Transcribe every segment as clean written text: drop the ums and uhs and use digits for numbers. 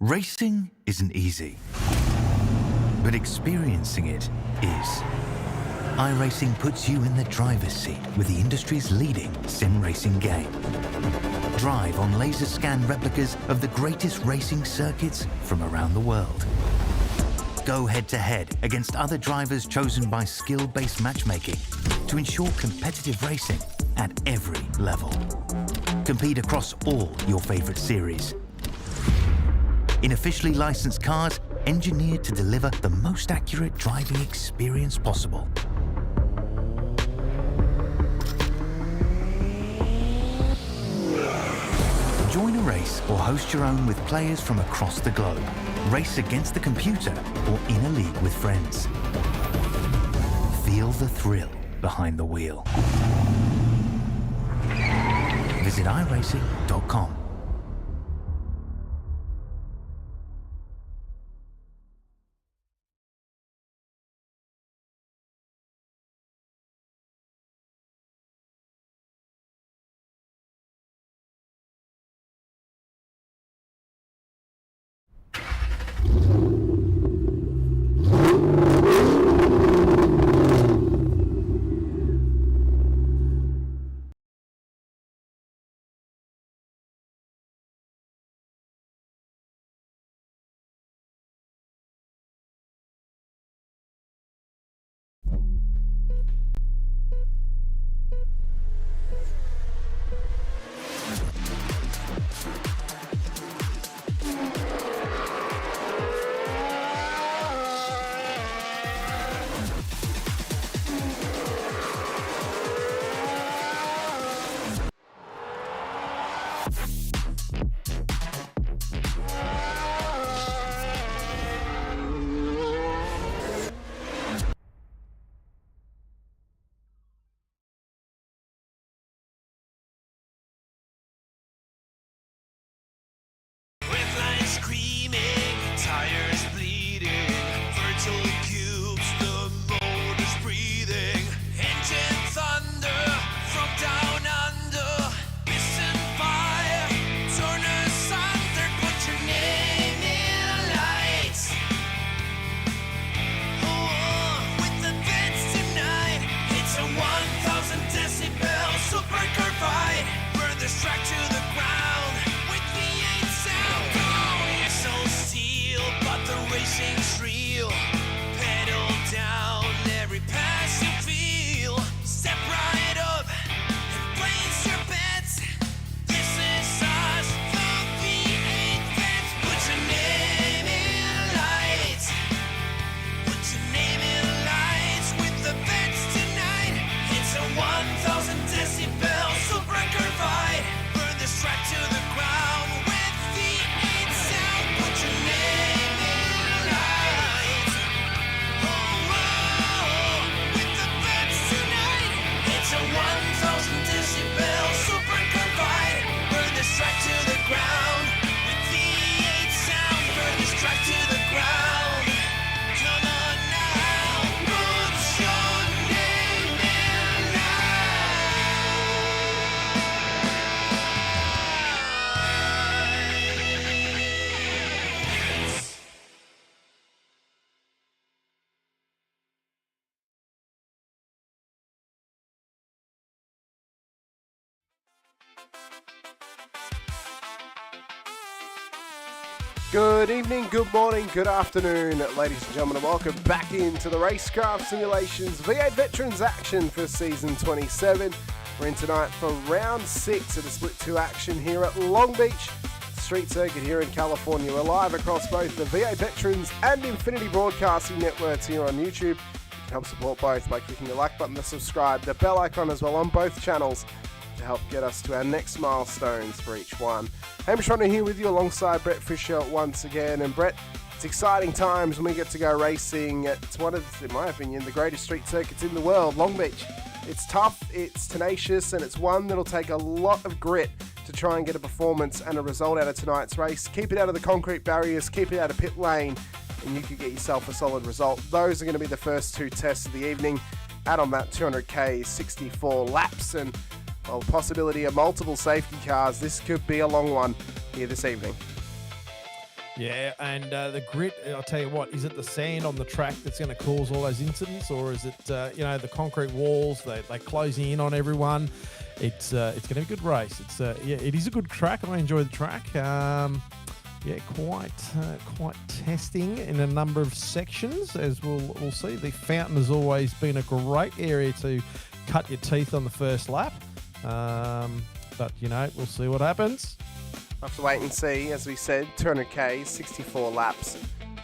Racing isn't easy, but experiencing it is. iRacing puts you in the driver's seat with the industry's leading sim racing game. Drive on laser scan replicas of the greatest racing circuits from around the world. Go head-to-head against other drivers chosen by skill-based matchmaking to ensure competitive racing at every level. Compete across all your favorite series. In officially licensed cars, engineered to deliver the most accurate driving experience possible. Join a race or host your own with players from across the globe. Race against the computer or in a league with friends. Feel the thrill behind the wheel. Visit iRacing.com. Good evening, good morning, good afternoon, ladies and gentlemen, and welcome back into the Racecraft Simulations V8 Veterans action for Season 27. We're in tonight for Round 6 of the Split 2 action here at Long Beach Street Circuit here in California. We're live across both the V8 Veterans and Infinity Broadcasting networks here on YouTube. You can help support both by clicking the like button, the subscribe, the bell icon as well on both channels to help get us to our next milestones for each one. Hamish Munro here with you alongside Brett Fisher once again. And Brett, it's exciting times when we get to go racing at one of, in my opinion, the greatest street circuits in the world, Long Beach. It's tough, it's tenacious, and it's one that'll take a lot of grit to try and get a performance and a result out of tonight's race. Keep it out of the concrete barriers, keep it out of pit lane, and you could get yourself a solid result. Those are going to be the first two tests of the evening. Add on that 200k, 64 laps, and well, possibility of multiple safety cars. This could be a long one here this evening. Yeah, and the grit, I'll tell you what, is it the sand on the track that's going to cause all those incidents, or is it, the concrete walls, they're closing in on everyone? It's going to be a good race. It is a good track. I enjoy the track. Quite testing in a number of sections, as we'll see. The fountain has always been a great area to cut your teeth on the first lap. But, we'll see what happens. We'll have to wait and see. As we said, 200k, 64 laps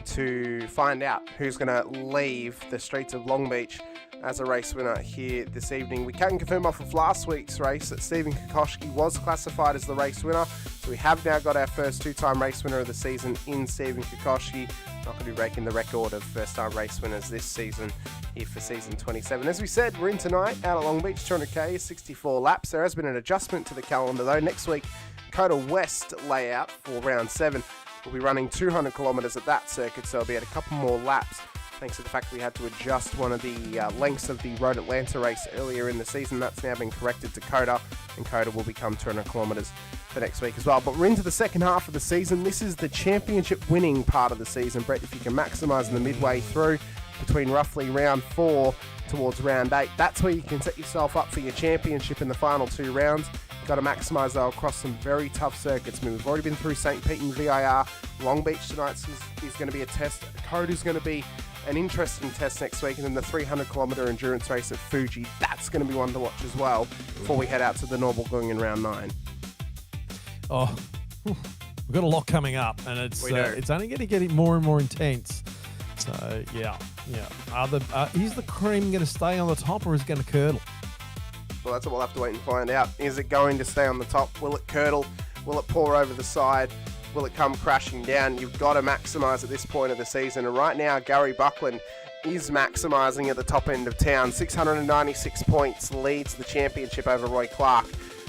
to find out who's going to leave the streets of Long Beach as a race winner here this evening. We can confirm off of last week's race that Stephen Kokoschke was classified as the race winner. So we have now got our first two-time race winner of the season in Stephen Kokoschke. Not going to be breaking the record of first-time race winners this season here for season 27. As we said, we're in tonight out at Long Beach, 200k, 64 laps. There has been an adjustment to the calendar though. Next week, Coda West layout for round 7. We'll be running 200 kilometres at that circuit, so there'll be a couple more laps thanks to the fact that we had to adjust one of the lengths of the Road Atlanta race earlier in the season. That's now been corrected to Coda, and Coda will become 200 kilometres for next week as well. But we're into the second half of the season. This is the championship winning part of the season, Brett. If you can maximise in the midway through between roughly round 4 towards round 8, that's where you can set yourself up for your championship in the final 2 rounds. Got to maximise though across some very tough circuits. I mean, we've already been through St. Pete and VIR. Long Beach tonight is going to be a test. Coda is going to be an interesting test next week, and then the 300 kilometre endurance race at Fuji, that's going to be one to watch as well before we head out to the Normal going in round 9. Oh, we've got a lot coming up, and it's only going to get more and more intense. So yeah. Is the cream going to stay on the top, or is it going to curdle? Well, that's what we'll have to wait and find out. Is it going to stay on the top? Will it curdle? Will it pour over the side? Will it come crashing down? You've got to maximise at this point of the season. And right now, Gary Buckland is maximising at the top end of town. 696 points, leads the championship over Roy Clark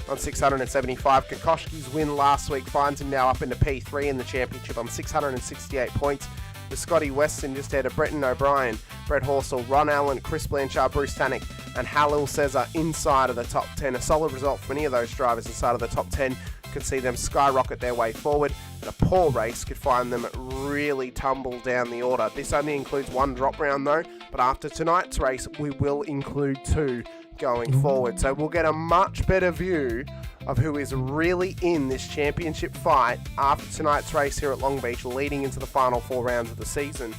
on 675. Kokoschke's win last week finds him now up into P3 in the championship on 668 points. The Scotty Weston just ahead of Bretton O'Brien, Brett Horsell, Ron Allen, Chris Blanchard, Bruce Tannick, and Halil Cesar inside of the top 10. A solid result for many of those drivers inside of the top 10. Could see them skyrocket their way forward, and a poor race could find them really tumble down the order. This only includes 1 drop round though, but after tonight's race we will include 2 going forward. So we'll get a much better view of who is really in this championship fight after tonight's race here at Long Beach, leading into the final 4 rounds of the season.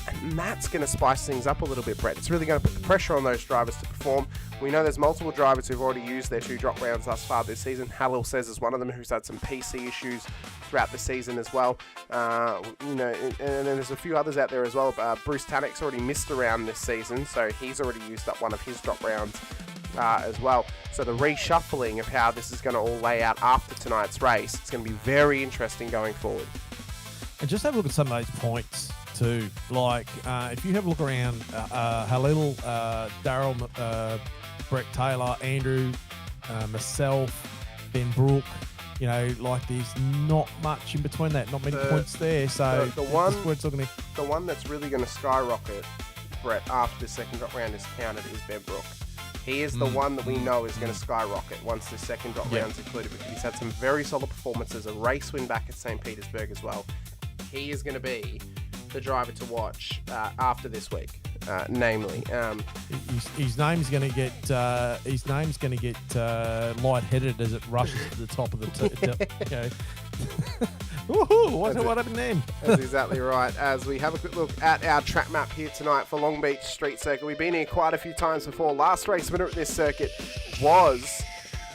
And that's going to spice things up a little bit, Brett. It's really going to put the pressure on those drivers to perform. We know there's multiple drivers who've already used their 2 drop rounds thus far this season. Halil says is one of them, who's had some PC issues throughout the season as well. And then there's a few others out there as well. Bruce Tannick's already missed a round this season, so he's already used up one of his drop rounds as well. So the reshuffling of how this is going to all lay out after tonight's race, it's going to be very interesting going forward. And just have a look at some of those points too. Like, if you have a look around, Halil, Daryl, Brett Taylor, Andrew, myself, Ben Brook, there's not much in between that, not many points there. So the one that's really going to skyrocket, Brett, after the second drop round is counted is Ben Brook. He is the one that we know is going to skyrocket once the second drop round's included, because he's had some very solid performances, a race win back at St. Petersburg as well. He is going to be the driver to watch after this week, namely. His name's going to get lightheaded as it rushes to the top of the Woohoo! What happened then? That's exactly right. As we have a quick look at our track map here tonight for Long Beach Street Circuit. We've been here quite a few times before. Last race winner at this circuit was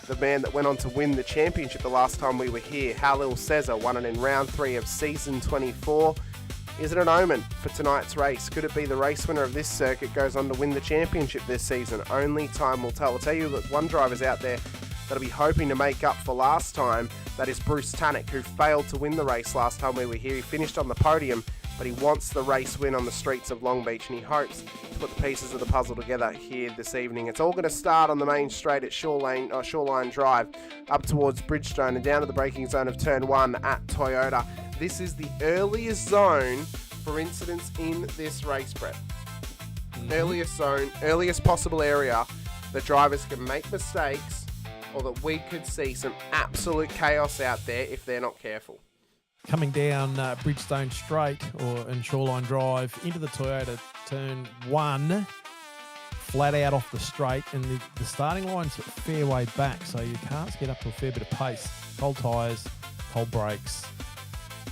the man that went on to win the championship the last time we were here. Halil Cesar won it in round 3 of season 24. Is it an omen for tonight's race? Could it be the race winner of this circuit goes on to win the championship this season? Only time will tell. I'll tell you that one driver's out there that'll be hoping to make up for last time. That is Bruce Tannick, who failed to win the race last time we were here. He finished on the podium, but he wants the race win on the streets of Long Beach, and he hopes to put the pieces of the puzzle together here this evening. It's all going to start on the main straight at Shoreline Drive, up towards Bridgestone and down to the braking zone of Turn 1 at Toyota. This is the earliest zone for incidents in this race, Brett. Earliest zone, earliest possible area that drivers can make mistakes, or that we could see some absolute chaos out there if they're not careful. coming down Bridgestone Straight and Shoreline Drive into the Toyota turn 1, flat out off the straight, and the starting line's a fair way back, so your cars get up to a fair bit of pace. Cold tyres, cold brakes,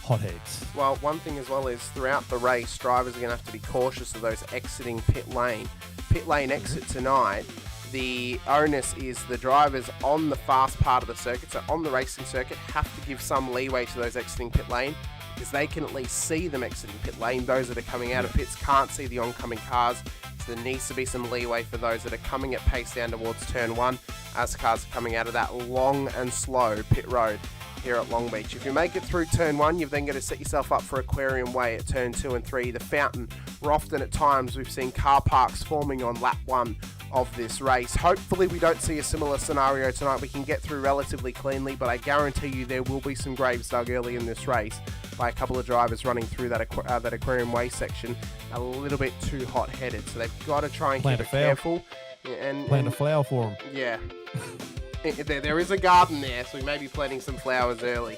hot heads. Well, one thing as well is throughout the race, drivers are going to have to be cautious of those exiting pit lane. Pit lane exit tonight, the onus is the drivers on the fast part of the circuit, so on the racing circuit, have to give some leeway to those exiting pit lane, because they can at least see them exiting pit lane. Those that are coming out of pits can't see the oncoming cars, so there needs to be some leeway for those that are coming at pace down towards turn 1 as cars are coming out of that long and slow pit road here at Long Beach. If you make it through turn 1, you've then got to set yourself up for Aquarium Way at turn 2 and 3. The Fountain, where often at times we've seen car parks forming on lap 1 of this race. Hopefully we don't see a similar scenario tonight. We can get through relatively cleanly, but I guarantee you there will be some graves dug early in this race by a couple of drivers running through that Aquarium Way section a little bit too hot-headed. So they've got to try and keep it careful. Plant a flower for them. Yeah. There is a garden there, so we may be planting some flowers early.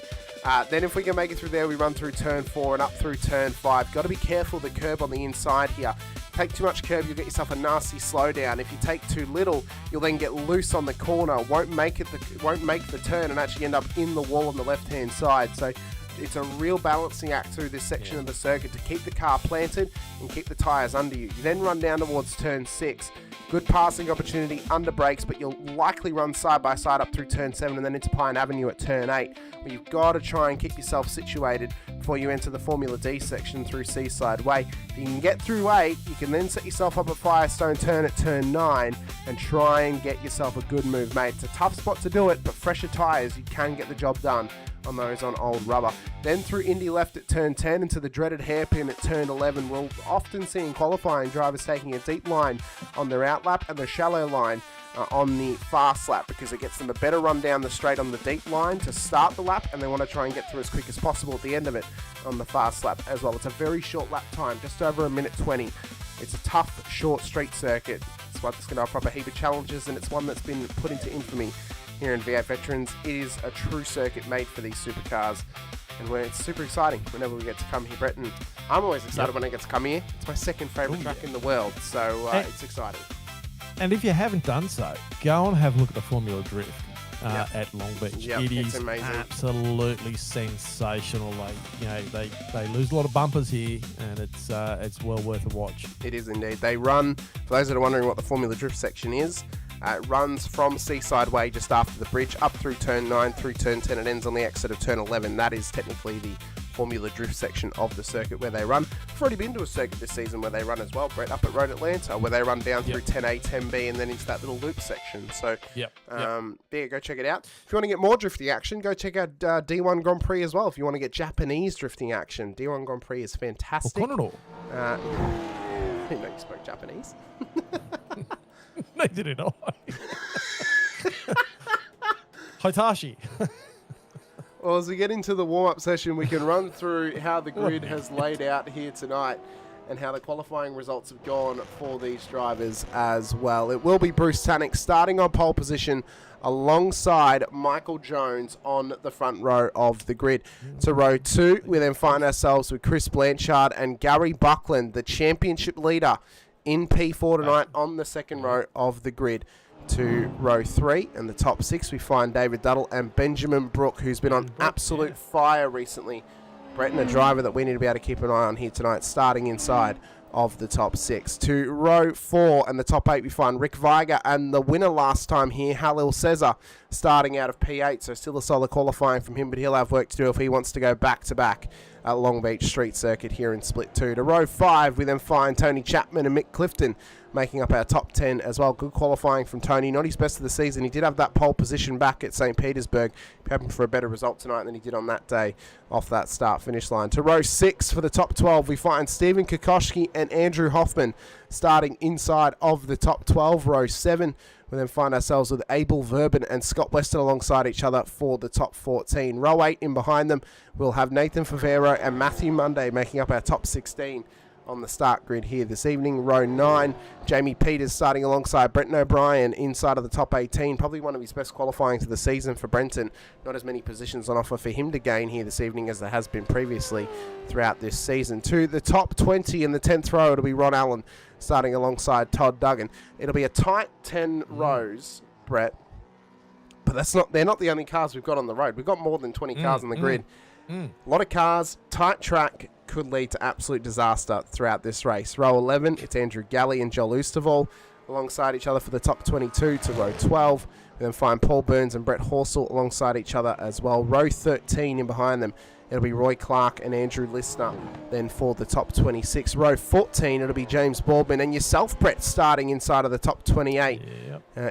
Then if we can make it through there, we run through turn 4 and up through turn 5. Got to be careful the curb on the inside here. Take too much curb, you'll get yourself a nasty slowdown. If you take too little, you'll then get loose on the corner. Won't make the turn and actually end up in the wall on the left-hand side. So it's a real balancing act through this section of the circuit to keep the car planted and keep the tyres under you. You then run down towards turn 6. Good passing opportunity under brakes, but you'll likely run side by side up through turn 7 and then into Pine Avenue at turn 8, where you've got to try and keep yourself situated before you enter the Formula D section through Seaside Way. If you can get through 8, you can then set yourself up a Firestone turn at turn 9 and try and get yourself a good move, mate. It's a tough spot to do it, but fresher tyres, you can get the job done on those on old rubber. Then through Indy left at turn 10 into the dreaded hairpin at turn 11. We'll often see in qualifying drivers taking a deep line on their outlap and the shallow line on the fast lap, because it gets them a better run down the straight on the deep line to start the lap, and they want to try and get through as quick as possible at the end of it on the fast lap as well. It's a very short lap time, just over 1:20. It's a tough, short street circuit. It's one that's going to offer up a heap of challenges, and it's one that's been put into infamy here in V8 Veterans. It is a true circuit made for these supercars, and it's super exciting whenever we get to come here, Brett. And I'm always excited when I get to come here. It's my second favourite track in the world, so it's exciting. And if you haven't done so, go and have a look at the Formula Drift at Long Beach. It is amazing. Absolutely sensational. They lose a lot of bumpers here, and it's well worth a watch. It is indeed. They run, for those that are wondering what the Formula Drift section is, it runs from Seaside Way just after the bridge, up through turn 9, through turn 10. It ends on the exit of turn 11. That is technically the Formula Drift section of the circuit where they run. I've already been to a circuit this season where they run as well, Brett, up at Road Atlanta, where they run down through 10A, 10B, and then into that little loop section. So, there, go check it out. If you want to get more drifting action, go check out D1 Grand Prix as well. If you want to get Japanese drifting action, D1 Grand Prix is fantastic. I didn't know you spoke Japanese. Neither did I. Hitachi. Well, as we get into the warm-up session, we can run through how the grid has laid out here tonight and how the qualifying results have gone for these drivers as well. It will be Bruce Tannock starting on pole position alongside Michael Jones on the front row of the grid. To row 2, we then find ourselves with Chris Blanchard and Gary Buckland, the championship leader in P4 tonight on the second row of the grid. To row 3 and the top 6, we find David Duddle and Benjamin Brook, who's been on absolute fire recently. Brett, and a driver that we need to be able to keep an eye on here tonight, starting inside of the top 6. To row 4 and the top 8, we find Rick Viger and the winner last time here, Halil Cesar, starting out of P8. So still a solid qualifying from him, but he'll have work to do if he wants to go back-to-back at Long Beach Street Circuit here in Split 2. To row 5, we then find Tony Chapman and Mick Clifton making up our top 10 as well. Good qualifying from Tony. Not his best of the season. He did have that pole position back at St. Petersburg. Hoping for a better result tonight than he did on that day off that start-finish line. To row 6 for the top 12, we find Stephen Kokoschki and Andrew Hoffman starting inside of the top 12. Row 7, we then find ourselves with Abel Verben and Scott Weston alongside each other for the top 14. Row 8 in behind them, we'll have Nathan Favero and Matthew Monday making up our top 16 on the start grid here this evening. Row 9, Jamie Peters starting alongside Brenton O'Brien inside of the top 18. Probably one of his best qualifying to the season for Brenton. Not as many positions on offer for him to gain here this evening as there has been previously throughout this season. To the top 20 in the 10th row, it'll be Ron Allen starting alongside Todd Duggan. It'll be a tight 10 rows, Brett. But they're not the only cars we've got on the road. We've got more than 20 cars on the grid. A lot of cars, tight track, could lead to absolute disaster throughout this race. Row 11, it's Andrew Galley and Joel Oosterval alongside each other for the top 22 to row 12. We then find Paul Burns and Brett Horsell alongside each other as well. Row 13 in behind them, it'll be Roy Clark and Andrew Listener then for the top 26. Row 14, it'll be James Baldwin and yourself, Brett, starting inside of the top 28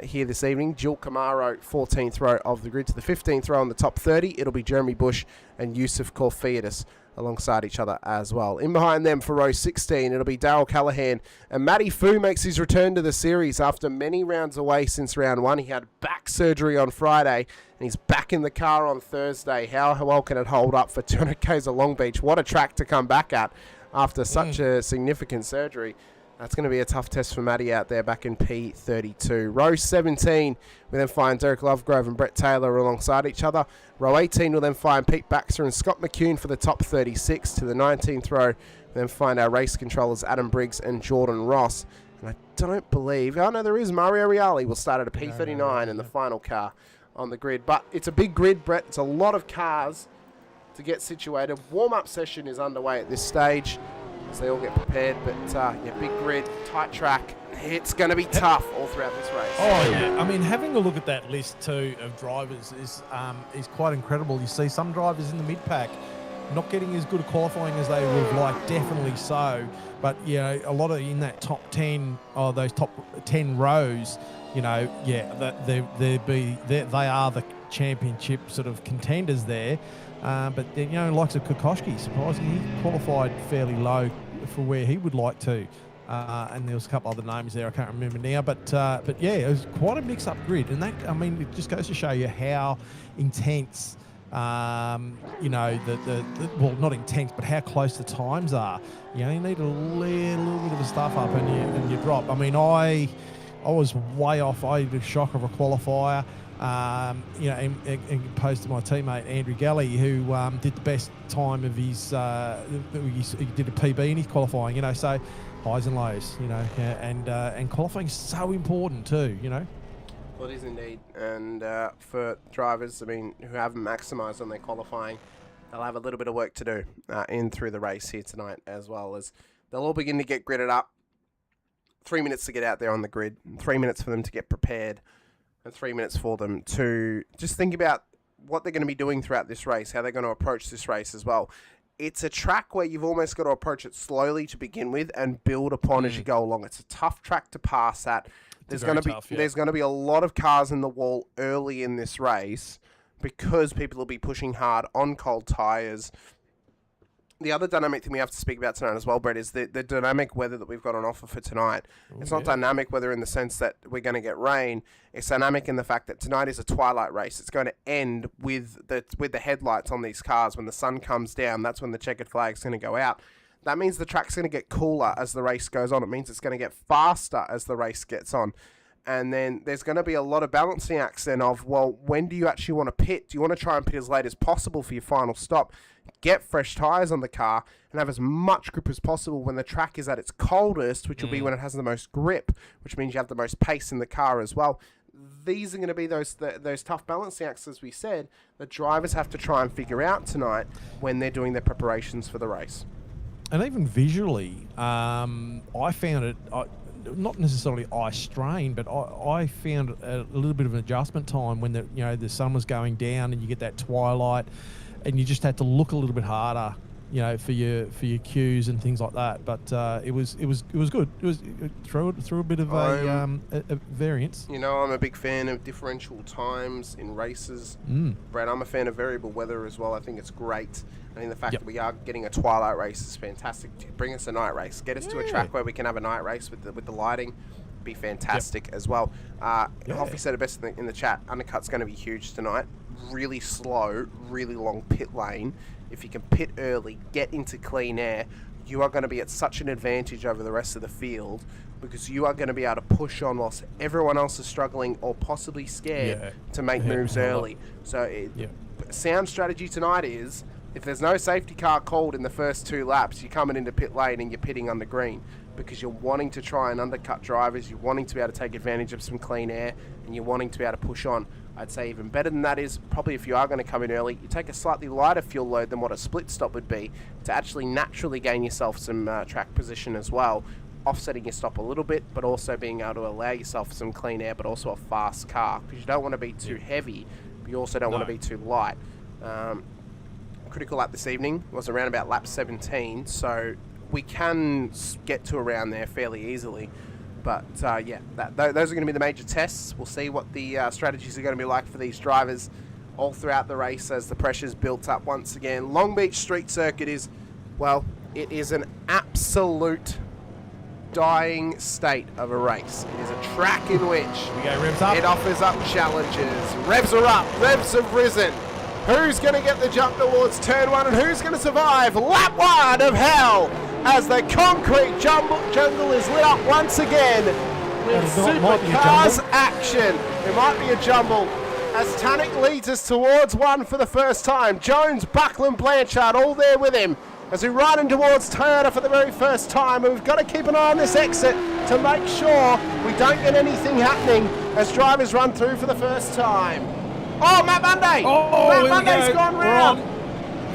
here this evening. Jill Camaro, 14th row of the grid. To the 15th row on the top 30, it'll be Jeremy Bush and Yusuf Corfiadis alongside each other as well. In behind them for row 16, it'll be Darryl Callahan. And Matty Fu makes his return to the series after many rounds away since round 1. He had back surgery on Friday, and he's back in the car on Thursday. How well can it hold up for 200 Ks of Long Beach? What a track to come back at after such a significant surgery. That's going to be a tough test for Matty out there back in P32. Row 17, we then find Derek Lovegrove and Brett Taylor alongside each other. Row 18, we'll then find Pete Baxter and Scott McCune for the top 36. To the 19th row, we then find our race controllers Adam Briggs and Jordan Ross. And I don't believe, oh no, there is Mario Reali will start at a P39 in the final car on the grid. But it's a big grid, Brett. It's a lot of cars to get situated. Warm-up session is underway at this stage, so they all get prepared, but big grid, tight track. It's going to be tough all throughout this race. Oh yeah, I mean, having a look at that list too of drivers is quite incredible. You see some drivers in the mid pack not getting as good a qualifying as they would have liked, definitely so. But a lot of in that top 10 or those top 10 rows, they are the championship sort of contenders there. But then, likes of Kokoschki, surprisingly, he qualified fairly low for where he would like to. And there was a couple other names there I can't remember now. But yeah, it was quite a mix-up grid. And that, I mean, it just goes to show you how intense, well, not intense, but how close the times are. You need a little bit of a stuff up and you drop. I mean, I was way off. I had a shock of a qualifier. And opposed to my teammate Andrew Galley, who did the best time of his. He did a PB in his qualifying. So highs and lows. And qualifying is so important too. Well, it is indeed. And for drivers, I mean, who haven't maximised on their qualifying, they'll have a little bit of work to do in through the race here tonight, as well as they'll all begin to get gridded up. 3 minutes to get out there on the grid. 3 minutes for them to get prepared. And 3 minutes for them to just think about what they're going to be doing throughout this race, how they're going to approach this race as well. It's a track where you've almost got to approach it slowly to begin with and build upon as you go along. It's a tough track to pass at. There's going to be a lot of cars in the wall early in this race because people will be pushing hard on cold tyres. The other dynamic thing we have to speak about tonight as well, Brett, is the dynamic weather that we've got on offer for tonight. It's not dynamic weather in the sense that we're going to get rain. It's dynamic in the fact that tonight is a twilight race. It's going to end with the headlights on these cars. When the sun comes down, that's when the checkered flag's going to go out. That means the track's going to get cooler as the race goes on. It means it's going to get faster as the race gets on. And then there's going to be a lot of balancing acts then of, well, when do you actually want to pit? Do you want to try and pit as late as possible for your final stop? Get fresh tyres on the car and have as much grip as possible when the track is at its coldest, which will be when it has the most grip, which means you have the most pace in the car as well. These are going to be those tough balancing acts, as we said, that drivers have to try and figure out tonight when they're doing their preparations for the race. And even visually, I found it... not necessarily eye strain, but I found a little bit of an adjustment time when the sun was going down and you get that twilight, and you just had to look a little bit harder, for your cues and things like that. But it was good. It was through a bit of a variance. I'm a big fan of differential times in races. Brad, I'm a fan of variable weather as well. I think it's great. I think the fact that we are getting a twilight race is fantastic. Bring us a night race. Get us to a track where we can have a night race with the lighting. Be fantastic as well. Hoffy said it best in the chat. Undercut's going to be huge tonight. Really slow, really long pit lane. If you can pit early, get into clean air, you are going to be at such an advantage over the rest of the field because you are going to be able to push on whilst everyone else is struggling or possibly scared to make moves early. So sound strategy tonight is, if there's no safety car called in the first 2 laps, you're coming into pit lane and you're pitting on the green because you're wanting to try and undercut drivers, you're wanting to be able to take advantage of some clean air, and you're wanting to be able to push on. I'd say even better than that is probably if you are going to come in early, you take a slightly lighter fuel load than what a split stop would be to actually naturally gain yourself some track position as well, offsetting your stop a little bit, but also being able to allow yourself some clean air, but also a fast car, because you don't want to be too heavy, but you also don't want to be too light. Critical lap this evening was around about lap 17, so we can get to around there fairly easily. But yeah, those are going to be the major tests. We'll see what the strategies are going to be like for these drivers all throughout the race as the pressure's built up once again. Long Beach Street Circuit is, well, it is an absolute dying state of a race. It is a track in which it offers up challenges. Revs are up, revs have risen. Who's going to get the jump towards turn 1 and who's going to survive lap 1 of hell as the concrete jungle is lit up once again with supercars action. It might be a jumble as Tannick leads us towards 1 for the first time. Jones, Buckland, Blanchard all there with him as we ride in towards Toyota for the very first time. And we've got to keep an eye on this exit to make sure we don't get anything happening as drivers run through for the first time. Oh, Matt Monday! Matt Monday's gone round.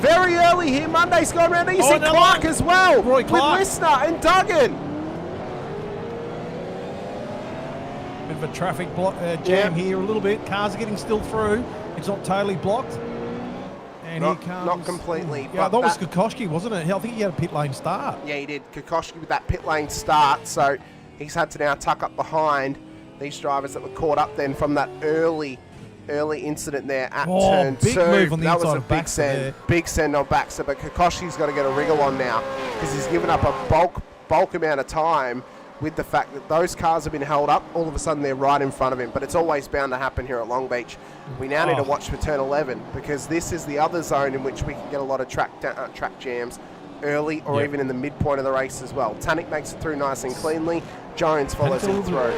Very early here, Monday's gone round. You see Clark as well, Roy Clark, with Listener and Duggan. Bit of a traffic jam here a little bit. Cars are getting still through. It's not totally blocked. And here comes... Not completely. Yeah, that was Kokoschki, wasn't it? I think he had a pit lane start. Yeah, he did. Kokoschki with that pit lane start, so he's had to now tuck up behind these drivers that were caught up then from that early incident there at turn 2. Move on the that was a big big send on Baxter, but Kokoschki's got to get a wriggle on now because he's given up a bulk amount of time with the fact that those cars have been held up. All of a sudden they're right in front of him, but it's always bound to happen here at Long Beach. We now need to watch for turn 11 because this is the other zone in which we can get a lot of track jams early or even in the midpoint of the race as well. Tannick makes it through nice and cleanly. Jones follows him through.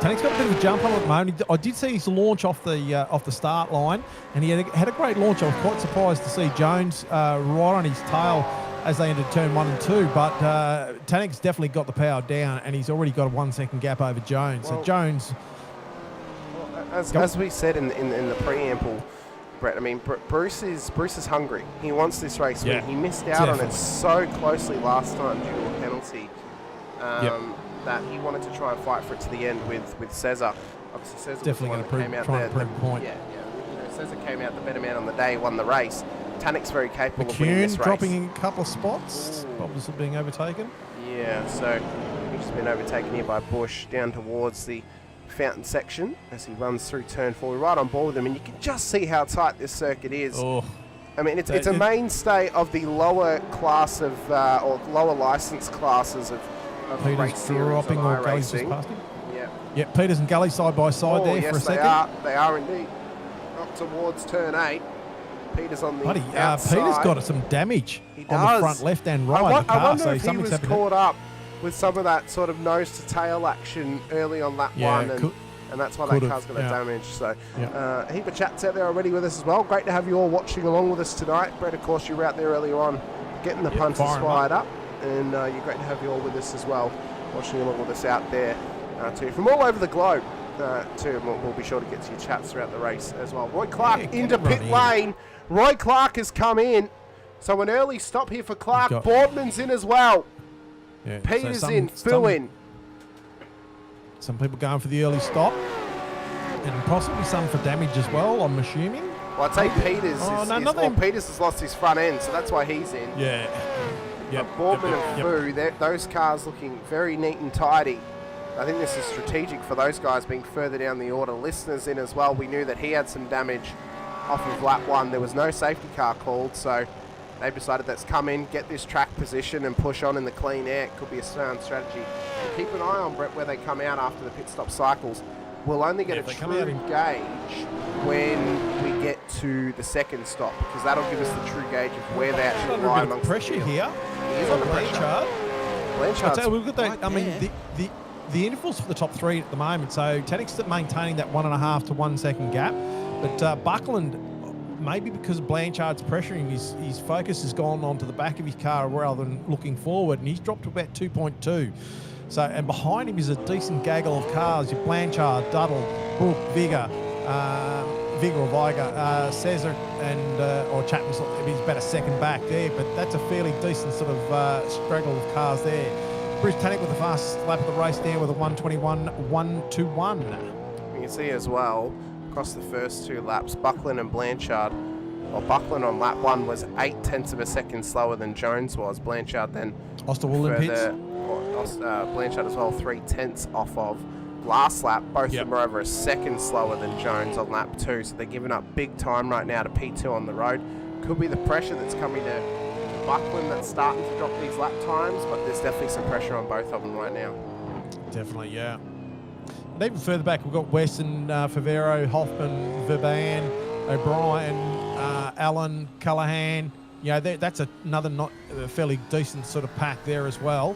Tannick's got a bit of a jump on at the moment. I did see his launch off the start line, and he had a great launch. I was quite surprised to see Jones right on his tail as they entered turn 1 and 2. But Tannick's definitely got the power down, and he's already got a 1 second gap over Jones. So Jones, as we said in the preamble, Brett, I mean, Bruce is hungry. He wants this race win. He missed out on it so closely last time due to a penalty. That he wanted to try and fight for it to the end with Cesar. Obviously, Cesar definitely going to try and prove a point. Yeah. Cesar came out the better man on the day, won the race. Tannick's very capable of winning this race. Dropping a couple of spots. Obviously being overtaken. Yeah, so he's just been overtaken here by Bush down towards the fountain section as he runs through turn 4. We're right on board with him, and you can just see how tight this circuit is. I mean, it's a mainstay of the lower class of or lower license classes of Peters dropping or Gully's just past him. Yeah, Peters and Gully side by side there for a second. They are indeed. Up towards turn 8. Peters on the outside. Peters got some damage on the front left and right of the car. I wonder if he was caught up with some of that sort of nose to tail action early on lap 1, and that's why that car's got damage. So a heap of chats out there already with us as well. Great to have you all watching along with us tonight. Brett, of course, you were out there earlier on getting the punters fired up. And you're great to have you all with us as well, watching along with us out there too, from all over the globe too. We'll be sure to get to your chats throughout the race as well. Roy Clark into pit lane. Roy Clark has come in, so an early stop here for Clark. Boardman's in as well. Peters in, Phil in. Some people going for the early stop, and possibly some for damage as well, I'm assuming. Well, I'd say Peters Peters has lost his front end, so that's why he's in. Boardman and Fu, those cars looking very neat and tidy. I think this is strategic for those guys being further down the order. Listeners in as well. We knew that he had some damage off of lap 1. There was no safety car called, so they decided let's come in, get this track position and push on in the clean air. It could be a sound strategy. But keep an eye on, Brett, where they come out after the pit stop cycles. We'll only get a true gauge when we get to the second stop, because that'll give us the true gauge of where they actually Under a lie bit of amongst pressure the field. here. He is under pressure. Blanchard. Blanchard's I tell you, we've got right that. I mean, there. the intervals for the top three at the moment. So Tadek's maintaining that 1.5 to 1 second gap, but Buckland, maybe because Blanchard's pressuring, his focus has gone onto the back of his car rather than looking forward, and he's dropped to about 2.2. So, and behind him is a decent gaggle of cars. Your Blanchard, Duddle, Brook, Vigor, Cesar, and or Chapman's he's about a second back there, but that's a fairly decent sort of straggle of cars there. Bruce Tanek with the fastest lap of the race there with a 1:21.121. You can see as well, across the first 2 laps, Buckland and Blanchard. Well, Buckland on lap 1 was 0.8 of a second slower than Jones was. Blanchard then Osterwolden pits. Blanchard as well, 0.3 off of last lap. Both of them are over a second slower than Jones on lap 2, so they're giving up big time right now to P2 on the road. Could be the pressure that's coming to Buckland that's starting to drop these lap times, but there's definitely some pressure on both of them right now. Definitely, yeah. And even further back, we've got Weston, Favero, Hoffman, Verban, O'Brien, Allen, Callahan. You know, that's another fairly decent sort of pack there as well.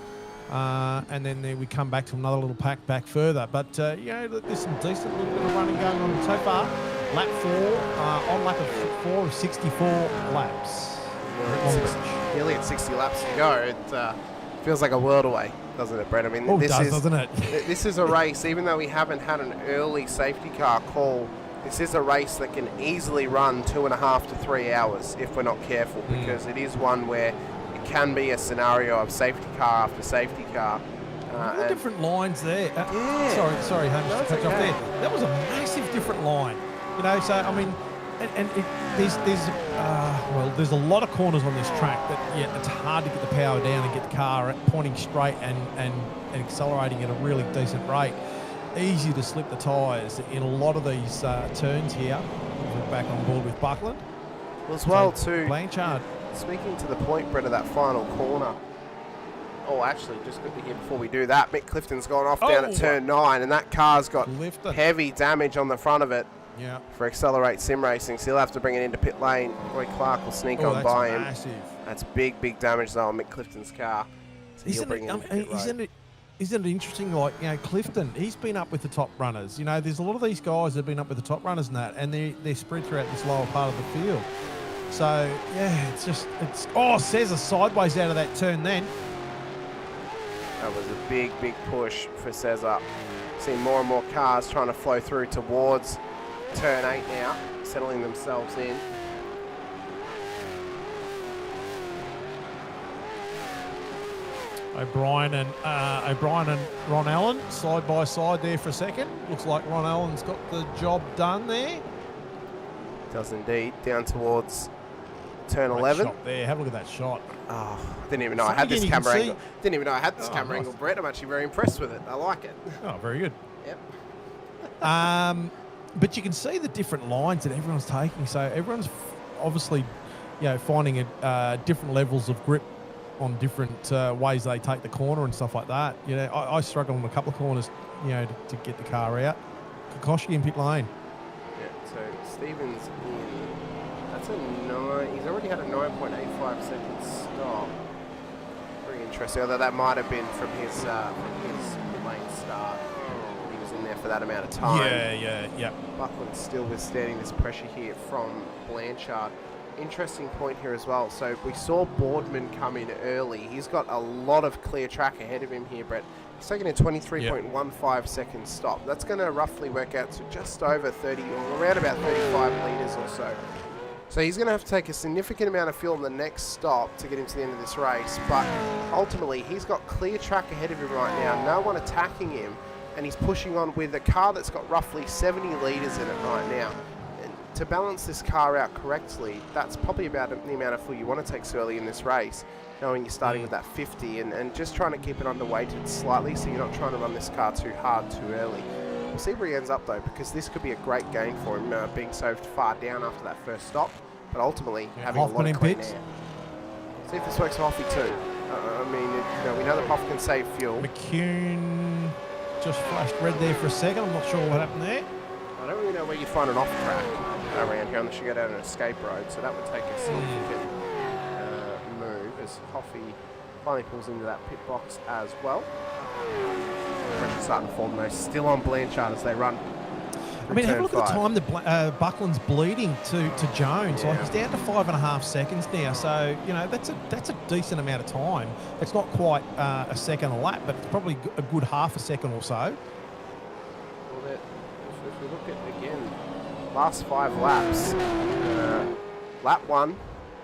And then we come back to another little pack back further. But, you know, there's some decent little bit of running going on so far. Lap 4, on lap of 4 of 64 laps. Nearly at 60 laps to go. It feels like a world away, doesn't it, Brett? I mean, doesn't it? This is a race, even though we haven't had an early safety car call, this is a race that can easily run 2.5 to 3 hours if we're not careful, because it is one where it can be a scenario of safety car after safety car. Different lines there. Yeah. Sorry, Hamish, to cut you off there. That was a massive different line. You know, so I mean, there's a lot of corners on this track that it's hard to get the power down and get the car pointing straight and accelerating at a really decent rate. Easy to slip the tyres in a lot of these turns here. We're back on board with Buckland. Well, as well, too, Blanchard. Speaking to the point, Brett, of that final corner. Oh, actually, just quickly here before we do that, Mick Clifton's gone off down at turn 9, and that car's got heavy damage on the front of it. Yeah. For Accelerate Sim Racing, so he'll have to bring it into pit lane. Roy Clark will sneak on by him. That's big damage though on Mick Clifton's car. So Isn't it interesting? Like, you know, Clifton, he's been up with the top runners. You know, there's a lot of these guys that have been up with the top runners and that, and they're spread throughout this lower part of the field. So yeah, Cesar sideways out of that turn then. That was a big push for Cesar. Seeing more and more cars trying to flow through towards turn 8 now, settling themselves in. O'Brien and Ron Allen side by side there for a second. Looks like Ron Allen's got the job done there. Does indeed. Down towards turn 11. Shot there. Have a look at that shot. Oh, didn't even know I had this camera angle. Didn't even know I had this camera angle, Brett. I'm actually very impressed with it. I like it. Oh, very good. Yep. But you can see the different lines that everyone's taking. So everyone's obviously, you know, finding different levels of grip on different ways they take the corner and stuff like that. You know, I struggle on a couple of corners, you know, to get the car out. Kokoschki in pit lane. Yeah, so Stevens in. That's a 9. He's already had a 9.85 second stop. Very interesting. Although that might have been from his pit lane start. He was in there for that amount of time. Yeah. Buckland's still withstanding this pressure here from Blanchard. Interesting point here as well. So we saw Boardman come in early. He's got a lot of clear track ahead of him here, Brett. He's taking a 23.15 second stop. That's going to roughly work out to just over 30, or around about 35 litres or so. So he's going to have to take a significant amount of fuel on the next stop to get him to the end of this race. But ultimately, he's got clear track ahead of him right now. No one attacking him. And he's pushing on with a car that's got roughly 70 litres in it right now. To balance this car out correctly, that's probably about the amount of fuel you want to take so early in this race, knowing you're starting with that 50 and just trying to keep it underweighted slightly so you're not trying to run this car too hard too early. We'll see where he ends up though, because this could be a great gain for him, being so far down after that first stop, but ultimately having Hoffman a lot of clean pits. air. See if this works for Hoffy too. I mean, we know that Hoff can save fuel. McCune just flashed red there for a second. I'm not sure what happened there. I don't really know where you find an off-track around here unless you go down an escape road, so that would take a significant move as Coffee finally pulls into that pit box as well. Pressure starting to form though, still on Blanchard as they run. I mean, have a look at the time that Buckland's bleeding to Jones. Yeah. Like, he's down to 5.5 seconds now. So, you know, that's a decent amount of time. It's not quite a second a lap, but it's probably a good half a second or so. Well, if we look at, again, last 5 laps, lap 1,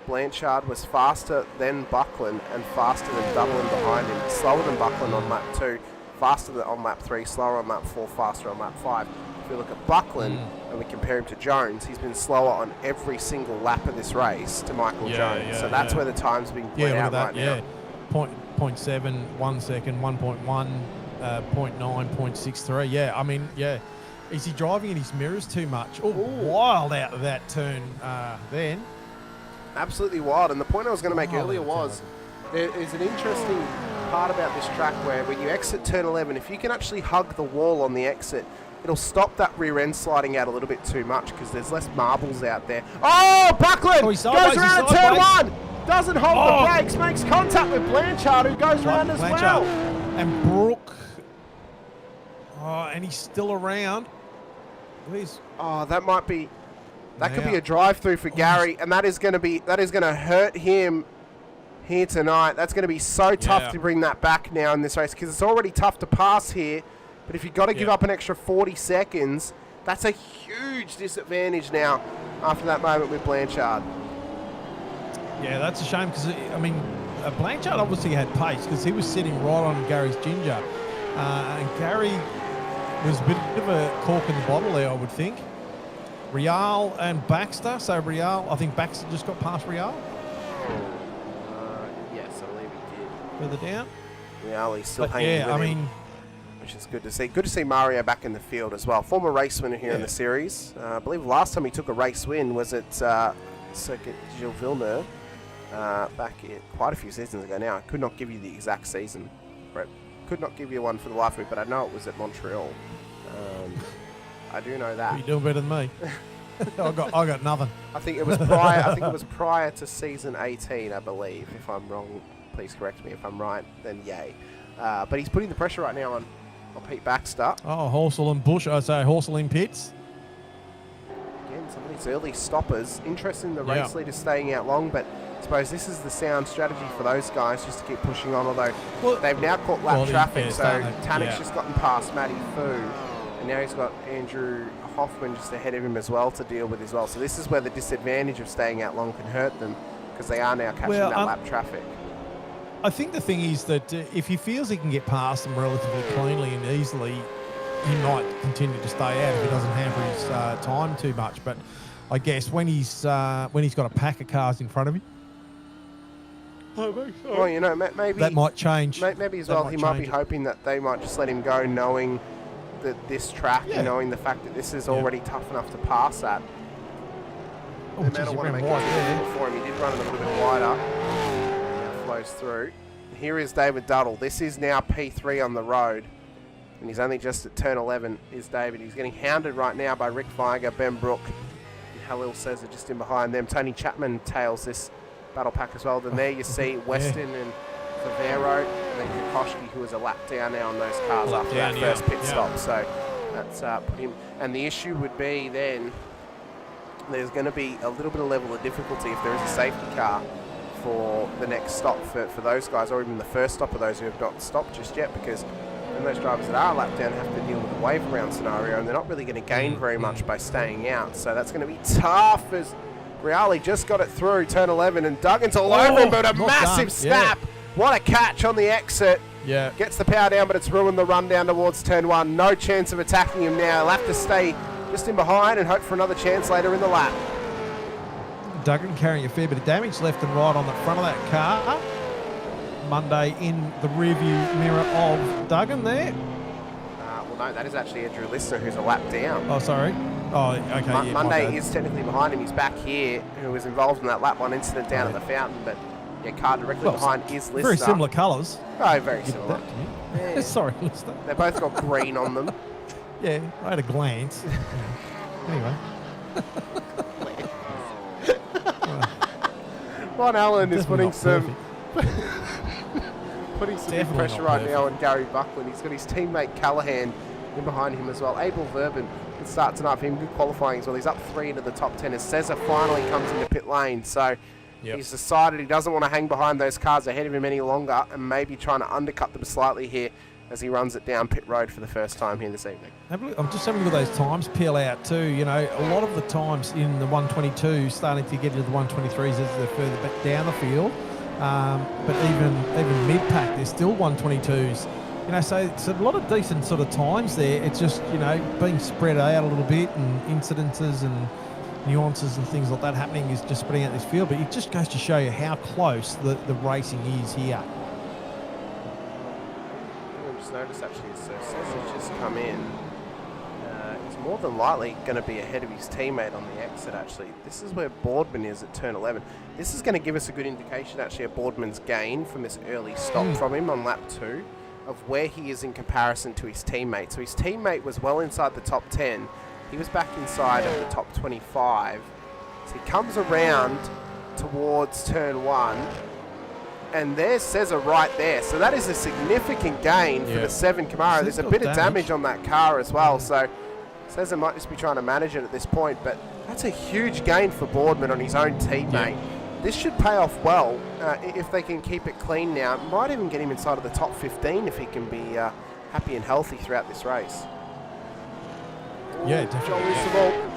Blanchard was faster than Buckland and faster than Dublin behind him. Slower than Buckland on lap 2, faster than on lap 3, slower on lap 4, faster on lap 5. If we look at Buckland and we compare him to Jones, he's been slower on every single lap of this race to Michael Jones. So that's where the time's being played out right now. 0.7, 1 second, 1.1, 0.9, 0.63. Yeah, I mean, yeah. Is he driving in his mirrors too much? Oh, wild out of that turn then. Absolutely wild. And the point I was going to make earlier was there is an interesting part about this track where when you exit turn 11, if you can actually hug the wall on the exit, it'll stop that rear end sliding out a little bit too much because there's less marbles out there. Oh, Buckland goes around at turn 1, doesn't hold the brakes, makes contact with Blanchard, who goes around as well. And Brooke, and he's still around. Oh, that might be, that could be a drive-through for Gary, and that is going to hurt him here tonight. That's going to be so tough to bring that back now in this race because it's already tough to pass here. But if you've got to give up an extra 40 seconds, that's a huge disadvantage now after that moment with Blanchard. Yeah, that's a shame because, I mean, Blanchard obviously had pace because he was sitting right on Gary's ginger. And Gary was a bit of a cork in the bottle there, I would think. Rial and Baxter. So Rial, I think Baxter just got past Rial. Yes, I believe he did. Further down. Rial, he's still hanging with him, which is good to see. Good to see Mario back in the field as well. Former race winner here in the series. I believe last time he took a race win was at Circuit Gilles Villeneuve back quite a few seasons ago now. I could not give you the exact season, Brett. Could not give you one for the life of me, but I know it was at Montreal. I do know that. You're doing better than me. I got nothing. I think it was prior. I think it was prior to season 18, I believe. If I'm wrong, please correct me. If I'm right, then yay. But he's putting the pressure right now on Pete Baxter. Oh, Horsell and Bush. I say Horsell in pits. Again, some of these early stoppers. Interesting, the race leader staying out long, but I suppose this is the sound strategy for those guys just to keep pushing on. Although they've now caught lap traffic, so Tannick's just gotten past Matty Fu. And now he's got Andrew Hoffman just ahead of him as well to deal with as well. So this is where the disadvantage of staying out long can hurt them because they are now catching that lap traffic. I think the thing is that if he feels he can get past them relatively cleanly and easily, he might continue to stay out if he doesn't hamper his time too much. But I guess when he's got a pack of cars in front of him, well, you know, maybe that might change. Maybe as well, he might be hoping that they might just let him go, knowing that this track, knowing the fact that this is already tough enough to pass at. Oh, no matter what, make it for him. He did run it a little bit wider. Now flows through. Here is David Duddle. This is now P3 on the road, and he's only just at turn 11. Is David? He's getting hounded right now by Rick Viger, Ben Brook, and Halil Cesar just in behind them. Tony Chapman tails this battle pack as well. Then there you see Weston and Favero, and then Kokoschke, who was a lap down now on those cars after that first pit stop. So that's put him. And the issue would be then there's going to be a little bit of level of difficulty if there is a safety car for the next stop for those guys, or even the first stop of those who have not stopped just yet, because then those drivers that are lap down have to deal with the wave around scenario, and they're not really going to gain very much by staying out. So that's going to be tough as Riali just got it through turn 11, and Duggan's all over him, but a massive snap. What a catch on the exit. Yeah. Gets the power down, but it's ruined the run down towards turn 1. No chance of attacking him now. He'll have to stay just in behind and hope for another chance later in the lap. Duggan carrying a fair bit of damage left and right on the front of that car. Monday in the rear view mirror of Duggan there. Well, no, that is actually Andrew Listener, who's a lap down. Oh, sorry. Oh, okay. Monday is technically behind him. He's back here, who was involved in that lap 1 incident down at the fountain, but car directly behind is Listener. Very similar colours. Oh, very similar. Sorry, Listener. They've both got green on them. Yeah, I had a glance. Anyway. Ron Allen is putting Definitely some not putting some big Definitely pressure not right now perfect. on Gary Buckland. He's got his teammate Callahan in behind him as well. Abel Verben can start tonight for him. Good qualifying as well. He's up 3 into the top 10 as Cesar finally comes into pit lane. So he's decided he doesn't want to hang behind those cars ahead of him any longer and maybe trying to undercut them slightly here as he runs it down pit road for the first time here this evening. I'm just having a look at those times peel out too. You know, a lot of the times in the 122 starting to get into the 123s as they're further back down the field. But even mid-pack, there's still 122s. You know, so it's a lot of decent sort of times there. It's just, you know, being spread out a little bit and incidences and nuances and things like that happening is just spreading out this field. But it just goes to show you how close the racing is here. I just noticed actually, so Cesar's just come in. He's more than likely going to be ahead of his teammate on the exit actually. This is where Boardman is at turn 11. This is going to give us a good indication actually of Boardman's gain from this early stop from him on lap 2 of where he is in comparison to his teammate. So his teammate was well inside the top 10. He was back inside of the top 25. So he comes around towards turn 1. And there's Cesar right there. So that is a significant gain for the 7 Camaro. There's a bit of damage on that car as well. So Cesar might just be trying to manage it at this point. But that's a huge gain for Boardman on his own teammate. This should pay off well if they can keep it clean now. Might even get him inside of the top 15 if he can be happy and healthy throughout this race. Yeah, definitely.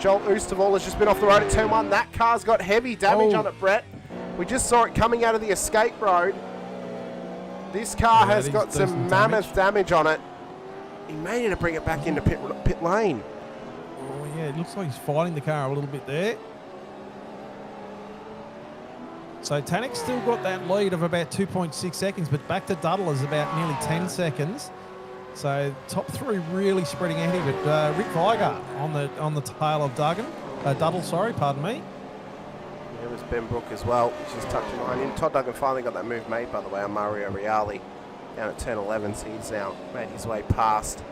Joel Oosterwald has just been off the road at turn 1. That car's got heavy damage on it, Brett. We just saw it coming out of the escape road. This car has got some mammoth damage on it. He may need to bring it back into pit lane. Oh, yeah, it looks like he's fighting the car a little bit there. So Tanik's still got that lead of about 2.6 seconds, but back to Duddle is about nearly 10 seconds. So top 3 really spreading out here, but Rick Viger on the tail of Duddle, sorry, pardon me. There was Ben Brook as well, which is tucked behind him. Todd Duggan finally got that move made, by the way, on Mario Reale down at turn 11, so he's now made his way past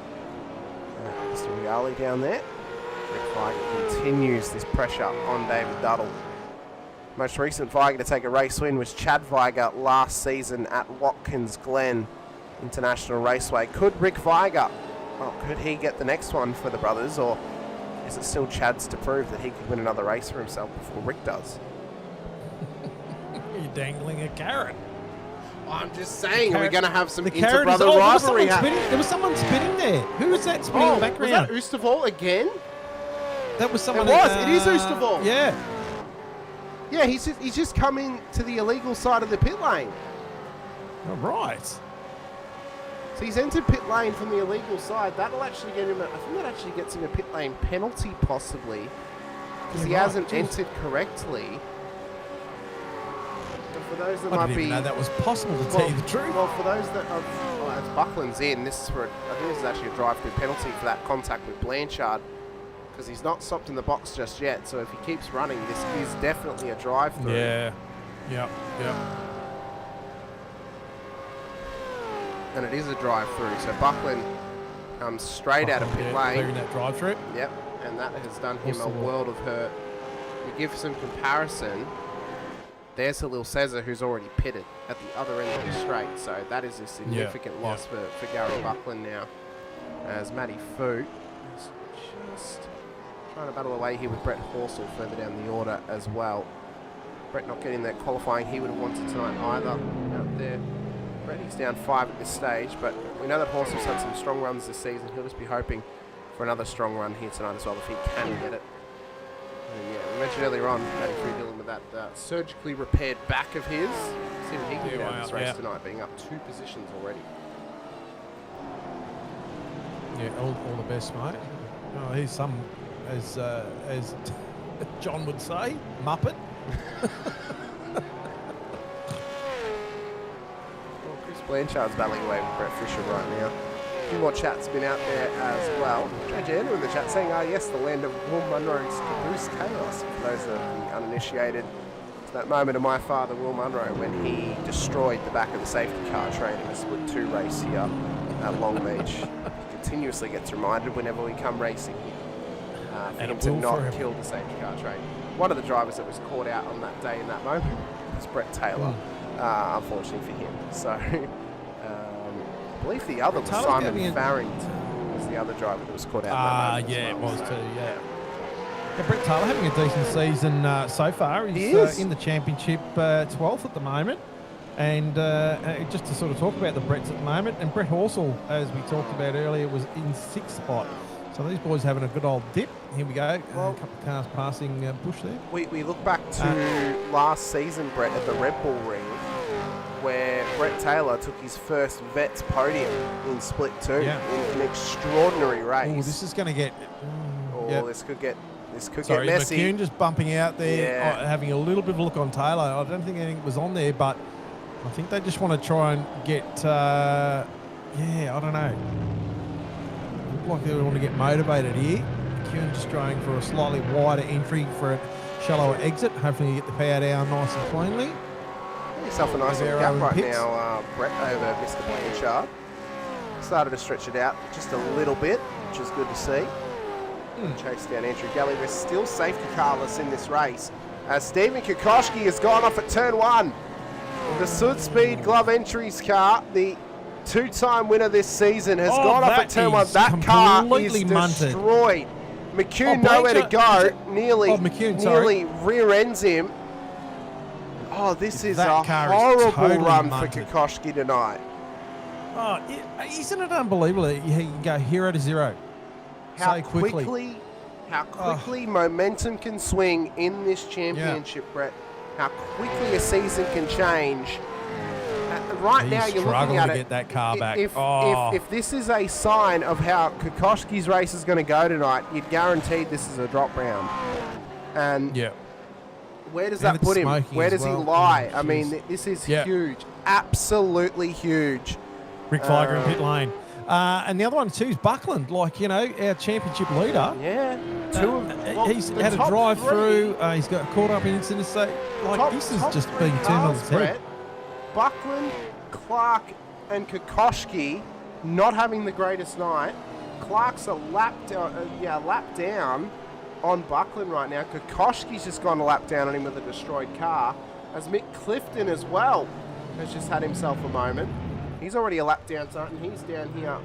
Mr. Reale down there. Rick Viger continues this pressure on David Duddle. Most recent Viger to take a race win was Chad Viger last season at Watkins Glen International Raceway. Could Rick Viger, could he get the next one for the brothers, or is it still Chad's to prove that he could win another race for himself before Rick does? You're dangling a carrot. I'm just saying, we're going to have some inter-brother rivalry happening. There was someone spinning there. Who was that spinning in the background? Was that Oosterwald again? That was someone. It is Oosterwald. Yeah. Yeah, he's just come in to the illegal side of the pit lane. All right. So he's entered pit lane from the illegal side. That'll actually get him. I think that actually gets him a pit lane penalty, possibly, because he hasn't entered correctly. But for those that I might didn't be, even know that was possible to tell you the truth. Well, for those that as Buckland's in, this is for I think this is actually a drive-through penalty for that contact with Blanchard, because he's not stopped in the box just yet. So if he keeps running, this is definitely a drive-through. Yeah. Yep. And it is a drive-through. So Buckland comes straight out of pit lane. Clearing that drive-through. Yep, and that has done him a world of hurt. We give some comparison. There's Halil Cesar, who's already pitted at the other end of the straight. So that is a significant loss for Gary Buckland now. As Matty Foot is just trying to battle away here with Brett Horsell further down the order as well. Brett not getting that qualifying he would have wanted tonight either out there. Brett is down 5 at this stage, but we know that Horsell's had some strong runs this season. He'll just be hoping for another strong run here tonight as well if he can get it. And yeah, we mentioned earlier on, Matty Foot dealing with that surgically repaired back of his. See if he can get out of this race tonight, being up 2 positions already. Yeah, all the best, mate. Oh, he's some, as John would say, Muppet. Well, Chris Blanchard's battling away with Brett Fisher right now. A few more chats been out there as well. Andrew in the chat saying, yes, the land of Will Munro's caboose chaos. For those that are uninitiated, it's that moment of my father, Will Munro, when he destroyed the back of the safety car train in a split 2 race here at Long Beach. You could continuously gets reminded whenever we come racing for him to not kill the safety car train. One of the drivers that was caught out on that day in that moment was Brett Taylor, unfortunately for him. So I believe the other was Simon Farrington, was the other driver that was caught out in that moment. Yeah, it was too, yeah. Brett Taylor having a decent season so far. He's in the championship 12th at the moment. And just to sort of talk about the Bretts at the moment, and Brett Horsell, as we talked about earlier, was in 6th spot. So these boys having a good old dip. Here we go. Well, a couple of cars passing Bush there. We look back to last season, Brett, at the Red Bull Ring, where Brett Taylor took his first Vets podium in Split 2 in an extraordinary race. Oh, this is going to get... This could get Sorry, messy. McCune just bumping out there, having a little bit of a look on Taylor. I don't think anything was on there, but I think they just want to try and get, I don't know. Look like they want to get motivated here. McCune just going for a slightly wider entry for a shallower exit. Hopefully you get the power down nice and cleanly. Get yourself a nice little gap right now, Brett, over Mr. Blanchard. Started to stretch it out just a little bit, which is good to see. Chase down Andrew Galley. We're still safety carless in this race, as Stephen Kokoschke has gone off at turn 1. The Sud Speed Glove Entries car, the 2-time winner this season, has gone off at turn 1. That car is destroyed. McCune nowhere to go. Nearly rear ends him. Oh, this is a horrible run for Kokoschke tonight. Oh, isn't it unbelievable? You can go 0 to 0. How quickly momentum can swing in this championship, Brett. How quickly a season can change. Right now, you're looking at to get that car back. If this is a sign of how Kokoschke's race is going to go tonight, you'd guarantee this is a drop round. And where does that put him? Where does he lie? I mean, this is huge. Absolutely huge. Rick Feiger in pit lane. And the other one too is Buckland, our championship leader. Yeah. He's had a drive through. He's got caught up in incidents. So, this has just been turned on its head. Buckland, Clark, and Kokoschke not having the greatest night. Clark's a lap down on Buckland right now. Kokoschke's just gone a lap down on him with a destroyed car. As Mick Clifton as well has just had himself a moment. He's already a lap down, and he's down here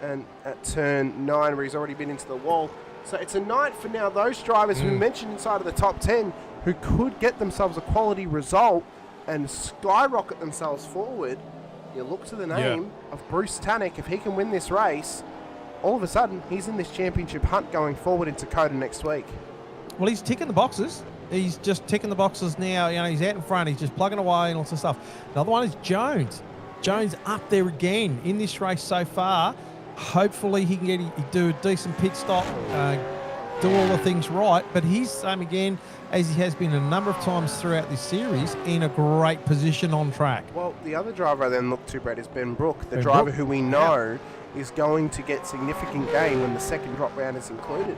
and at turn 9 where he's already been into the wall. So it's a night for now those drivers who we mentioned inside of the top 10 who could get themselves a quality result and skyrocket themselves forward. You look to the name of Bruce Tannick. If he can win this race, all of a sudden he's in this championship hunt going forward into Dakota next week. Well, he's ticking the boxes. He's just ticking the boxes now. He's out in front. He's just plugging away and lots of stuff. Another one is Jones. Jones up there again in this race so far. Hopefully he can do a decent pit stop, do all the things right. But he's same again as he has been a number of times throughout this series, in a great position on track. Well, the other driver I then look to, Brett, is Ben Brook, the driver who we know is going to get significant gain when the second drop round is included.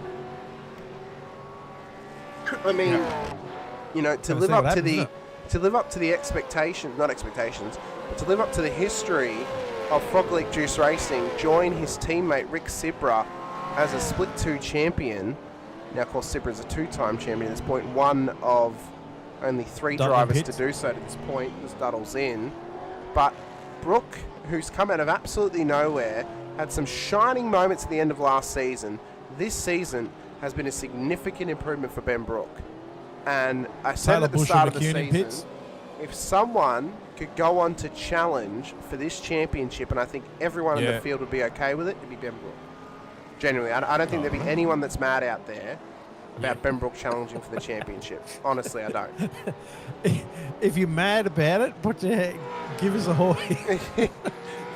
I mean, to live up to the expectations, not expectations, but to live up to the history of Frog League Juice Racing, join his teammate Rick Sibra as a Split 2 champion. Now, of course, Sibra is a 2-time champion at this point, one of only 3 drivers to do so to this point, as Duddle's in. But Brooke, who's come out of absolutely nowhere, had some shining moments at the end of last season. This season has been a significant improvement for Ben Brook. And I said at the start of the season, if someone could go on to challenge for this championship, and I think everyone in the field would be okay with it, it'd be Ben Brook. Genuinely, I don't think there'd be anyone that's mad out there about Ben Brook challenging for the championship. Honestly, I don't. If you're mad about it, give us a hoy. If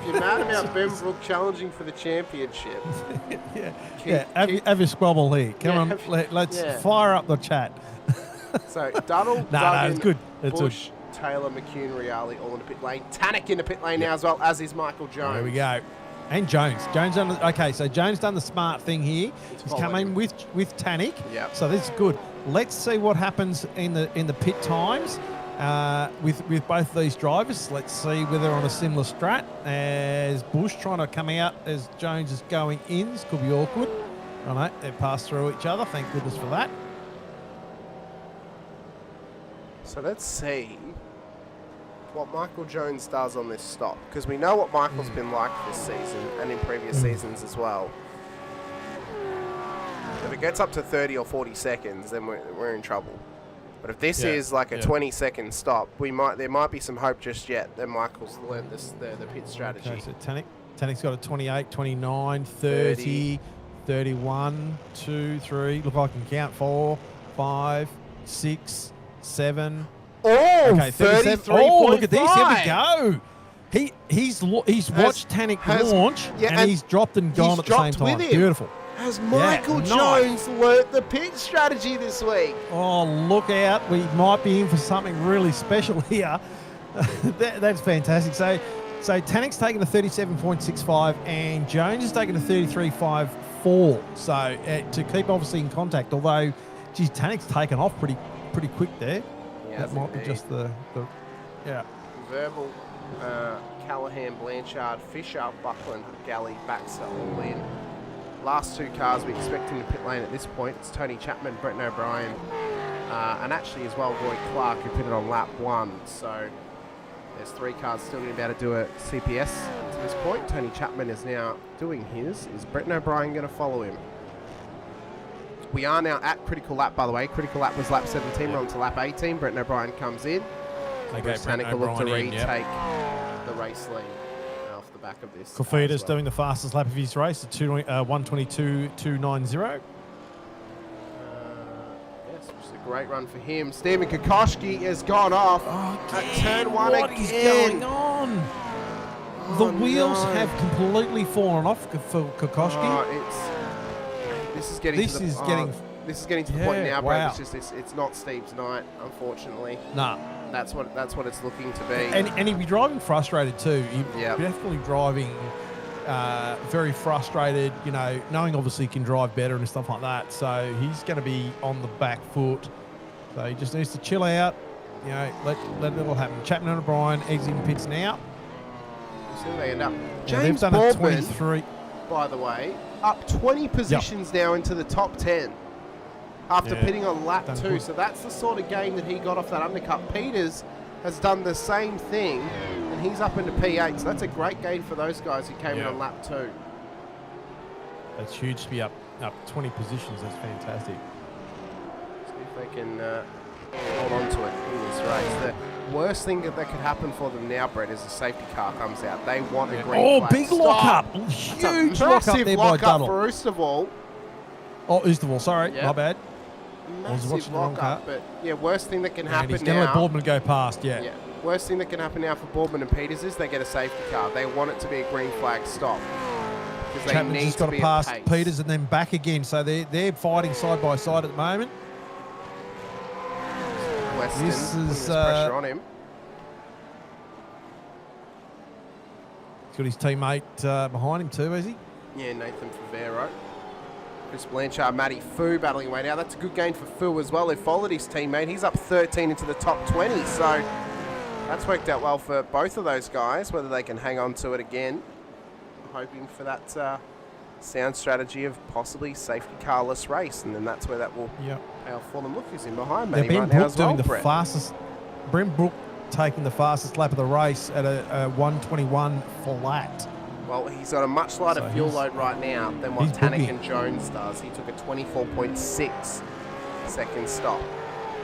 you're mad about Ben Brook challenging for the championship, have your squabble here. Come on, let's fire up the chat. So Duddle, it's good. It's Bush, Taylor, McCune, Reali all in the pit lane. Tannick in the pit lane now as well, as is Michael Jones. There we go. And Jones. Jones done the smart thing here. He's come in with Tannick. Yep. So this is good. Let's see what happens in the pit times. with both of these drivers. Let's see whether they're on a similar strat as Bush trying to come out as Jones is going in. This could be awkward. I know, they pass through each other. Thank goodness for that. So let's see what Michael Jones does on this stop, because we know what Michael's been like this season and in previous seasons as well. If it gets up to 30 or 40 seconds, then we're in trouble. But if this is like a 20-second stop, there might be some hope just yet that Michael's learned the pit strategy. Okay, so Tanik's got a 28, 29, 30, 31, 2, 3. Look, I can count 4, 5, 6, 7. Oh, okay, 33. Oh, look at this. Here we go. He's watched Tanik launch, and he's dropped and gone at the same time. Beautiful. Has Michael Jones learnt the pit strategy this week? Oh, look out. We might be in for something really special here. That's fantastic. So Tanik's taken a 37.65 and Jones has taken a 33.54. So to keep obviously in contact, although, geez, Tanik's taken off pretty quick there. That might be just the Verbal, Callahan, Blanchard, Fisher, Buckland, Galley, Baxter, all in. Last two cars we expect in the pit lane at this point. It's Tony Chapman, Brenton O'Brien, and actually as well Roy Clark, who pitted on lap 1. So there's 3 cars still going to be able to do a CPS to this point. Tony Chapman is now doing his. Is Brenton O'Brien going to follow him? We are now at critical lap, by the way. Critical lap was lap 17. We're on to lap 18. Brenton O'Brien comes in. Bruce Tanik will look to retake the race lead off the back of this. Kofita's doing the fastest lap of his race at 1:22.290. Yes, which is a great run for him. Stephen Kokoschke has gone off at turn 1 again. What is going on? The wheels have completely fallen off for Kokoschke. This is getting to the point now, Brad. It's not Steve's night, unfortunately. Nah. That's what it's looking to be. And he'd be driving frustrated too. He'd be definitely driving very frustrated, knowing obviously he can drive better and stuff like that. So he's going to be on the back foot. So he just needs to chill out, let it all happen. Chapman and O'Brien exiting pits now. So they end up. James done a 23. By the way, up 20 positions now into the top 10 after pitting on lap 2. Good. So that's the sort of gain that he got off that undercut. Peters has done the same thing, and he's up into P8. So that's a great gain for those guys who came in on lap 2. That's huge to be up 20 positions. That's fantastic. See if they can hold on to it in this race. The worst thing that could happen for them now, Brett, is a safety car comes out. They want a green flag. Big lock-up. Huge lock-up there by Duddle. For Oosterwald. Oh, Oosterwald, sorry. My bad. Massive lock-up, but worst thing that can happen now. He's going to let Boardman go past, Worst thing that can happen now for Boardman and Peters is they get a safety car. They want it to be a green flag stop. Chapman's just got to pass Peters and then back again. So they're fighting side by side at the moment. Weston this is pressure on him. He's got his teammate behind him too, has he? Yeah, Nathan Favero. Chris Blanchard, Matty Fu battling away now. That's a good gain for Fu as well. He followed his teammate. He's up 13 into the top 20. So that's worked out well for both of those guys, whether they can hang on to it again. Hoping for that sound strategy of possibly safety carless race, and then that's where that will pay off for them. Look who's in behind Matty right now as well, doing the fastest. Brent Brook taking the fastest lap of the race at a 1:21 flat. Well, he's got a much lighter fuel load right now than what Tanik and Jones does. He took a 24.6 second stop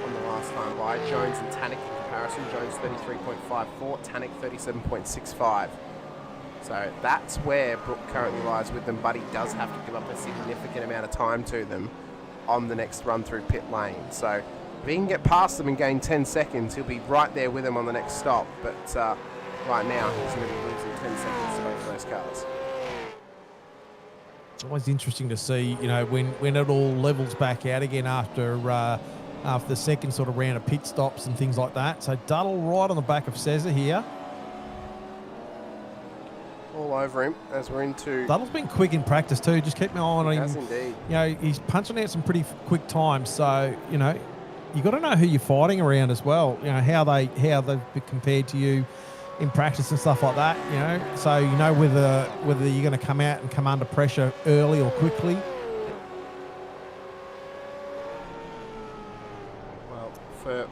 on the last time by. Jones and Tanik in comparison. Jones 33.54, Tanik 37.65. So that's where Brook currently lies with them, but he does have to give up a significant amount of time to them on the next run through pit lane. So if he can get past them and gain 10 seconds, he'll be right there with them on the next stop. But right now, he's going to be losing 10 seconds to both of those cars. It's always interesting to see, when it all levels back out again after the second sort of round of pit stops and things like that. So Duddle right on the back of Cesar here. All over him as we're into... Duddle's been quick in practice too. Just keep my eye on him. He has indeed. He's punching out some pretty quick times. So, you got to know who you're fighting around as well. You know how they've been compared to you in practice and stuff like that. You know, so you know whether you're going to come out and come under pressure early or quickly.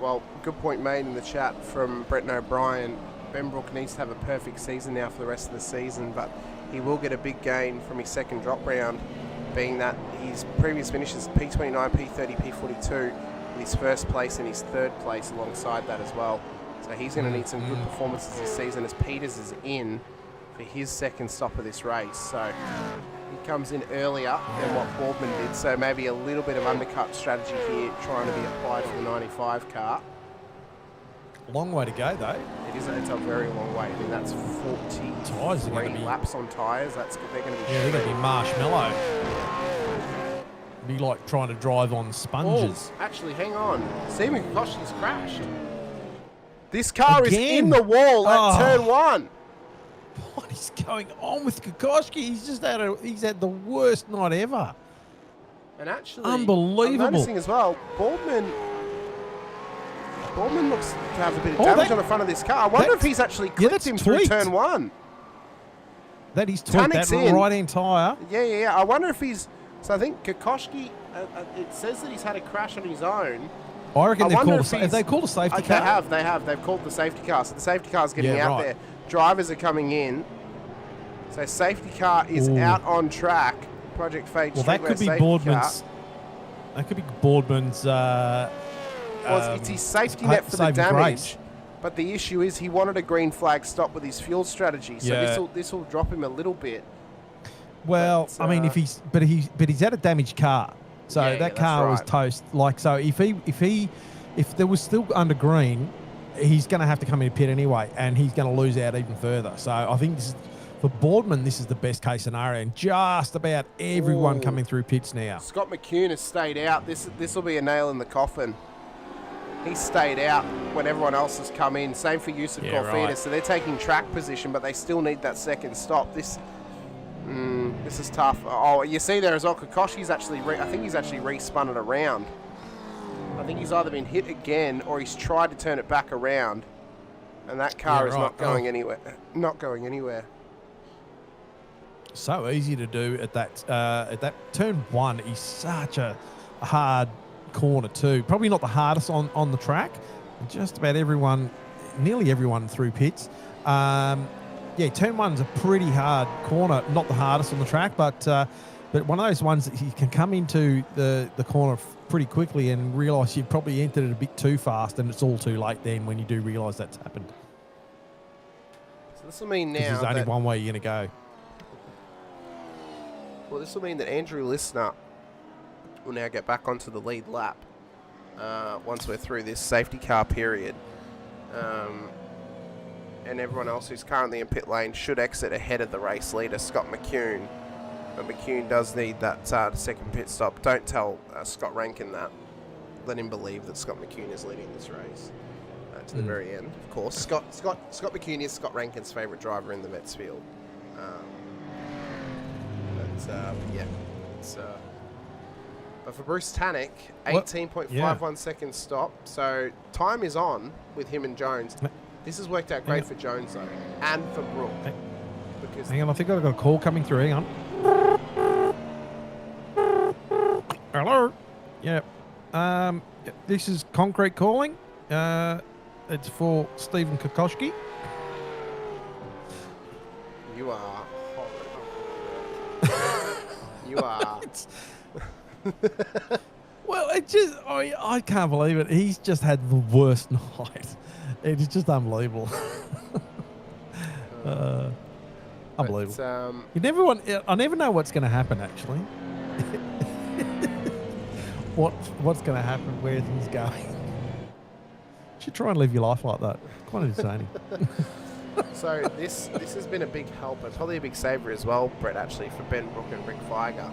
Well, good point made in the chat from Brett O'Brien. Benbrook needs to have a perfect season now for the rest of the season, but he will get a big gain from his second drop round, being that his previous finishes P29, P30, P42, with his first place and his third place alongside that as well. So he's going to need some good performances this season as Peters is in for his second stop of this race. So he comes in earlier than what Boardman did, so maybe a little bit of undercut strategy here trying to be applied for the 95 car. Long way to go though. It's a very long way. I mean, that's 43 laps on tyres. They're going to be they're going to be marshmallow. Be like trying to drive on sponges. Oh, actually, hang on. Stephen Kokoschki's crashed. This car Again? is in the wall at turn 1. What is going on with Kokoschki? He's had the worst night ever. And actually, unbelievable. I'm noticing as well, Boardman looks to have a bit of damage on the front of this car. I wonder if he's actually clipped him through turn 1. That is tweaked. That right-hand tyre. Yeah. I wonder if he's... So I think Kokoschki, it says that he's had a crash on his own. I reckon they've called a safety car. They have. They've called the safety car. So the safety car's getting out there. Drivers are coming in. So safety car is out on track. Project Fade. Well, that could be Boardman's. That could be Boardman's. It's his safety net for the damage. Grace. But the issue is he wanted a green flag stop with his fuel strategy. So this will drop him a little bit. Well, I mean, if he's had a damaged car, so that car was toast. Like, so if there was still under green, he's going to have to come in pit anyway, and he's going to lose out even further. So I think for Boardman, this is the best case scenario, and just about everyone coming through pits now. Scott McCune has stayed out. This will be a nail in the coffin. He stayed out when everyone else has come in. Same for Yusuf Corfidis. Right. So they're taking track position, but they still need that second stop. This is tough. Oh, you see there as well, Kokoschki's actually, I think he's actually re-spun it around. I think he's either been hit again or he's tried to turn it back around. And that car is not going anywhere. Not going anywhere. So easy to do at that turn 1 is such a hard corner too. Probably not the hardest on the track. Just about nearly everyone through pits. Turn 1's a pretty hard corner. Not the hardest on the track, but one of those ones that you can come into the corner pretty quickly and realise you've probably entered it a bit too fast, and it's all too late then when you do realise that's happened. So this will mean now there's only one way you're going to go. Well, this will mean that Andrew Listener will now get back onto the lead lap once we're through this safety car period. And everyone else who's currently in pit lane should exit ahead of the race leader, Scott McCune. But McCune does need that second pit stop. Don't tell Scott Rankin that. Let him believe that Scott McCune is leading this race to the very end. Of course, Scott McCune is Scott Rankin's favourite driver in the Mets field. But for Bruce Tannick, 18.51 seconds stop. So time is on with him and Jones. This has worked out great for Jones, though, and for Brook. Hang on, I think I've got a call coming through. Hang on. Hello? Yeah. This is Concrete calling. It's for Stephen Kokoschki. You are horrible. You are. Well, I can't believe it. He's just had the worst night. It's just unbelievable. Unbelievable. I never know what's going to happen, actually. What's going to happen, where things going. You should try and live your life like that. Quite entertaining. So this has been a big help and probably a big saver as well, Brett, actually, for Ben Brook and Rick Feiger,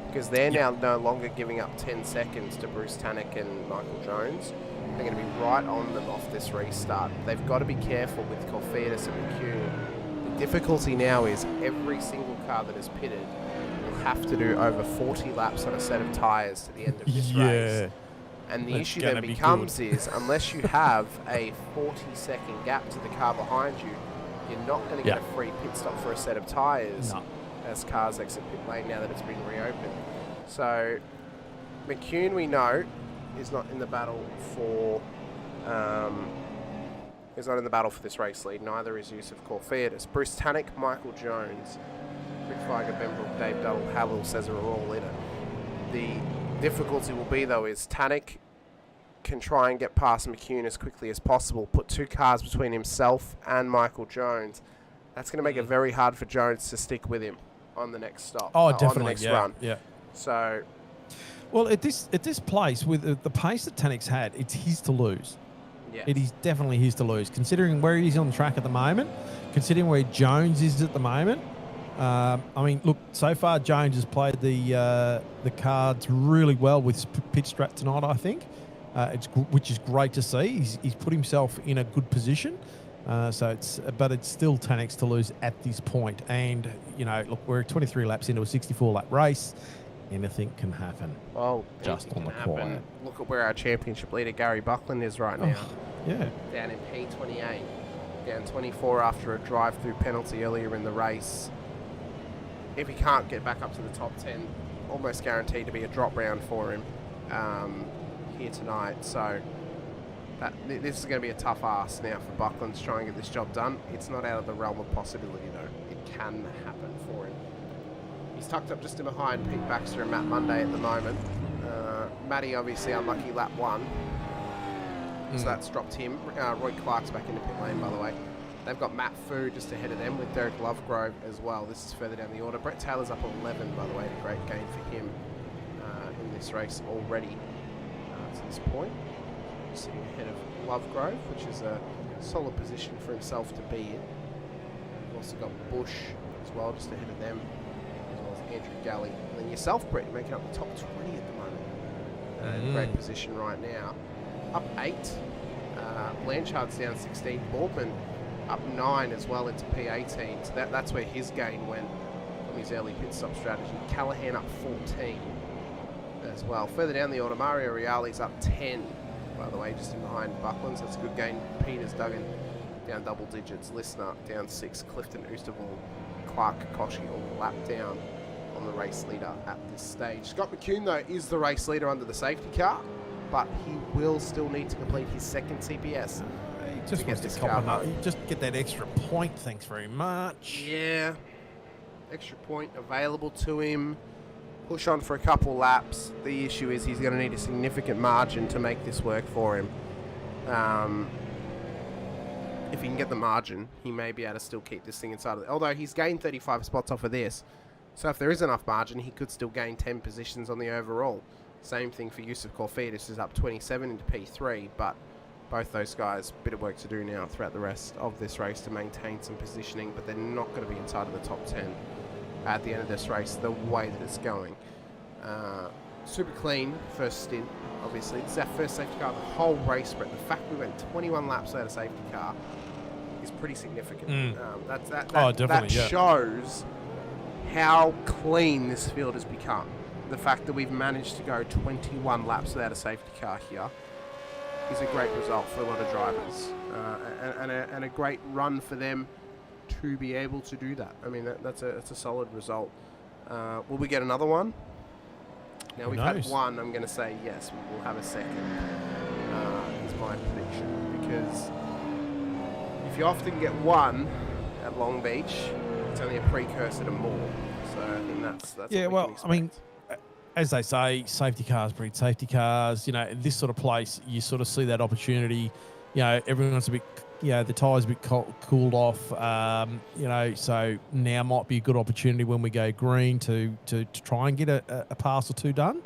because they're now no longer giving up 10 seconds to Bruce Tannick and Michael Jones. They're going to be right on them off this restart. They've got to be careful with Corfidis and McCune. The difficulty now is every single car that is pitted will have to do over 40 laps on a set of tyres to the end of this race. And the It's issue gonna then be becomes is, unless you have a 40-second gap to the car behind you, you're not going to get a free pit stop for a set of tyres as cars exit pit lane now that it's been reopened. So McCune, we know, is not in the battle for this race lead. Neither is Yusuf Corfiadis. Bruce Tannick, Michael Jones, Rick Feiger, Ben Brook, Dave Duddle, Halil Cesar are all in it. The difficulty will be, though, is Tannick can try and get past McCune as quickly as possible, put 2 cars between himself and Michael Jones. That's going to make it very hard for Jones to stick with him on the next stop. Oh, definitely. On the next run. Yeah. So, well, at this place with the pace that Tannick's had, it's his to lose. yeah. It is definitely his to lose, considering where he's on the track at the moment, considering where Jones is at the moment. I mean, look, so far Jones has played the cards really well with pitch strat tonight, I think, which is great to see. He's put himself in a good position. But it's still Tannick's to lose at this point. And, you know, look, we're 23 laps into a 64-lap race. Anything can happen. Well, just on the quiet. Look at where our championship leader, Gary Buckland, is right now. Yeah. Down in P28. Down 24 after a drive-through penalty earlier in the race. If he can't get back up to the top 10, almost guaranteed to be a drop round for him here tonight. So this is going to be a tough ask now for Buckland to try and get this job done. It's not out of the realm of possibility, though. It can happen for him. He's tucked up just in behind Pete Baxter and Matt Monday at the moment. Matty, obviously, unlucky lap 1. So that's dropped him. Roy Clark's back into pit lane, by the way. They've got Matt Fu just ahead of them with Derek Lovegrove as well. This is further down the order. Brett Taylor's up 11, by the way. A great gain for him in this race already to this point. Sitting ahead of Lovegrove, which is a solid position for himself to be in. We've also got Bush as well, just ahead of them, as well as Andrew Galley. And then yourself, Brett, you're making up the top 20 at the moment. In a great position right now. Up 8. Blanchard's down 16. Boardman up 9 as well into P18. So that's where his gain went from his early pit stop strategy. Callahan up 14 as well. Further down the order, Mario Reale's up 10, by the way, just in behind Buckland. So that's a good gain. Peters Duggan down double digits. Listener down 6. Clifton Oostervall, Clark Kokoshi all lap down on the race leader at this stage. Scott McCune, though, is the race leader under the safety car, but he will still need to complete his second CPS. He just wants to cop home. Just get that extra point, thanks very much. Yeah. Extra point available to him. Push on for a couple laps. The issue is he's going to need a significant margin to make this work for him. If he can get the margin, he may be able to still keep this thing inside of it. Although he's gained 35 spots off of this. So if there is enough margin, he could still gain 10 positions on the overall. Same thing for Yusuf Corfiadis, is up 27 into P3, but both those guys, bit of work to do now throughout the rest of this race to maintain some positioning, but they're not going to be inside of the top 10 at the end of this race, the way that it's going. Super clean first stint, obviously. It's our first safety car the whole race, but the fact we went 21 laps without a safety car is pretty significant. That shows how clean this field has become. The fact that we've managed to go 21 laps without a safety car here is a great result for a lot of drivers, and a great run for them to be able to do that. I mean, that's a solid result. Will we get another one? Now we've had one. I'm going to say yes. We'll have a second. Is my prediction, because if you often get one at Long Beach, it's only a precursor to more. So I think that's yeah. What we can I mean, as they say, safety cars breed safety cars. You know, in this sort of place, you sort of see that opportunity. You know, everyone's a bit, the tyres a bit cooled off. So now might be a good opportunity when we go green to try and get a pass or two done.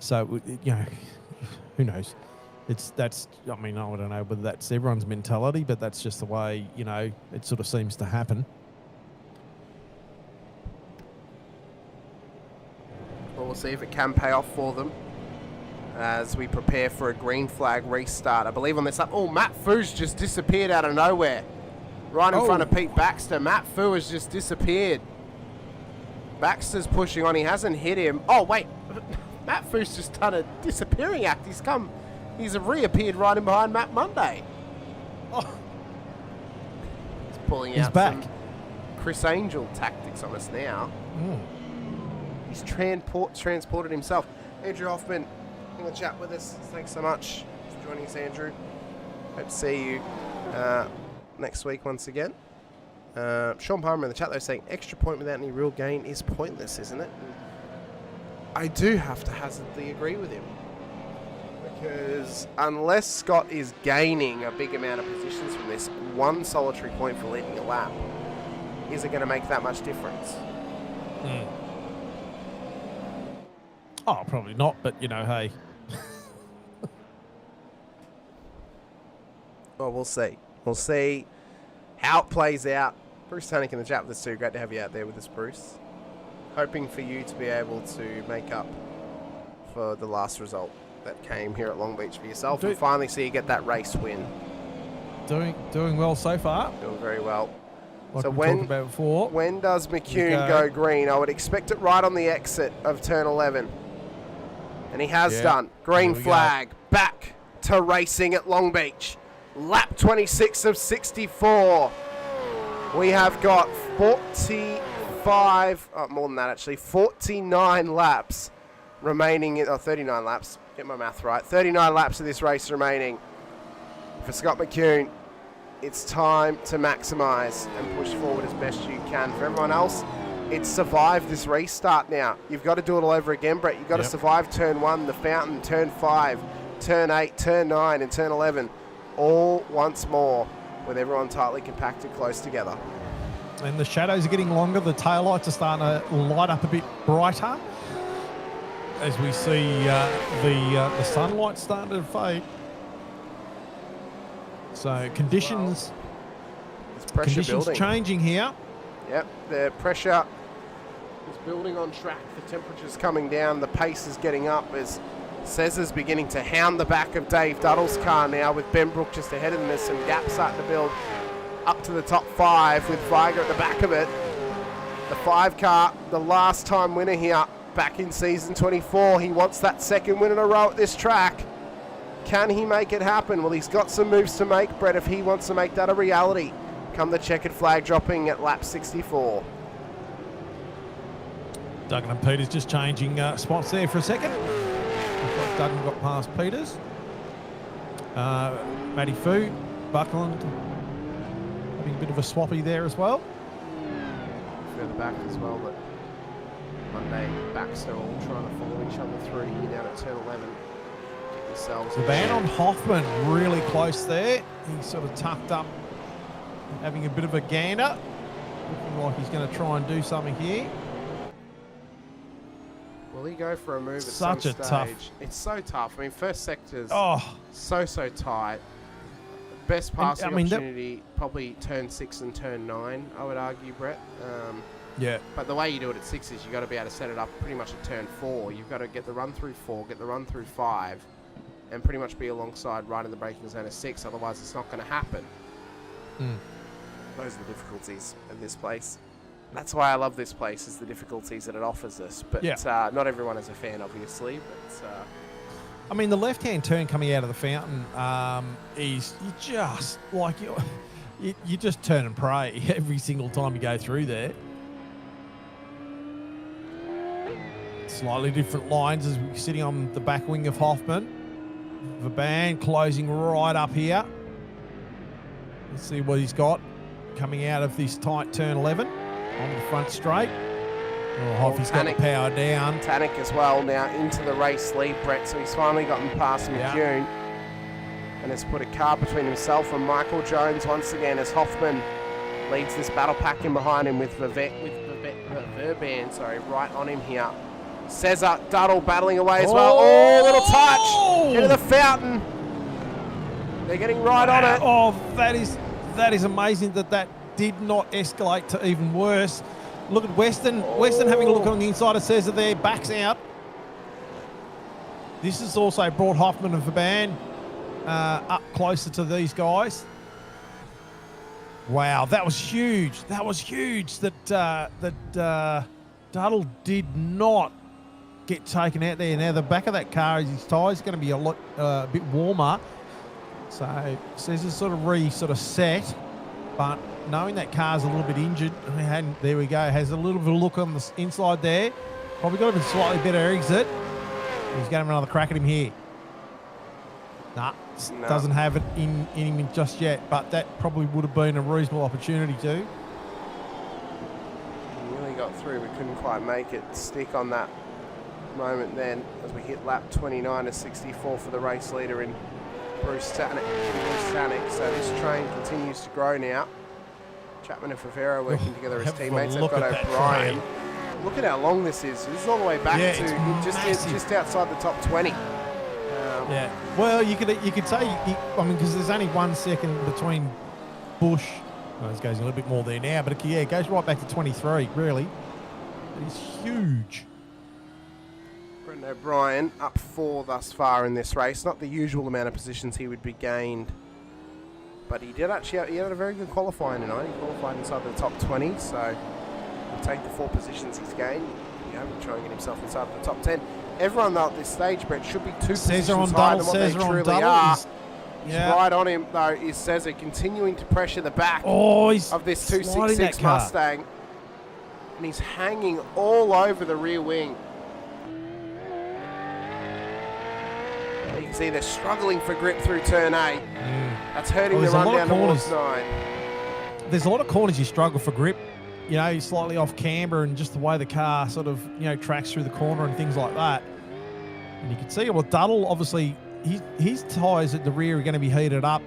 So, who knows? I don't know whether that's everyone's mentality, but that's just the way, it sort of seems to happen. Well, we'll see if it can pay off for them as we prepare for a green flag restart. I believe on this up. Oh, Matt Fu's just disappeared out of nowhere. Right in front of Pete Baxter. Matt Fu has just disappeared. Baxter's pushing on. He hasn't hit him. Oh, wait. Matt Fu's just done a disappearing act. He's come He's reappeared right in behind Matt Monday. Oh, He's pulling he's out back. some Chris Angel tactics on us now. He's transported himself. Andrew Hoffman in the chat with us. Thanks so much for joining us, Andrew. Hope to see you next week once again. Sean Palmer in the chat though saying extra point without any real gain is pointless, isn't it? And I do have to hazardly agree with him. Because unless Scott is gaining a big amount of positions from this, one solitary point for leading a lap, is it going to make that much difference? Oh, probably not, but you know, hey. Well, we'll see. We'll see how it plays out. Bruce Tannick in the chat with us too. Great to have you out there with us, Bruce. Hoping for you to be able to make up for the last result that came here at Long Beach for yourself and finally see you get that race win. Doing well so far. Doing very well. Like so we talked about before. when does McCune go green? I would expect it right on the exit of turn 11. And he has done. Green flag. Back to racing at Long Beach. Lap 26 of 64. We have got 45, more than that actually, 49 laps remaining, 39 laps, get my math right, 39 laps of this race remaining. For Scott McCune, it's time to maximise and push forward as best you can. For everyone else, it's survive this restart now. You've got to do it all over again, Brett. You've got to survive turn 1, the fountain, turn 5, turn 8, turn 9 and turn 11, all once more with everyone tightly compacted close together. And the shadows are getting longer. The taillights are starting to light up a bit brighter as we see the sunlight starting to fade. So conditions changing here. Yep, the pressure is building on track. The temperature's coming down. The pace is getting up as Cesar's beginning to hound the back of Dave Duddle's car now with Ben Brook just ahead of them. There's some gaps starting to build up to the top 5 with Viger at the back of it. The 5 car, the last time winner here back in season 24. He wants that second win in a row at this track. Can he make it happen? Well, he's got some moves to make, Brett, if he wants to make that a reality. Come the checkered flag dropping at lap 64. Duggan and Peters just changing spots there for a second. Looks like Duggan got past Peters. Matty Fu, Buckland having a bit of a swappy there as well. Further back as well, but Monday, Baxter all trying to follow each other through here down at turn 11. Get yourselves the ban on Hoffman really close there. He's sort of tucked up, having a bit of a gander. Looking like he's going to try and do something here. Will he go for a move at Such some a stage? tough. It's so tough. I mean, first sector's Oh, so tight. Best passing I mean, opportunity, probably turn 6 and turn 9, I would argue, Brett. yeah. But the way you do it at 6 is you've got to be able to set it up pretty much at turn 4. You've got to get the run through 4, get the run through 5, and pretty much be alongside right in the braking zone of 6. Otherwise, it's not going to happen. Those are the difficulties of this place. That's why I love this place, is the difficulties that it offers us. But not everyone is a fan, obviously. But I mean, the left-hand turn coming out of the fountain is just like you just turn and pray every single time you go through there. Slightly different lines as we're sitting on the back wing of Hoffman. Vaban closing right up here. Let's see what he's got coming out of this tight turn 11 on the front straight. Oh, Hoffy's got the power down. Tannick as well now into the race lead, Brett. So he's finally gotten past McCune and has put a car between himself and Michael Jones once again as Hoffman leads this battle pack in behind him with Verban, right on him here. Cesar Duddle battling away as well. Oh, little touch into the fountain. They're getting right on it. Oh, that is amazing that did not escalate to even worse. Look at Weston. Weston having a look on the inside of Cesar there, backs out. This has also brought Hoffman and Verban up closer to these guys. Wow, that was huge. That was huge that Duddle did not get taken out there. Now the back of that car is his tyres going to be a bit warmer. So says it's sort of set, but knowing that car's a little bit injured, and there we go, has a little bit of a look on the inside there. Probably got a slightly better exit. He's going to have another crack at him here. Nah, No. doesn't have it in him just yet, but that probably would have been a reasonable opportunity too. Nearly got through, but couldn't quite make it stick on that moment then as we hit lap 29 of 64 for the race leader in Bruce Tanek. So this train continues to grow now. Chapman and Favero working together as have a teammates. They've look got at that O'Brien. train. Look at how long this is. This is all the way back Yeah, to it's just outside the top 20. Yeah. Well, you could say, because there's only 1 second between Bush. Well, this goes a little bit more there now, but it goes right back to 23. Really, it's huge. Brendan O'Brien up 4 thus far in this race. Not the usual amount of positions he would be gained, but he did actually. He had a very good qualifying tonight. He qualified inside the top 20, so he'll take the 4 positions he's gained. He'll try and get himself inside the top 10. Everyone though at this stage, Brett, should be 2 positions higher than what they truly are. He's right on him though. Is Cesar continuing to pressure the back of this 266 Mustang, and he's hanging all over the rear wing. You can see they're struggling for grip through turn 8. That's hurting the run down towards 9. There's a lot of corners you struggle for grip. You know, slightly off camber and just the way the car sort of, tracks through the corner and things like that. And you can see, well, Duddle, obviously, his tyres at the rear are going to be heated up.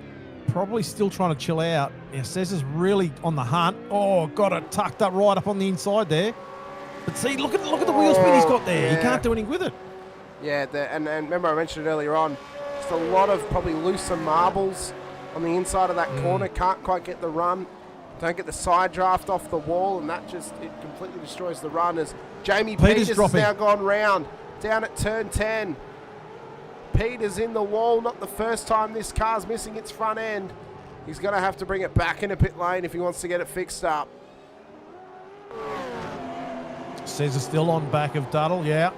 Probably still trying to chill out. Now, Cesar's really on the hunt. Oh, got it tucked up right up on the inside there. But see, look at the wheel spin he's got there. Yeah. He can't do anything with it. Yeah, and remember I mentioned it earlier on, just a lot of probably looser marbles on the inside of that corner. Can't quite get the run. Don't get the side draft off the wall, and that it completely destroys the run as Jamie Peters has now gone round down at turn 10. Peters in the wall, not the first time this car's missing its front end. He's going to have to bring it back into pit lane if he wants to get it fixed up. Cesar still on back of Duddle, yeah.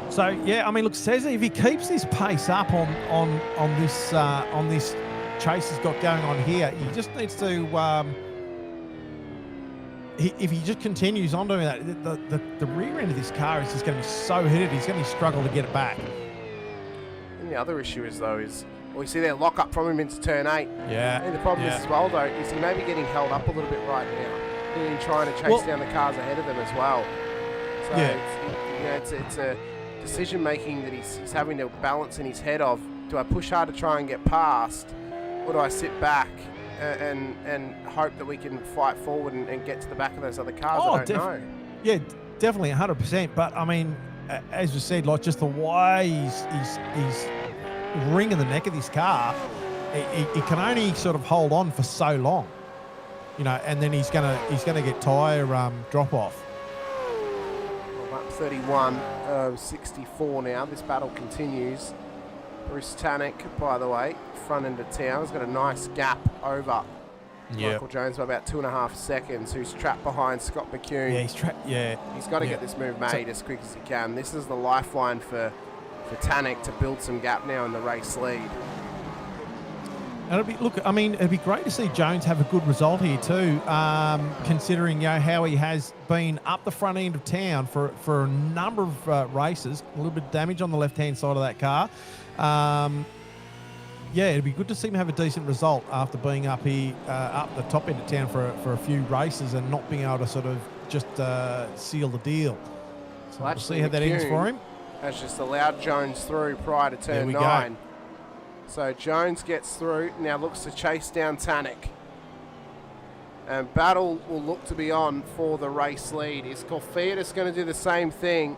So yeah, look, Cesar, if he keeps this pace up on this chase he's got going on here, he just needs to. If he just continues on doing that, the rear end of this car is just going to be so heated. He's going to struggle to get it back. And the other issue is we see their lock up from him into turn 8. Yeah. And the problem is as well though is he may be getting held up a little bit right now, and trying to chase down the cars ahead of them as well. So it's a decision making that he's having to balance in his head of, do I push hard to try and get past, or do I sit back and hope that we can fight forward and get to the back of those other cars? I don't know. Yeah, definitely 100%. But as you said, like just the way he's wringing the neck of this car, it can only sort of hold on for so long, and then he's gonna get tyre drop off. Lap 31 of 64 now. This battle continues. Bruce Tanek, by the way, front end of town, has got a nice gap over Michael Jones by about 2.5 seconds, who's trapped behind Scott McCune. Yeah, he's trapped. Yeah, he's got to get this move made as quick as he can. This is the lifeline for Tanek to build some gap now in the race lead. And it'd be great to see Jones have a good result here too, considering how he has been up the front end of town for a number of races. A little bit of damage on the left-hand side of that car. It'd be good to see him have a decent result after being up here, up the top end of town for a few races and not being able to sort of just seal the deal. So we'll see how that ends for him. Has just allowed Jones through prior to turn 9. So Jones gets through, now looks to chase down Tanek. And battle will look to be on for the race lead. Is Corfiadis going to do the same thing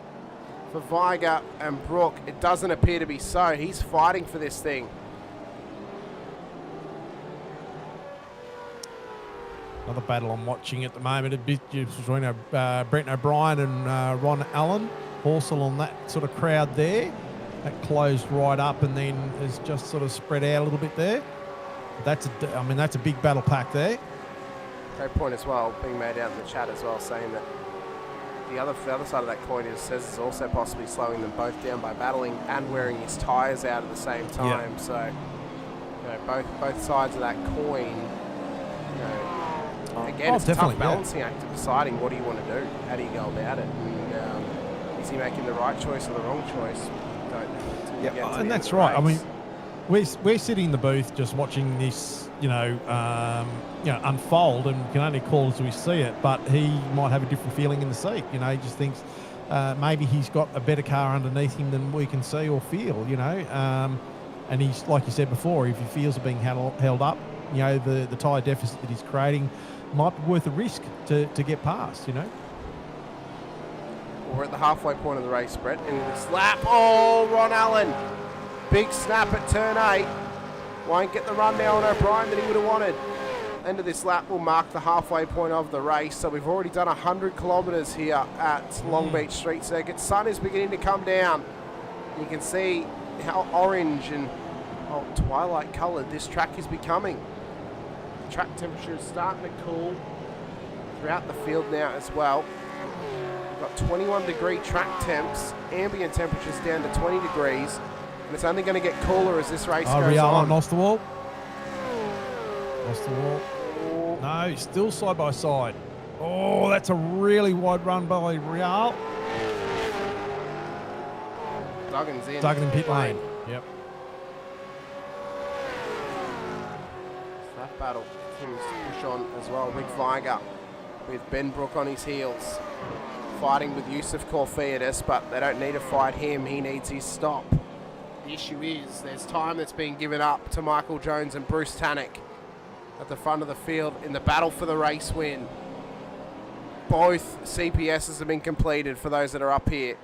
for Viger and Brook? It doesn't appear to be so. He's fighting for this thing. Another battle I'm watching at the moment between Brent O'Brien and Ron Allen. Horsell on that sort of crowd there. That closed right up and then has just sort of spread out a little bit there. That's a big battle pack there. Great point as well, being made out in the chat as well, saying that the other side of that coin is says it's also possibly slowing them both down by battling and wearing his tyres out at the same time. Yeah. So, both sides of that coin. Again, it's a tough balancing act of deciding what do you want to do, how do you go about it, and is he making the right choice or the wrong choice? Don't know. Yeah, and that's right. I mean, we're sitting in the booth just watching this, unfold, and can only call as we see it. But he might have a different feeling in the seat. He just thinks maybe he's got a better car underneath him than we can see or feel. And he's, like you said before, if he feels it being held up, the tyre deficit that he's creating might be worth a risk to get past. We're at the halfway point of the race, Brett, in this lap. Oh, Ron Allen. Big snap at turn 8. Won't get the run now on O'Brien that he would have wanted. End of this lap will mark the halfway point of the race. So we've already done 100 kilometres here at Long Beach Street Circuit. Sun is beginning to come down. You can see how orange and twilight coloured this track is becoming. The track temperature is starting to cool throughout the field now as well. We've got 21 degree track temps, ambient temperatures down to 20 degrees, and it's only going to get cooler as this race goes on. Lost the wall. Lost the wall. Oh. No, still side by side. Oh, that's a really wide run by Real. Duggan's in. Duggan in pit lane. Yep. That battle continues to push on as well. Rick Viger with Ben Brook on his heels, fighting with Yusuf Corfiadis, but they don't need to fight him. He needs his stop. The issue is there's time that's being given up to Michael Jones and Bruce Tannock at the front of the field in the battle for the race win. Both CPSs have been completed for those that are up here.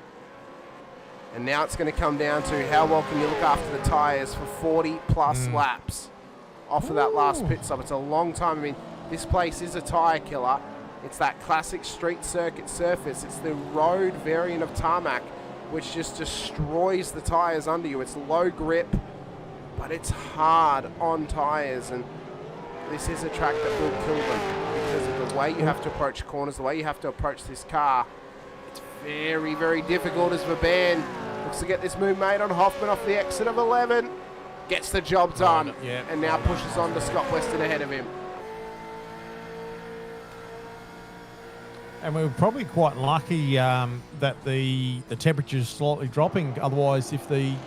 And now it's going to come down to how well can you look after the tyres for 40 plus laps off of that last pit stop. It's a long time. I mean, this place is a tyre killer. It's that classic street circuit surface. It's the road variant of tarmac, which just destroys the tyres under you. It's low grip, but it's hard on tyres, and this is a track that will kill them because of the way you have to approach corners, the way you have to approach this car. It's very, very difficult as Vaban looks to get this move made on Hoffman off the exit of 11. Gets the job done, and now pushes on to Scott Weston ahead of him. And we were probably quite lucky that the temperature is slightly dropping. Otherwise, if it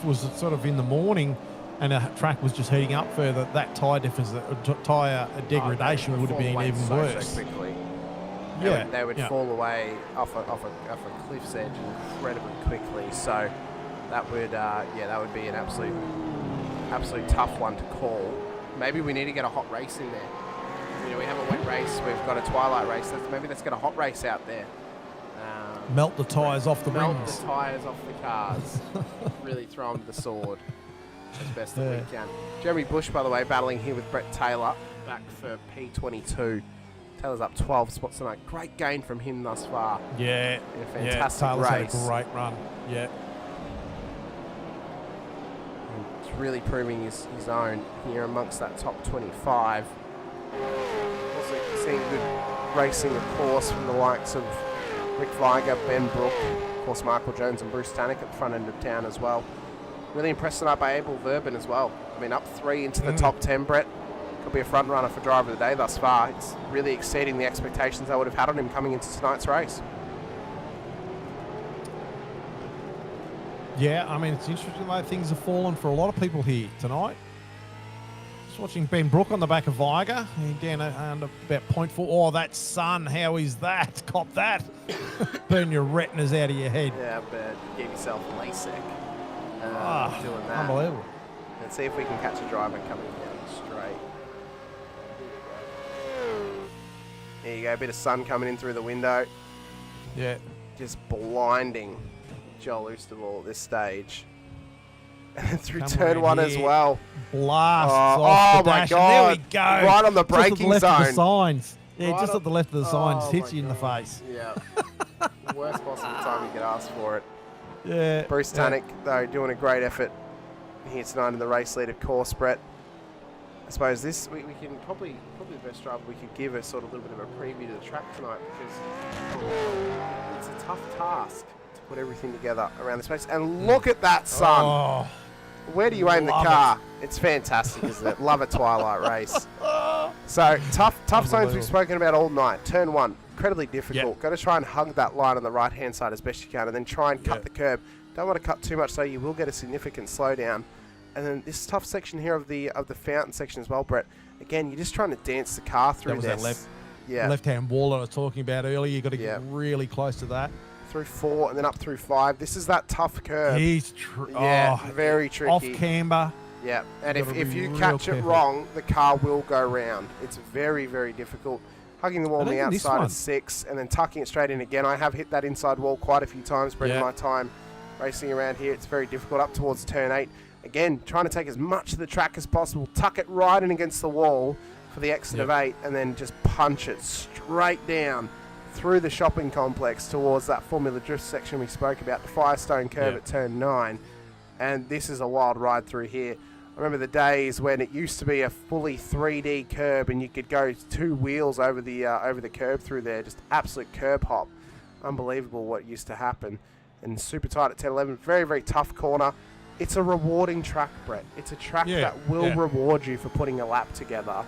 was sort of in the morning and a track was just heating up further, that tyre deficit, tyre degradation would have been even worse. So quickly. Yeah, they would fall away off a cliff's edge incredibly quickly. So that would be an absolute tough one to call. Maybe we need to get a hot race in there. We have a wet race, we've got a twilight race. Maybe let's get a hot race out there. Melt the tyres off the rings. Melt the tyres off the cars. Really throw them to the sword as best that we can. Jeremy Bush, by the way, battling here with Brett Taylor, back for P22. Taylor's up 12 spots tonight. Great gain from him thus far. Yeah. In a fantastic Taylor's race. Had a great run. Yeah. He's really proving his own here amongst that top 25. Also seeing good racing, of course, from the likes of Rick Viger, Ben Brook, of course Michael Jones and Bruce Tannock at the front end of town as well. Really impressed tonight by Abel Verben as well. I mean, up 3 into the top 10, Brett. Could be a front runner for driver of the day thus far. It's really exceeding the expectations I would have had on him coming into tonight's race. Yeah, I mean, it's interesting the way things have fallen for a lot of people here tonight. Just watching Ben Brook on the back of Viger. Down under about 0.4. Oh, that sun. How is that? Cop that. Burn your retinas out of your head. Yeah, but give yourself LASIK doing that. Unbelievable. Let's see if we can catch a driver coming down straight. There you go. A bit of sun coming in through the window. Yeah. Just blinding Joel Oosterwall at this stage. And through turn 1 as well. Blasts off the dash. My God. And there we go. Right on the braking just at the left zone. Of the signs. Yeah, Right just at the left of the signs. Hits you in the God. face. Yeah. Worst possible time you could ask for it. Yeah. Bruce Tannock, though, doing a great effort here tonight in the race lead, of course, Brett. I suppose this we can probably the best driver we could give a sort of little bit of a preview to the track tonight, because it's a tough task to put everything together around this space. And look at that sun. Oh, Where do you aim the car? It's fantastic, isn't it? Love a twilight race. So tough zones we've spoken about all night. Turn 1, incredibly difficult. Yep. Got to try and hug that line on the right hand side as best you can, and then try and cut the curb. Don't want to cut too much, so you will get a significant slowdown. And then this tough section here of the fountain section as well, Brett. Again, you're just trying to dance the car through this. That left-hand wall that I was talking about earlier. You got to get really close to that. Through 4 and then up through 5. This is that tough curve. Very tricky. Off camber. Yeah, and if you catch it wrong, the car will go round. It's very, very difficult. Hugging the wall on the outside at 6 and then tucking it straight in again. I have hit that inside wall quite a few times, Brett, in my time racing around here. It's very difficult up towards turn 8. Again, trying to take as much of the track as possible, tuck it right in against the wall for the exit of 8, and then just punch it straight down through the shopping complex towards that Formula Drift section we spoke about, the Firestone curve at turn 9. And this is a wild ride through here. I remember the days when it used to be a fully 3D curb and you could go 2 wheels over the curb through there, just absolute curb hop. Unbelievable what used to happen. And super tight at 10-11, very, very tough corner. It's a rewarding track, Brett. It's a track that will reward you for putting a lap together.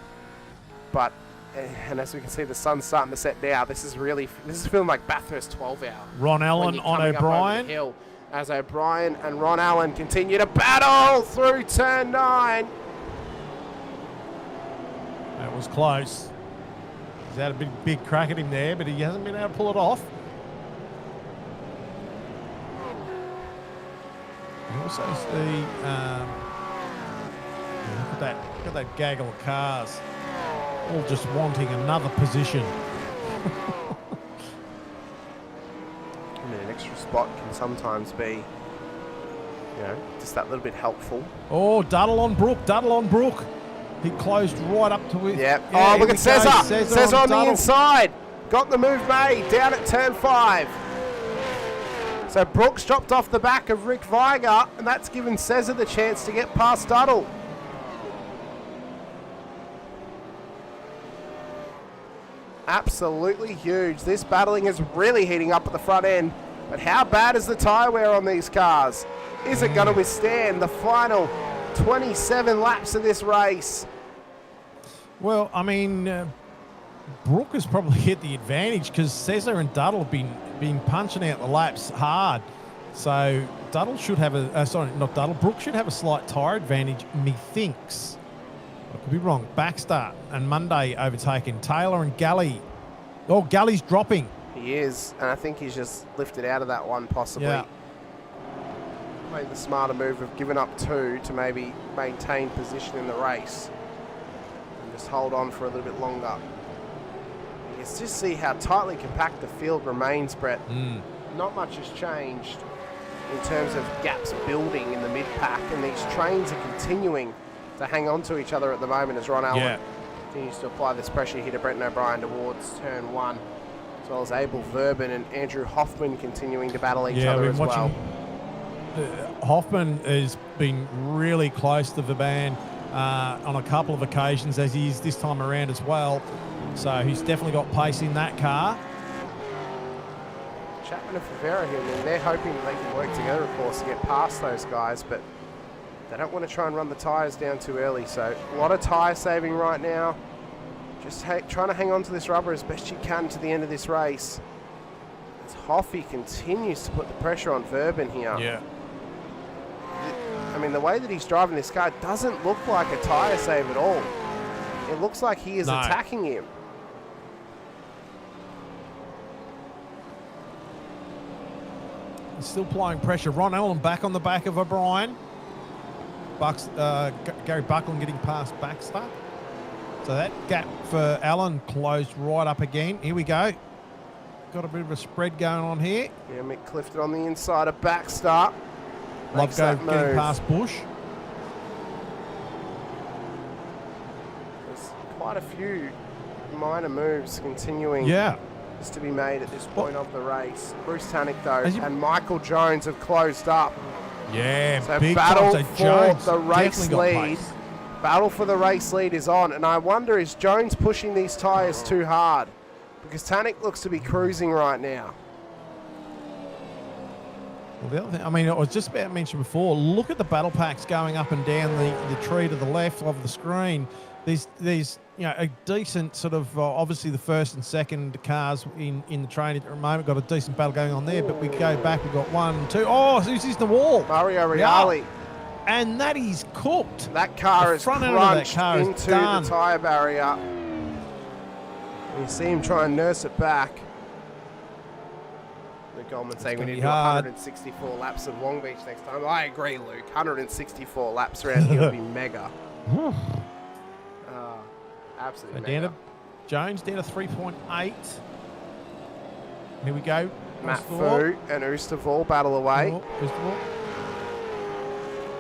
But, and as we can see, the sun's starting to set now. This is feeling like Bathurst 12 hour. Ron Allen on O'Brien. As O'Brien and Ron Allen continue to battle through turn 9. That was close. He's had a big crack at him there, but he hasn't been able to pull it off. You also see, look at that gaggle of cars, all just wanting another position. I mean, an extra spot can sometimes be, just that little bit helpful. Oh, Duddle on Brook. He closed right up to it. Yeah. Oh, look at Cesar. Cesar on the inside. Got the move made down at turn 5. So Brooks dropped off the back of Rick Viger, and that's given Cesar the chance to get past Duddle. Absolutely huge. This battling is really heating up at the front end. But how bad is the tyre wear on these cars? Is it going to withstand the final 27 laps of this race? Well, I mean, Brooke has probably hit the advantage because Cesar and Duddle have been punching out the laps hard. So Duddle should have Brooke should have a slight tyre advantage, methinks. I could be wrong. Baxter and Monday overtaken. Taylor and Galley. Oh, Galley's dropping. He is, and I think he's just lifted out of that one possibly. Yeah. Made the smarter move of giving up 2 to maybe maintain position in the race. And just hold on for a little bit longer. You can just see how tightly compact the field remains, Brett. Not much has changed in terms of gaps building in the mid-pack, and these trains are continuing to hang on to each other at the moment as Ron Allen continues to apply this pressure here to Brenton O'Brien towards turn 1, as well as Abel Verben and Andrew Hoffman continuing to battle each other as well. Hoffman has been really close to Verban on a couple of occasions, as he is this time around as well. So he's definitely got pace in that car. Chapman and Favera here, I mean, they're hoping that they can work together, of course, to get past those guys, but they don't want to try and run the tyres down too early. So a lot of tyre saving right now. Just trying to hang on to this rubber as best you can to the end of this race. As Hoffy continues to put the pressure on Verben here. Yeah. I mean, the way that he's driving this car doesn't look like a tyre save at all. It looks like he is attacking him. He's still applying pressure. Ron Allen back on the back of O'Brien. Gary Buckland getting past Baxter. So that gap for Allen closed right up again. Here we go. Got a bit of a spread going on here. Yeah, Mick Clifton on the inside of Baxter. Lovegrove getting past Bush. There's quite a few minor moves continuing just to be made at this point of the race. Bruce Tannick, though, and Michael Jones have closed up. Yeah, so big battle time. for Jones the race lead. Battle for the race lead is on, and I wonder, is Jones pushing these tyres too hard? Because Tanik looks to be cruising right now. Well, the other thing, I mean, I was just about to mention before, look at the battle packs going up and down the tree to the left of the screen. There's a decent sort of, obviously the first and second cars in the train at the moment, got a decent battle going on there, but we go back, we've got 1, 2, oh, who's this the wall? Mario Reale. Yeah. And that is cooked. That car is crunched into the tyre barrier. You see him try and nurse it back. Luke Goldman saying we need to do 164 laps of Long Beach next time. I agree, Luke. 164 laps around here would be mega. Absolutely mega. Down to Jones, down to 3.8. Here we go. Matt Fu and Oosterval battle away.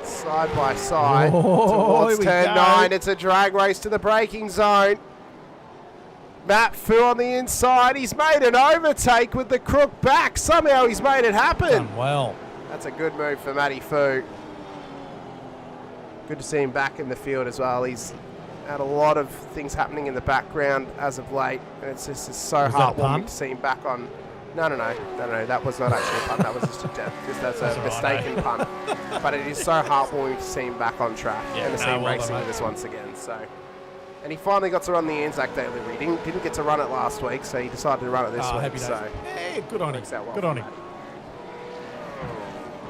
Side by side towards turn 9. It's a drag race to the braking zone. Matt Fu on the inside. He's made an overtake with the crook back. Somehow he's made it happen. Done well. That's a good move for Matty Fu. Good to see him back in the field as well. He's had a lot of things happening in the background as of late, and it's just so heartwarming to see him back on. No, that was not actually a pun. That was just that's a mistaken pun. But it is so heartwarming to see him back on track and to see him racing with us once again. So, and he finally got to run the Anzac Day livery. He didn't get to run it last week, so he decided to run it this week. So, yeah, good on him. Good on him.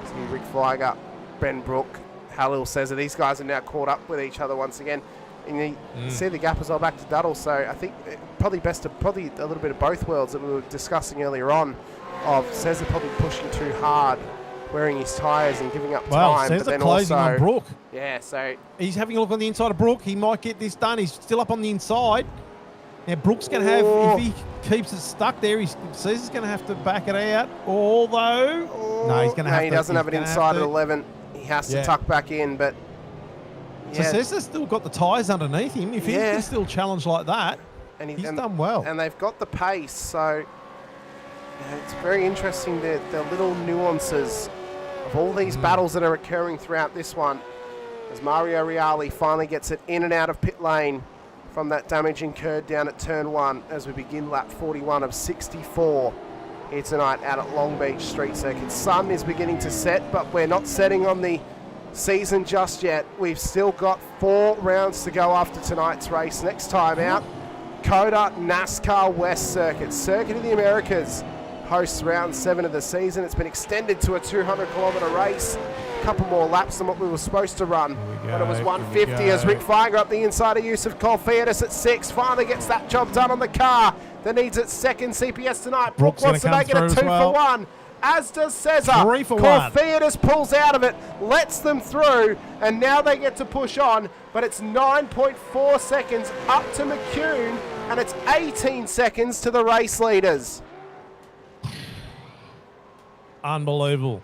See Rick Feiger, Ben Brook, Halil says that these guys are now caught up with each other once again. And you see the gap as well back to Duddle, so I think probably a little bit of both worlds that we were discussing earlier on. Of Cesar probably pushing too hard, wearing his tyres and giving up time. Cesar but then closing also on Brook. Yeah, so he's having a look on the inside of Brook. He might get this done. He's still up on the inside. Now Brook's going to have, if he keeps it stuck there, Cesar's going to have to back it out. Although, no, he's going to have to. He doesn't have it inside at 11. He has to tuck back in, but. So Cesar's still got the tyres underneath him. If he can still challenge like that, and he's done well. And they've got the pace, so it's very interesting the little nuances of all these battles that are occurring throughout this one. As Mario Reale finally gets it in and out of pit lane from that damage incurred down at turn 1 as we begin lap 41 of 64 here tonight out at Long Beach Street Circuit. Sun is beginning to set, but we're not setting on the season just yet. We've still got 4 rounds to go after tonight's race. Next time out, Coda NASCAR West Circuit. Circuit of the Americas hosts round 7 of the season. It's been extended to a 200-kilometre race. A couple more laps than what we were supposed to run. But it was 150 as Rick Feiger up the inside of Yusuf Colfiadis at 6. Finally gets that job done on the car that needs its second CPS tonight. Brook wants to make it a 2 for 1. As does Cesar. 3 for 1. Corfiadis pulls out of it, lets them through, and now they get to push on, but it's 9.4 seconds up to McCune, and it's 18 seconds to the race leaders. Unbelievable.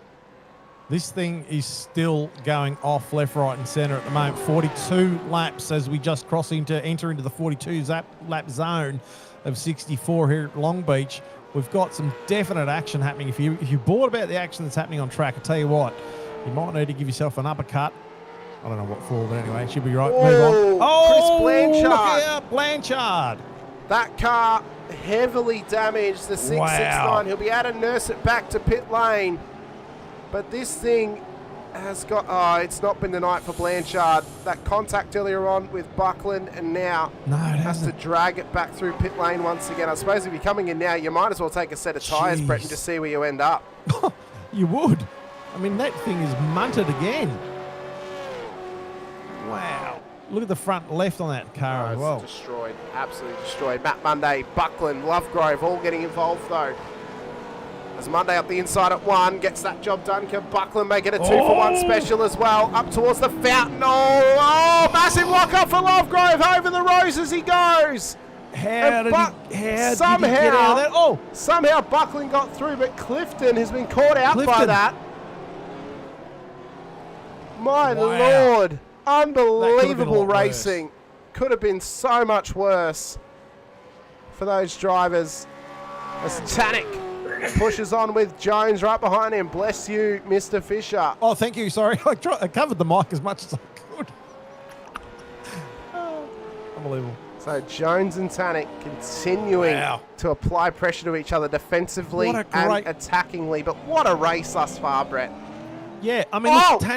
This thing is still going off left, right, and centre at the moment. 42 laps as we just enter into the 42 lap zone of 64 here at Long Beach. We've got some definite action happening. If you're bored about the action that's happening on track, I tell you what, you might need to give yourself an uppercut. I don't know what for, but anyway, it should be right. Move on. Chris Blanchard. Look out, Blanchard. That car heavily damaged, the 669. He'll be able to nurse it back to pit lane. But this thing has got, it's not been the night for Blanchard. That contact earlier on with Buckland, and now has to drag it back through pit lane once again. I suppose if you're coming in now, you might as well take a set of tyres, Brett, and just see where you end up. You would. I mean, that thing is munted again. Wow. Look at the front left on that car as well. Destroyed, absolutely destroyed. Matt Monday, Buckland, Lovegrove, all getting involved though. As Monday up the inside at 1, gets that job done. Can Buckland make it a 2 for 1 special as well? Up towards the fountain. Massive lock up for Lovegrove. Over the rose as he goes. How did he get out of that? Somehow Buckland got through, but Clifton has been caught out by that. My Lord. Unbelievable racing. Could have been so much worse for those drivers. As Tanik pushes on with Jones right behind him. Bless you, Mr. Fisher. Oh, thank you. Sorry. I covered the mic as much as I could. Unbelievable. So Jones and Tannic continuing to apply pressure to each other defensively and attackingly. But what a race thus far, Brett. Yeah, I mean,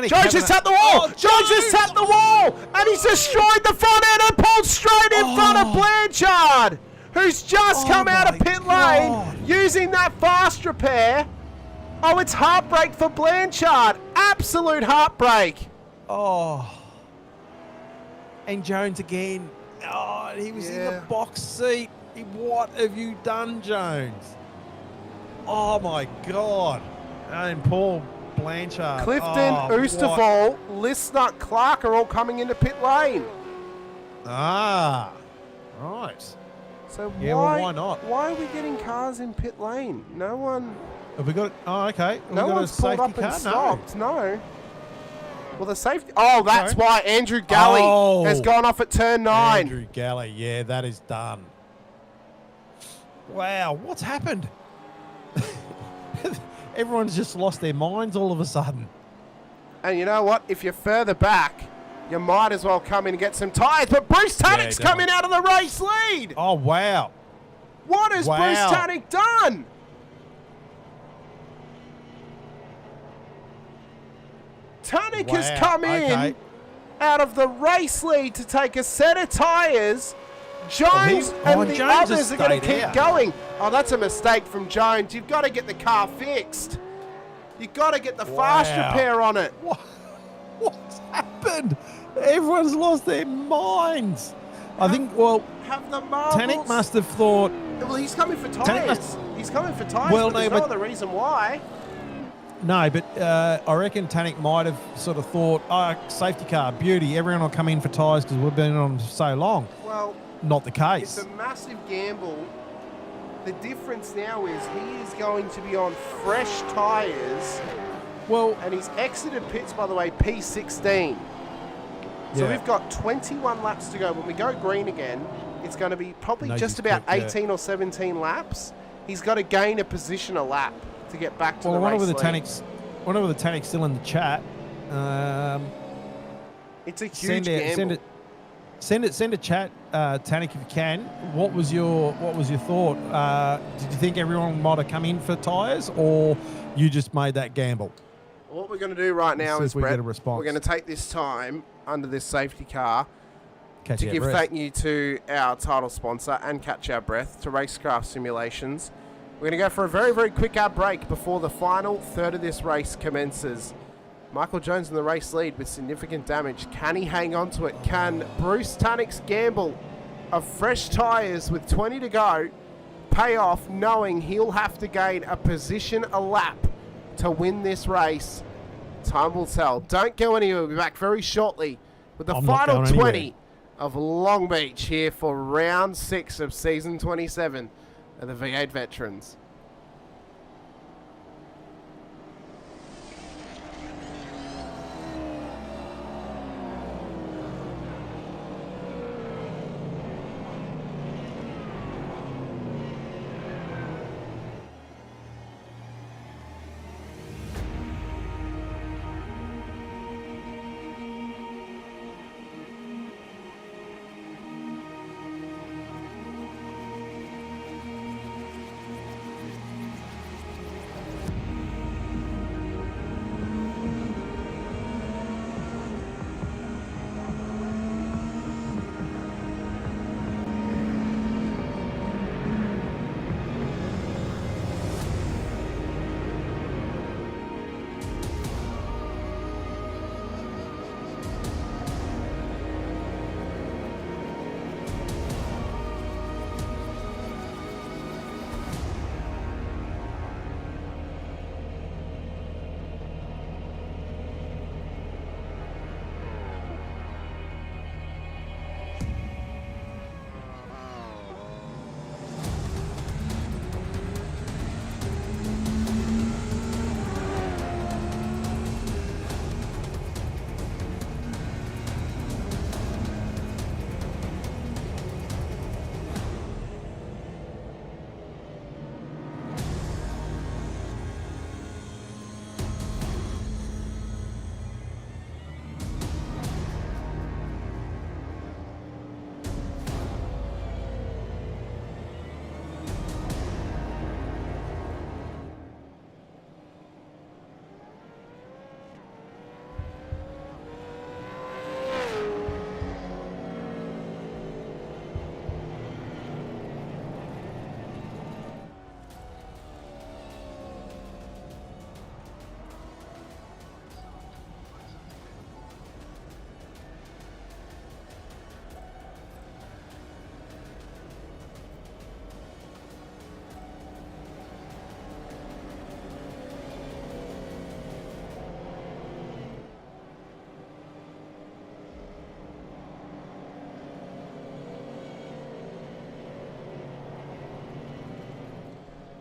Jones just tapped the wall! Jones just tapped the wall! And he's destroyed the front end and pulled straight in front of Blanchard, who's just come out of pit lane using that fast repair. Oh, it's heartbreak for Blanchard. Absolute heartbreak. Oh. And Jones again. Oh, he was in the box seat. What have you done, Jones? Oh, my God. And Paul Blanchard. Clifton, Oosterval, Listnut, Clark are all coming into pit lane. Ah, right. So why not? Why are we getting cars in pit lane? No one... Have we got... Oh, okay. No one's pulled up and stopped. No. Well, the safety... Oh, that's why Andrew Galley has gone off at turn 9. Andrew Galley, yeah, that is done. Wow, what's happened? Everyone's just lost their minds all of a sudden. And you know what? If you're further back, you might as well come in and get some tyres. But Bruce Tannick's coming out of the race lead. Oh, wow. What has Bruce Tannick done? Tannick has come in out of the race lead to take a set of tyres. Jones and the others are going to keep going. Oh, that's a mistake from Jones. You've got to get the car fixed. You've got to get the fast repair on it. What's happened? Everyone's lost their minds. I think, well, Tannick must have thought... Well, he's coming for tyres. He's coming for tyres, well, but there's no other reason why. No, but I reckon Tannick might have sort of thought, safety car, beauty, everyone will come in for tyres because we've been on them so long. Well... Not the case. It's a massive gamble. The difference now is he is going to be on fresh tyres. Well, and he's exited pits, by the way, P16. So we've got 21 laps to go. When we go green again, it's going to be probably just about 18 or 17 laps. He's got to gain a position a lap to get back to the race lead. I wonder whether Tannick's still in the chat. It's a huge gamble. Send a chat, Tannick, if you can. What was your thought? Did you think everyone might have come in for tyres, or you just made that gamble? What we're going to do right now is, Brett, we're going to take this time under this safety car to give thank you to our title sponsor and catch our breath, to Racecraft Simulations. We're going to go for a very, very quick ad break before the final third of this race commences. Michael Jones in the race lead with significant damage. Can he hang on to it? Can Bruce Tannick's gamble of fresh tyres with 20 to go pay off, knowing he'll have to gain a position a lap to win this race? Time will tell. Don't go anywhere. We'll be back very shortly with the final 20 of Long Beach here for round 6 of season 27 of the V8 Veterans.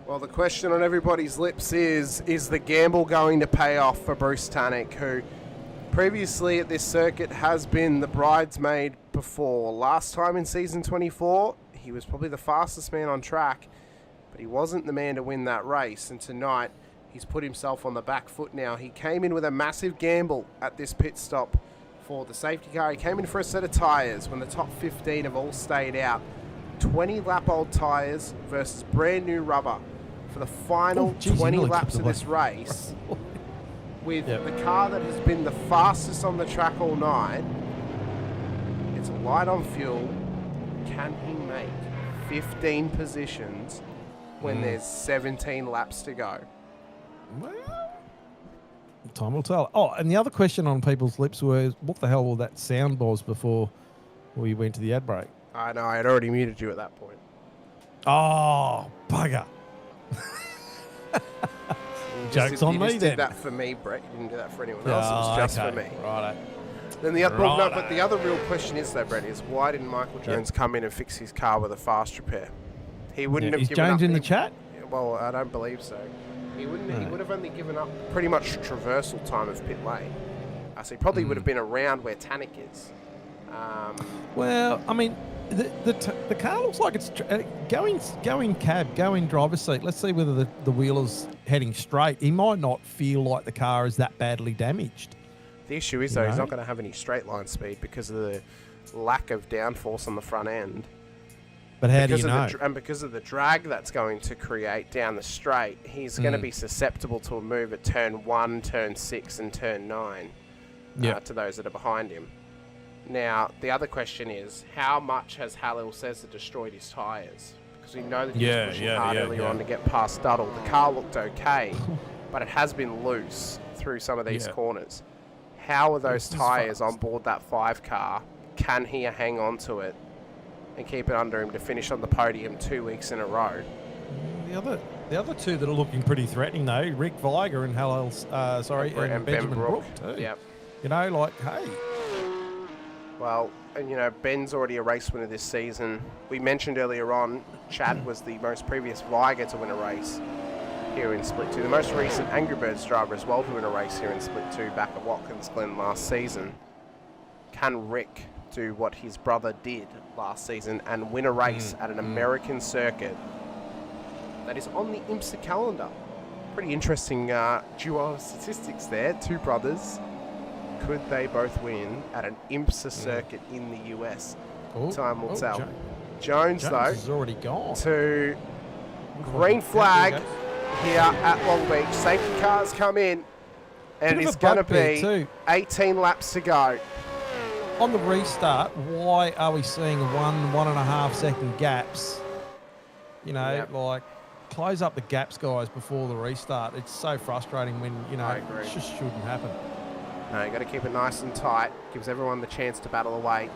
Well, the question on everybody's lips is the gamble going to pay off for Bruce Tannick, who previously at this circuit has been the bridesmaid before. Last time in season 24, he was probably the fastest man on track, but he wasn't the man to win that race. And tonight, he's put himself on the back foot now. He came in with a massive gamble at this pit stop for the safety car. He came in for a set of tyres when the top 15 have all stayed out. 20 lap old tyres versus brand new rubber for the final 20 laps of this race. With the car that has been the fastest on the track all night, it's light on fuel. Can he make 15 positions when there's 17 laps to go? Well, time will tell. Oh, and the other question on people's lips was, what the hell will that sound was before we went to the ad break? I know, I had already muted you at that point. Oh, bugger. Joke's on me then. You just did that for me, Brett. You didn't do that for anyone else. It was just for me. Righto. Then but the other real question is, though, Brett, is why didn't Michael Jones come in and fix his car with a fast repair? He wouldn't have Is given Jones up. in the chat? Well, I don't believe so. He wouldn't. He would have only given up pretty much traversal time of pit lane. So he probably would have been around where Tannick is. Well, I mean, the car looks like it's going driver's seat. Let's see whether the wheeler's heading straight. He might not feel like the car is that badly damaged. The issue is, though, he's not going to have any straight line speed because of the lack of downforce on the front end. But how do you know? And because of the drag that's going to create down the straight, he's going to be susceptible to a move at turn 1, turn 6, and turn 9 to those that are behind him. Now, the other question is, how much has Halil Cesar destroyed his tyres? Because we know that he was pushing hard earlier on to get past Duddle. The car looked okay, but it has been loose through some of these corners. How are those tyres on board that 5 car? Can he hang on to it and keep it under him to finish on the podium 2 weeks in a row? The other two that are looking pretty threatening, though, Rick Viger and and Benjamin Brook too. Yep. You know, like, hey. Well, and Ben's already a race winner this season. We mentioned earlier on, Chad was the most previous Viger to win a race here in Split 2. The most recent Angry Birds driver as well to win a race here in Split 2 back at Watkins Glen last season. Can Rick do what his brother did last season and win a race at an American circuit that is on the IMSA calendar? Pretty interesting duo of statistics there. 2 brothers. Could they both win at an IMSA circuit in the US? Time will tell. Jones, though, is already gone. To green flag here at Long Beach. Safety cars come in, and it's going to be 18 laps to go. On the restart, why are we seeing 1.5 second gaps? Like, close up the gaps, guys, before the restart. It's so frustrating when, it just shouldn't happen. No, you got to keep it nice and tight. Gives everyone the chance to battle away.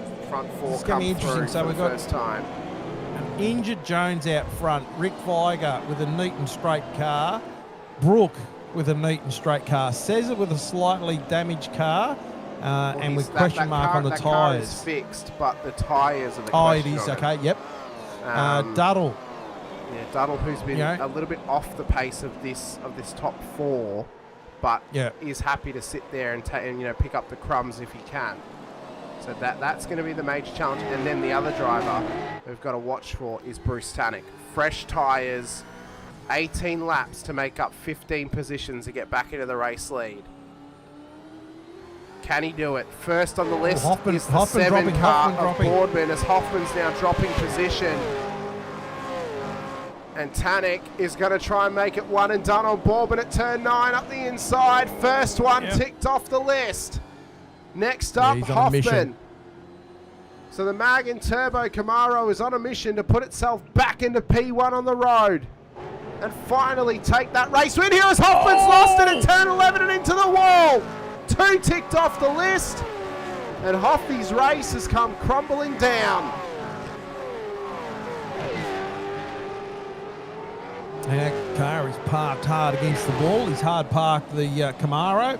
As the front 4 come through for the first time. An injured Jones out front. Rick Viger with a neat and straight car. Brook with a neat and straight car. Cesar with a slightly damaged car. And with question mark on the tyres. That car is fixed, but the tyres are the question. Oh, it is. Okay, yep. Duddle. Yeah, Duddle, who's been a little bit off the pace of this top 4. But is happy to sit there and pick up the crumbs if he can. So that's going to be the major challenge. And then the other driver we've got to watch for is Bruce Tannick. Fresh tyres, 18 laps to make up 15 positions to get back into the race lead. Can he do it? First on the list is the 7 car of Boardman as Hoffman's now dropping position. And Tannick is going to try and make it one and done on Boardman at turn 9 up the inside. First one ticked off the list. Next up, Hoffman. So the Mag Turbo Camaro is on a mission to put itself back into P1 on the road. And finally take that race win. Here is Hoffman's lost it at turn 11 and into the wall. 2 ticked off the list. And Hoffy's race has come crumbling down. And that car is parked hard against the wall. He's hard parked the Camaro.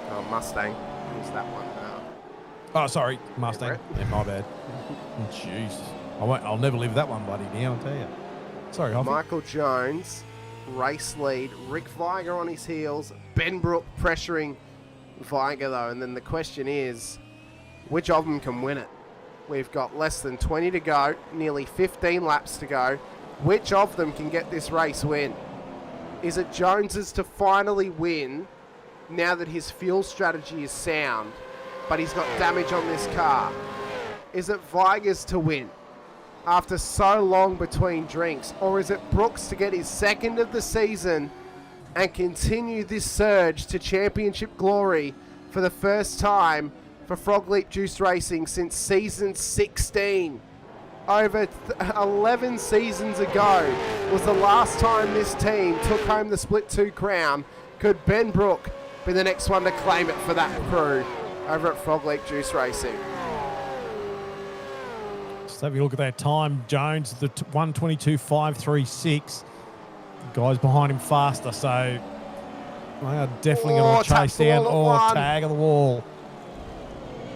Oh, Mustang. Who's that one? Oh, sorry, Mustang. Yeah, my bad. Jeez. I'll never live that one bloody down, I'll tell you. Sorry, Hoffy. Michael Jones, race lead. Rick Viger on his heels. Ben Brook pressuring Viger, though. And then the question is, which of them can win it? We've got less than 20 to go, nearly 15 laps to go. Which of them can get this race win? Is it Jones's to finally win now that his fuel strategy is sound, but he's got damage on this car? Is it Viger's to win after so long between drinks? Or is it Brooks to get his second of the season and continue this surge to championship glory for the first time for Frog Leap Juice Racing since season 16? Over 11 seasons ago was the last time this team took home the Split 2 crown. Could Ben Brook be the next one to claim it for that crew over at Frog Leap Juice Racing? Just have a look at that time. Jones, the 1:22.536. Guys behind him faster, so they are definitely going to chase down or tag of the wall.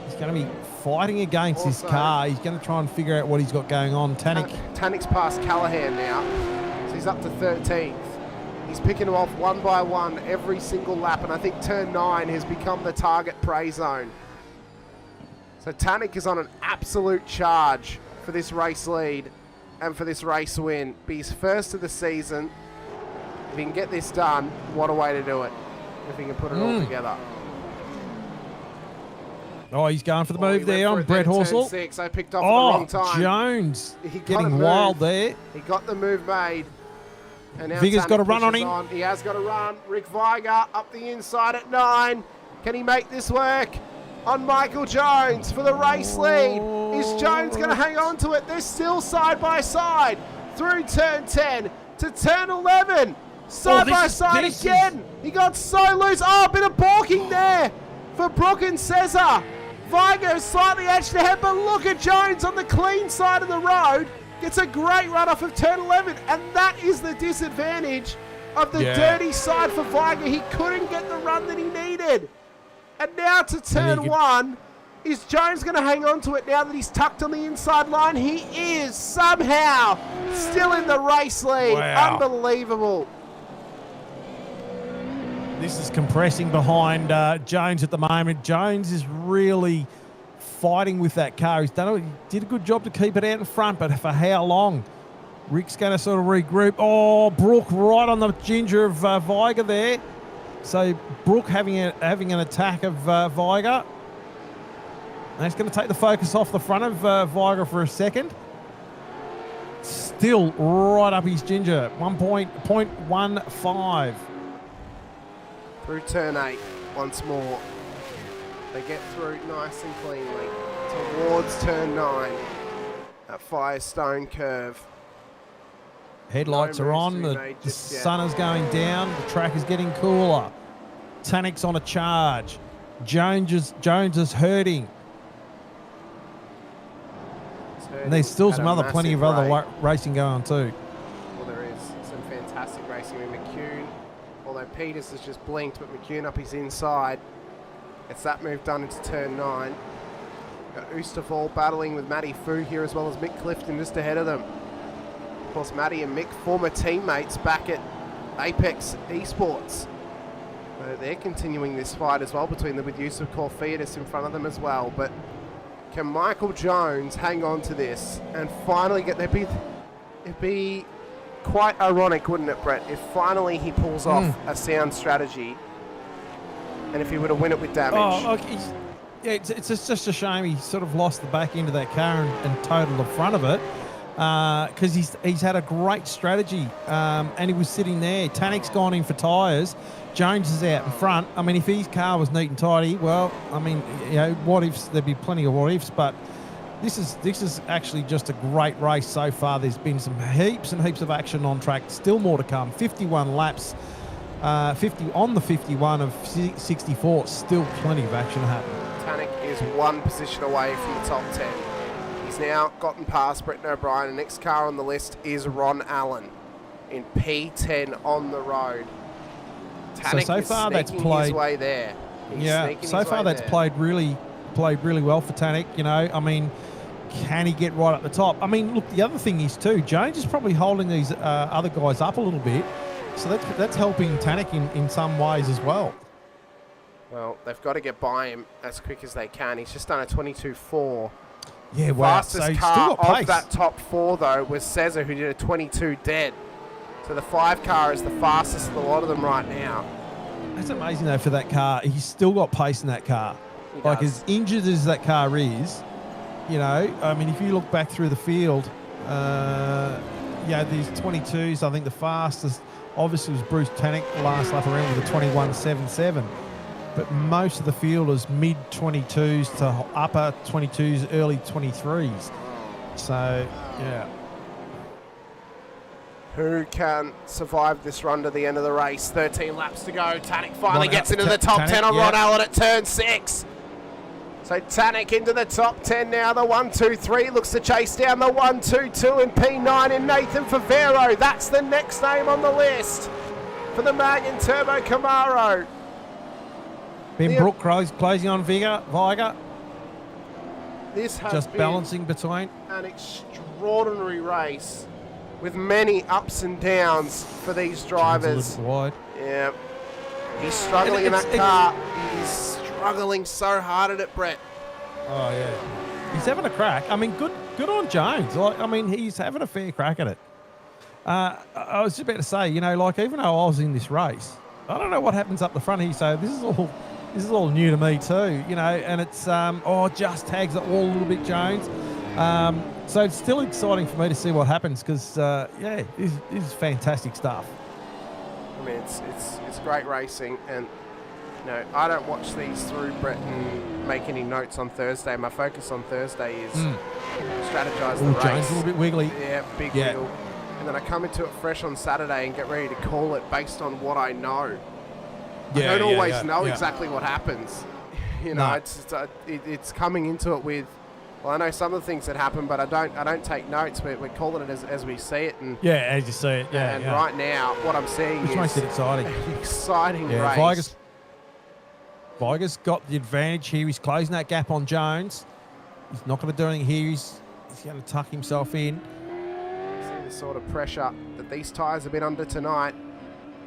He's going to be fighting against his car. He's going to try and figure out what he's got going on. Tanik's past Callahan now, so he's up to 13th. He's picking them off one by one every single lap, and I think turn 9 has become the target prey zone. So Tanik is on an absolute charge for this race lead and for this race win. Be his first of the season. If he can get this done, what a way to do it. If he can put it all together. Oh, he's going for the move there on Brett Horsell. 6. I picked off at the wrong time. Jones getting wild there. He got the move made. And now Vigor's got a run on him. He has got a run. Rick Viger up the inside at 9. Can he make this work? On Michael Jones for the race lead. Is Jones going to hang on to it? They're still side by side through turn 10 to turn 11. Side by side again. He got so loose. Oh, a bit of balking there for Brook and Cesar. Viger is slightly edged ahead, but look at Jones on the clean side of the road. Gets a great run off of turn 11, and that is the disadvantage of the dirty side for Viger. He couldn't get the run that he needed. And now to turn 1. Is Jones going to hang on to it now that he's tucked on the inside line? He is somehow still in the race lead. Wow. Unbelievable. This is compressing behind Jones at the moment. Jones is really fighting with that car. He did a good job to keep it out in front, but for how long? Rick's going to sort of regroup. Oh, Brook right on the ginger of Viger there. So Brook having an attack of Viger. That's going to take the focus off the front of Viger for a second. Still right up his ginger. 1.15. Through turn 8 once more. They get through nice and cleanly towards turn 9. That Firestone curve. Headlights are on. The sun is going down. The track is getting cooler. Tanik's on a charge. Jones is hurting. And there's still plenty of other racing going on too. Well, there is some fantastic racing with McCune. Although Peters has just blinked, but McCune up his inside. Gets that move done into turn 9. Got Oosterfall battling with Matty Fu here, as well as Mick Clifton just ahead of them. Of course, Matty and Mick, former teammates back at Apex Esports. They're continuing this fight as well between them, with Yusuf Corfiadis in front of them as well. But can Michael Jones hang on to this and finally get there? It'd be quite ironic, wouldn't it, Brett, if finally he pulls off a sound strategy and if he were to win it with damage. Oh, okay. It's just a shame he sort of lost the back end of that car and totaled the front of it, because he's had a great strategy, and he was sitting there. Tanik's gone in for tyres. Jones is out in front. I mean, if his car was neat and tidy, well, I mean, what ifs? There'd be plenty of what ifs, but this is actually just a great race so far. There's been some heaps and heaps of action on track. Still more to come. 51 laps, 50 on the 51 of 64. Still plenty of action happening. Tanik is one position away from the top 10. He's now gotten past Bretton O'Brien. The next car on the list is Ron Allen in P10 on the road. Tanik so far that's played his way there. So far that's played really well for Tanik. I mean, can he get right up the top? I mean, look, the other thing is too, Jones is probably holding these other guys up a little bit, so that's helping Tanak in some ways as well. Well, they've got to get by him as quick as they can. He's just done a 22.4. Yeah, wow. Fastest So he's car still got of pace. that top 4, though, was Cesar, who did a 22 dead. So the 5 car is the fastest of a lot of them right now. That's amazing, though, for that car. He's still got pace in that car. He Like, does. as injured as that car is, you know, I mean, if you look back through the field, these 22s, I think the fastest, obviously, was Bruce Tanak last lap around with a 21.77. But most of the field is mid-22s to upper 22s, early 23s. So, yeah. Who can survive this run to the end of the race? 13 laps to go. Tanak finally Ron gets Al- into the top Tanak, 10 on yeah. Ron Allen at turn 6. So Tanak into the top 10 now. The 1-2-3 looks to chase down the 1-2-2 and P9 in Nathan Favero. That's the next name on the list for the Magen Turbo Camaro. Ben Brook closing on Viger. This has Just been balancing between. an extraordinary race with many ups and downs for these drivers. A little wide. Yeah. He's struggling in that car. He's struggling so hard at it, Brett. Oh, yeah. He's having a crack. I mean, good on Jones. Like, I mean, he's having a fair crack at it. I was just about to say, you know, like, even though I was in this race, I don't know what happens up the front here. So this is all new to me too, you know, and it's, just tags it all a little bit, Jones. So it's still exciting for me to see what happens because, this is fantastic stuff. I mean, it's great racing, and you know, I don't watch these through, Brett, and make any notes on Thursday. My focus on Thursday is strategize the Ooh, race. Jones a little bit wiggly. Yeah, big wiggle. And then I come into it fresh on Saturday and get ready to call it based on what I know. I don't always know exactly what happens. You know, it's coming into it with, well, I know some of the things that happen, but I don't take notes. We're calling it as we see it. And as you see it. and right now, what I'm seeing which is makes it exciting. an exciting race. Viger's got the advantage here. He's closing that gap on Jones. He's not going to do anything here. He's going to tuck himself in. See the sort of pressure that these tyres have been under tonight.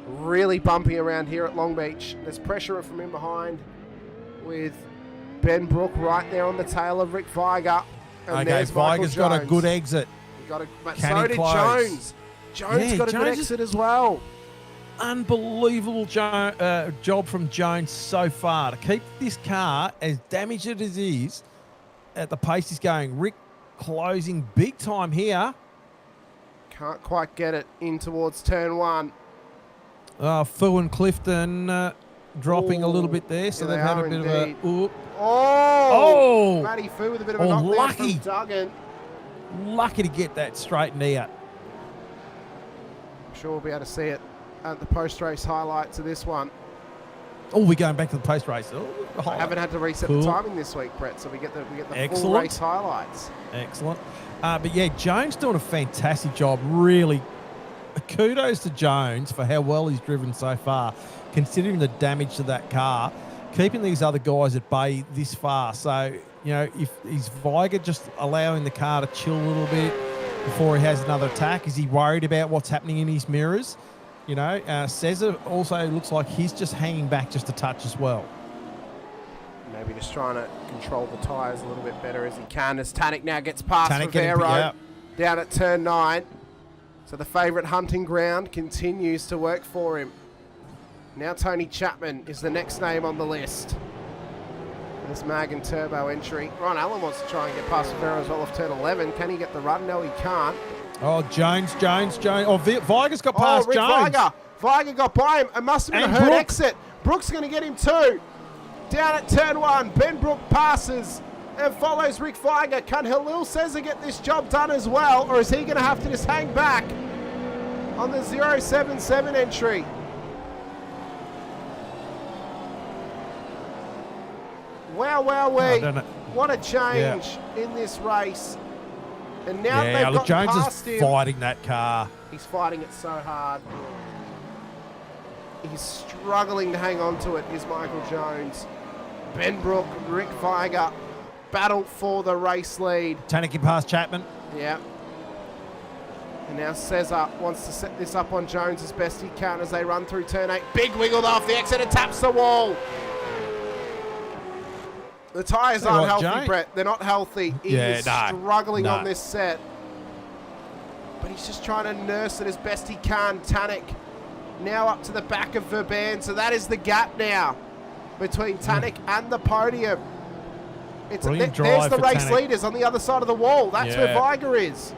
Really bumpy around here at Long Beach. There's pressure from in behind with Ben Brook right there on the tail of Rick Viger. And there's Viger's got a good exit. But Can so he did close? Jones. Jones got a good exit as well. Unbelievable job from Jones so far to keep this car as damaged as it is at the pace he's going. Rick closing big time here. Can't quite get it in towards turn 1. Fu and Clifton dropping a little bit there, so they've had a bit of a... Oh! Matty Fu with a bit of a knockdown lucky. from Duggan. Lucky to get that straightened out. I'm sure we'll be able to see it at the post-race highlights of this one. Oh, we're going back to the post-race. I haven't had to reset the timing this week, Brett, so we get the full race highlights. Excellent. But yeah, Jones doing a fantastic job. Really, kudos to Jones for how well he's driven so far, considering the damage to that car, keeping these other guys at bay this far. So, you know, if is Viger just allowing the car to chill a little bit before he has another attack? Is he worried about what's happening in his mirrors? You know, Cesar also looks like he's just hanging back just a touch as well. Maybe just trying to control the tyres a little bit better as he can, as Tanak now gets past Favero down at turn 9. So the favourite hunting ground continues to work for him. Now Tony Chapman is the next name on the list. This Magen Turbo entry. Ron Allen wants to try and get past Favero as well off turn 11. Can he get the run? No, he can't. Oh, Jones. Oh, Viger's got past Rick Jones. Viger got by him. It must have been a hurt exit. Brook's going to get him too. Down at turn 1, Ben Brook passes and follows Rick Viger. Can Halil Cesar get this job done as well, or is he going to have to just hang back on the 077 entry? Wow, what a change in this race. And now they've got Jones past is him. fighting that car. He's fighting it so hard. He's struggling to hang on to it, is Michael Jones. Ben Brook, Rick Viger battle for the race lead. Tanaki past Chapman. Yeah. And now Cesar wants to set this up on Jones as best he can as they run through turn 8. Big wiggle off the exit and taps the wall. The tyres aren't healthy, Brett. They're not healthy. He is struggling on this set. But he's just trying to nurse it as best he can. Tanek now up to the back of Verban. So that is the gap now between Tanek and the podium. There's the race leaders on the other side of the wall. That's where Viger is.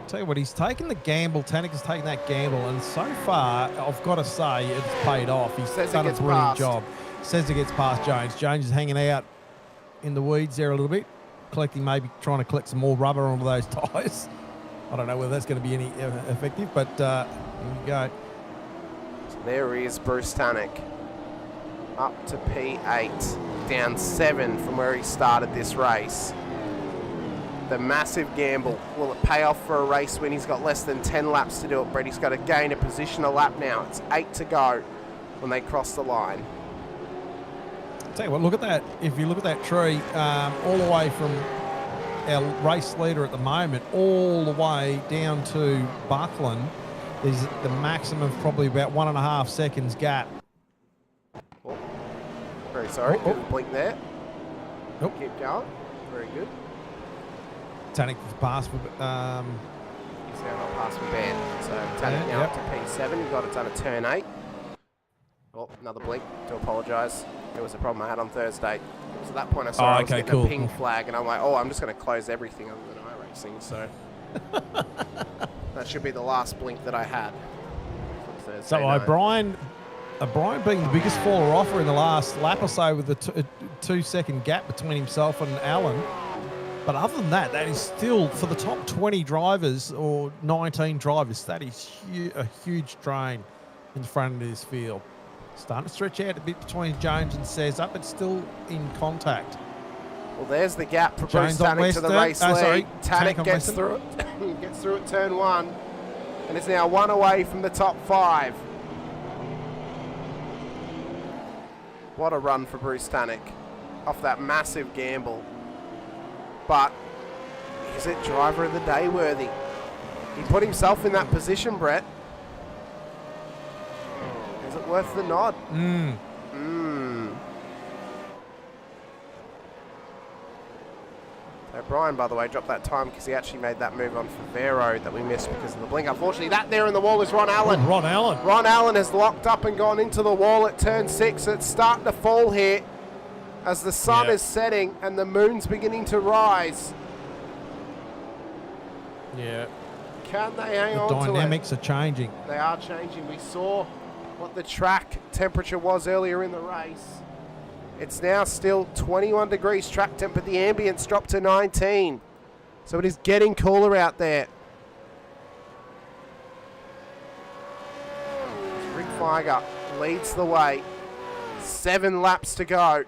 Tell you what, he's taken the gamble. Tanek has taken that gamble, and so far, I've got to say, it's paid off. He's done a brilliant job. Says he gets past Jones. Jones is hanging out in the weeds there a little bit, maybe trying to collect some more rubber onto those tyres. I don't know whether that's going to be any effective, but here we go. So there is Bruce Tanek, up to P8, down 7 from where he started this race. The massive gamble. Will it pay off for a race win? He's got less than 10 laps to do it, Brett. He's got to gain a position a lap now. It's 8 to go when they cross the line. Tell you what, look at that. If you look at that tree, all the way from our race leader at the moment, all the way down to Buckland, there's the maximum of probably about 1.5 seconds gap. Oh, very sorry. Blink there. Nope. Keep going. Very good. Tanek pass. He's now got past Verban. So Tanek now up to P7. He got it done at turn 8. Oh, another blink. Do apologise. It was a problem I had on Thursday. It was at that point I saw I was getting a ping flag, and I'm like, I'm just going to close everything other than iRacing. So that should be the last blink that I had from Thursday. So O'Brien being the biggest faller offer in the last lap or so with the 2-second gap between himself and Allen. But other than that, that is still, for the top 20 drivers or 19 drivers, that is a huge drain in the front of this field. Starting to stretch out a bit between Jones and Cesar, but still in contact. Well, there's the gap for Bruce Tanek to the race lead. Tanek gets through it. Gets through at turn 1. And it's now 1 away from the top 5. What a run for Bruce Tanek off that massive gamble. But is it driver of the day worthy? He put himself in that position, Brett. Is it worth the nod? O'Brien, by the way, dropped that time because he actually made that move on Favero that we missed because of the blink. Unfortunately, that there in the wall is Ron Allen. Ron Allen. Ron Allen has locked up and gone into the wall at turn 6. It's starting to fall here as the sun is setting and the moon's beginning to rise. Yeah. Can they hang on to it? The dynamics are changing. They are changing. We saw what the track temperature was earlier in the race. It's now still 21 degrees track temp, but the ambience dropped to 19. So it is getting cooler out there. Rick Feiger leads the way. 7 laps to go.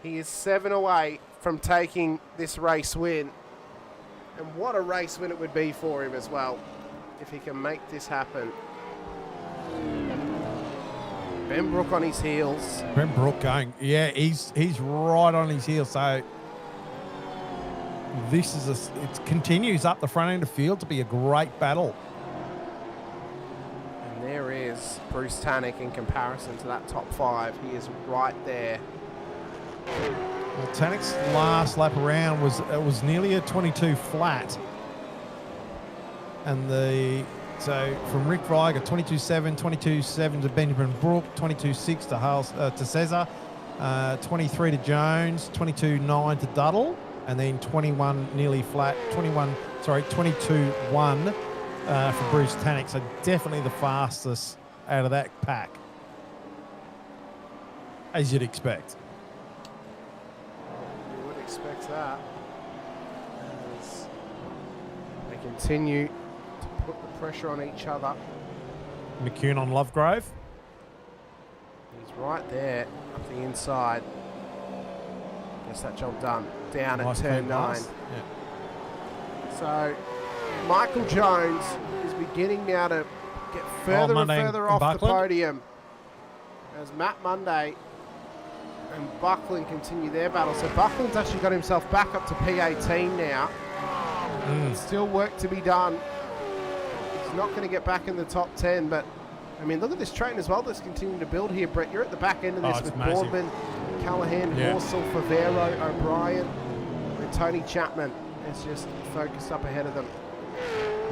He is 7 away from taking this race win. And what a race win it would be for him as well, if he can make this happen. Ben Brook on his heels. Ben Brook going, he's right on his heels. So this is it continues up the front end of the field to be a great battle. And there is Bruce Tanek in comparison to that top 5. He is right there. Well, Tanek's last lap around was nearly a 22 flat, and so from Rick Viger, 22.7, 22.7 to Benjamin Brook, 22.6 to Cesar, 23 to Jones, 22.9 to Duddle, and then 21 nearly flat, 22.1 for Bruce Tanek. So definitely the fastest out of that pack, as you'd expect. You would expect that, as they continue to put the pressure on each other. McCune on Lovegrove. He's right there up the inside. Gets that job done. Down at turn 9. Yeah. So Michael Jones is beginning now to get further and further off the podium as Matt Monday and Buckland continue their battle. So Buckland's actually got himself back up to P18 now. Still work to be done. He's not going to get back in the top 10, but I mean, look at this train as well that's continuing to build here, Brett. You're at the back end of this with Boardman, Callahan, Horsell, Favero, O'Brien, and Tony Chapman is just focused up ahead of them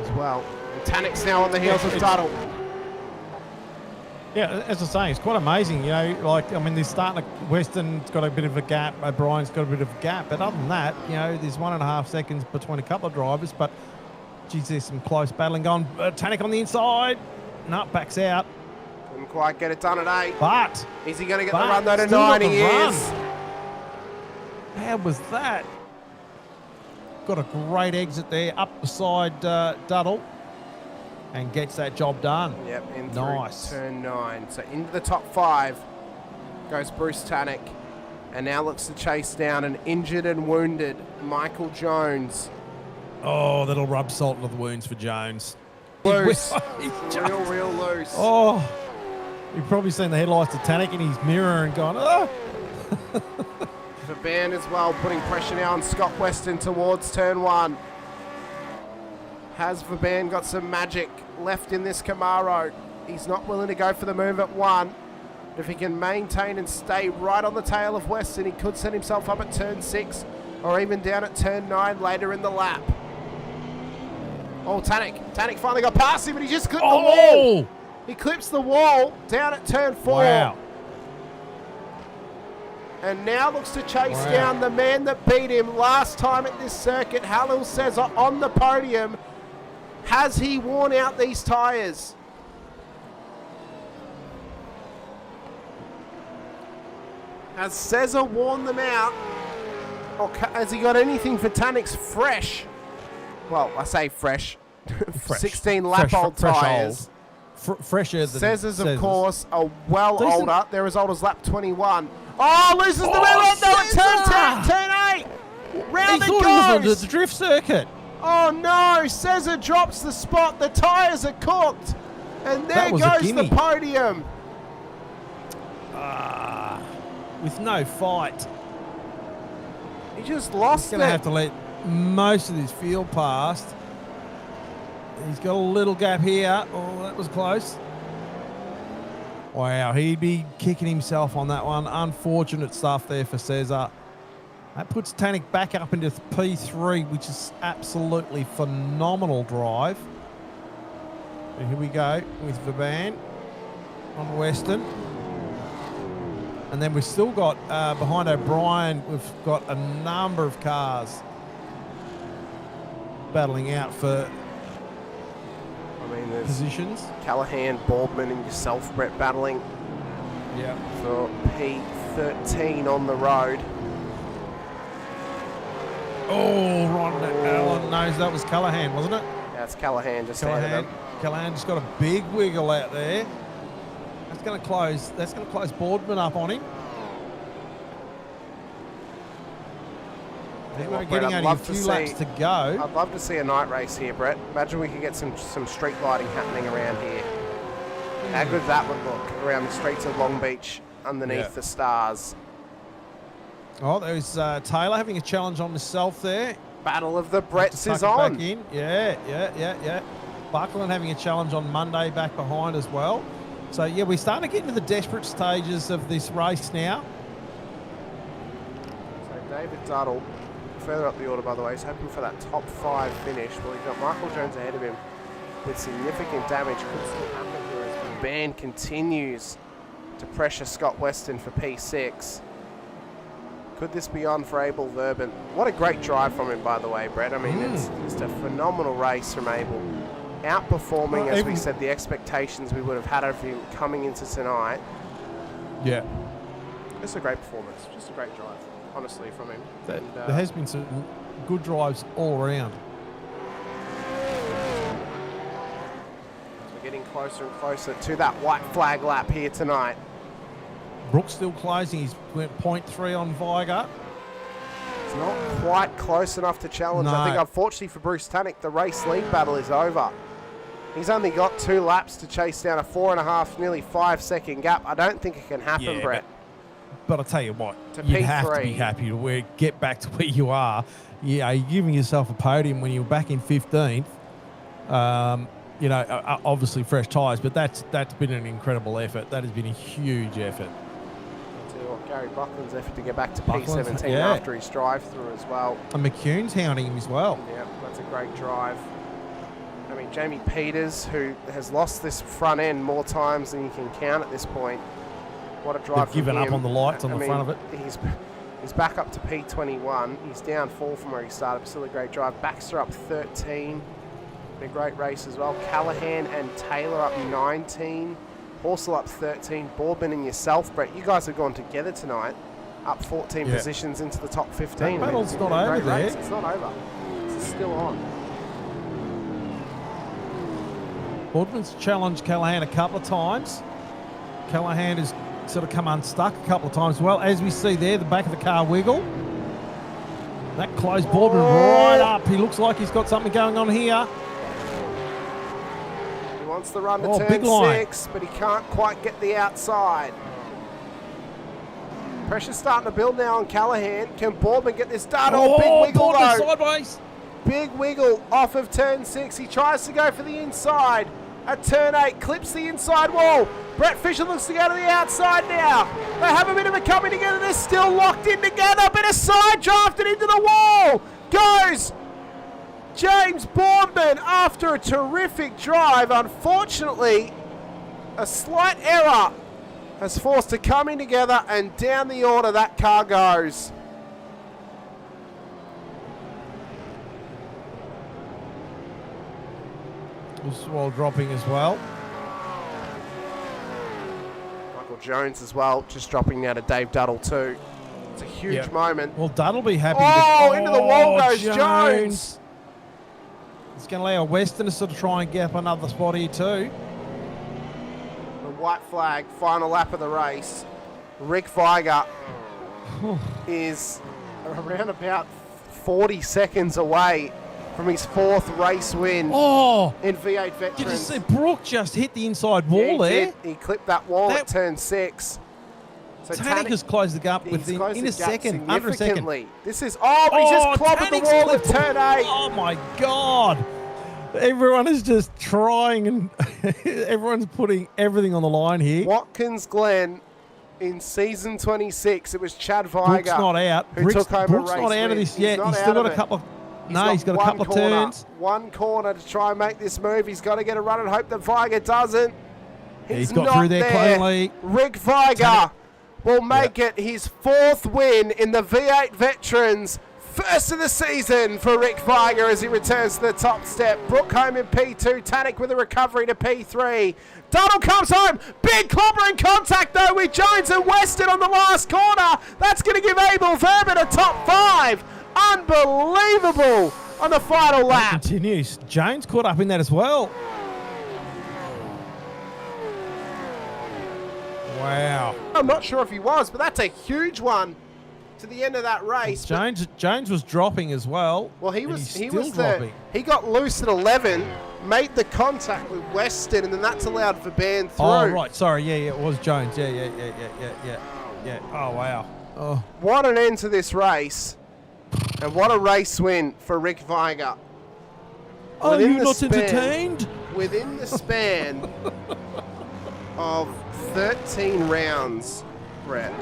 as well. And Tannick's now on the heels of Duddle. Yeah, as I was saying, it's quite amazing. You know, like, I mean, they're starting to, Weston's got a bit of a gap, O'Brien's got a bit of a gap, but other than that, you know, there's 1.5 seconds between a couple of drivers, but geez, there's some close battling going. Tannick on the inside. No, backs out. Couldn't quite get it done at 8. But is he going to get the run though to 9? He is. How was that? Got a great exit there, up beside Duddle, and gets that job done. Yep, in through turn 9. So into the top 5 goes Bruce Tannick, and now looks to chase down an injured and wounded Michael Jones. Oh, that'll rub salt into the wounds for Jones. Loose. real loose. Oh, you've probably seen the headlights of Tannick in his mirror and gone, oh. Verban as well, putting pressure now on Scott Weston towards turn 1. Has Verban got some magic left in this Camaro? He's not willing to go for the move at 1. But if he can maintain and stay right on the tail of Weston, he could set himself up at turn 6 or even down at turn 9 later in the lap. Oh, Tannick finally got past him, but he just clipped the wall. He clips the wall down at turn 4. Wow. And now looks to chase down the man that beat him last time at this circuit. Halil Cesar on the podium. Has he worn out these tyres? Has Cesar worn them out? Or has he got anything for Tannick's fresh? Well, I say fresh. 16 lap old tyres. Fresher than Cesar's, of course, are well older. They're as old as lap 21. Oh, loses the wheel. No, turn 8. Round it goes. He thought he was on the drift circuit. Oh, no. Cesar drops the spot. The tyres are cooked. And there goes the podium. With no fight. He just lost it. He's going to have to let most of this field past. He's got a little gap here. Oh, that was close. Wow, he'd be kicking himself on that one. Unfortunate stuff there for Cesar. That puts Tannick back up into P3, which is absolutely phenomenal drive. And here we go with Verban on Weston. And then we've still got, behind O'Brien, we've got a number of cars battling out for positions. Callahan, Boardman, and yourself, Brett, battling for P13 on the road. Oh, Ron Allen knows that was Callahan, wasn't it? Yeah, it's Callahan just ahead of him. Callahan just got a big wiggle out there. That's going to close. That's going to close Boardman up on him. We're getting only a few laps to go. I'd love to see a night race here, Brett. Imagine we could get some street lighting happening around here. How good that would look around the streets of Long Beach underneath the stars. Oh, there's Taylor having a challenge on himself there. Battle of the Bretts is on. Back in. Yeah. Buckland having a challenge on Monday back behind as well. So, yeah, we're starting to get into the desperate stages of this race now. So, David Duddle, further up the order, by the way, is hoping for that top 5 finish. Well, he's got Michael Jones ahead of him with significant damage. Could still happen here as the band continues to pressure Scott Weston for P6. Could this be on for Abel Verban? What a great drive from him, by the way, Brett. I mean, it's just a phenomenal race from Abel. Outperforming, as we said, the expectations we would have had of him coming into tonight. Yeah. Just a great performance. Just a great drive, honestly, from him. There has been some good drives all around. So we're getting closer and closer to that white flag lap here tonight. Brooks still closing. He's went 0.3 on Viger. It's not quite close enough to challenge. I think, unfortunately for Bruce Tannick, the race lead battle is over. He's only got 2 laps to chase down a 4.5, nearly 5 second gap. I don't think it can happen, Brett. But I tell you what, To you'd have to be P3. happy to get back to where you are. Yeah, you're giving yourself a podium when you were back in 15th. You know, obviously fresh tyres, but that's been an incredible effort. That has been a huge effort. Gary Buckland's effort to get back to Buckland's, P17 yeah. after his drive-through as well. And McCune's hounding him as well. Yeah, that's a great drive. I mean, Jamie Peters, who has lost this front end more times than you can count at this point. What a drive. They've given up on the lights on the front of it. He's back up to P21. He's down 4 from where he started, but still a great drive. Baxter up 13. Been a great race as well. Callahan and Taylor up 19. Horsell up 13. Boardman and yourself, Brett. You guys have gone together tonight. Up 14 positions into the top 15. That battle's not over there. It's not over. It's still on. Boardman's challenged Callahan a couple of times. Callahan has sort of come unstuck a couple of times. Well, as we see there, the back of the car wiggle. That closed Boardman right up. He looks like he's got something going on here. He wants the run to turn big line. 6, but he can't quite get the outside. Pressure's starting to build now on Callahan. Can Boardman get this done? Oh, big wiggle Boardman though. sideways. Big wiggle off of turn 6. He tries to go for the inside. At turn 8, clips the inside wall. Brett Fisher looks to go to the outside now. They have a bit of a coming together. They're still locked in together. Bit of side drafted into the wall. Goes James Boardman after a terrific drive. Unfortunately, a slight error has forced a coming together, and down the order that car goes. While dropping as well. Michael Jones as well, just dropping now to Dave Duddle too. It's a huge moment. Well, Dudd'll be happy. Into the wall goes Jones. It's going to allow Western to sort of try and get up another spot here too. The white flag, final lap of the race. Rick Viger is around about 40 seconds away from his 4th race win in V8 Veterans. Did you see Brooke just hit the inside wall there? He clipped that wall at turn 6. So Tanik has closed the gap within in a second, under a second. This is, he just clobbered the wall at turn 8. Oh my God. Everyone is just trying and everyone's putting everything on the line here. Watkins Glen in season 26, it was Chad Viger. Brooks not out. Who took home Brooks a race not out of this yet. He's still got a couple of... He's got a couple of turns. One corner to try and make this move. He's got to get a run and hope that Viger doesn't. He's got through there cleanly. Rick Viger will make it his 4th win in the V8 Veterans. First of the season for Rick Viger as he returns to the top step. Brooke home in P2. Tanik with a recovery to P3. Duddle comes home. Big clobbering contact though with Jones and Weston on the last corner. That's going to give Abel Verban a top 5. Unbelievable on the final lap. Continues. Jones caught up in that as well. Wow. I'm not sure if he was, but that's a huge one to the end of that race. Jones was dropping as well. Well, he was dropping. He got loose at 11, made the contact with Weston, and then that's allowed Verban through. Oh, right. Sorry. Yeah, it was Jones. Yeah. Oh, wow. Oh. What an end to this race. And what a race win for Rick Viger. Are you not entertained? Within the span of 13 rounds, Brett,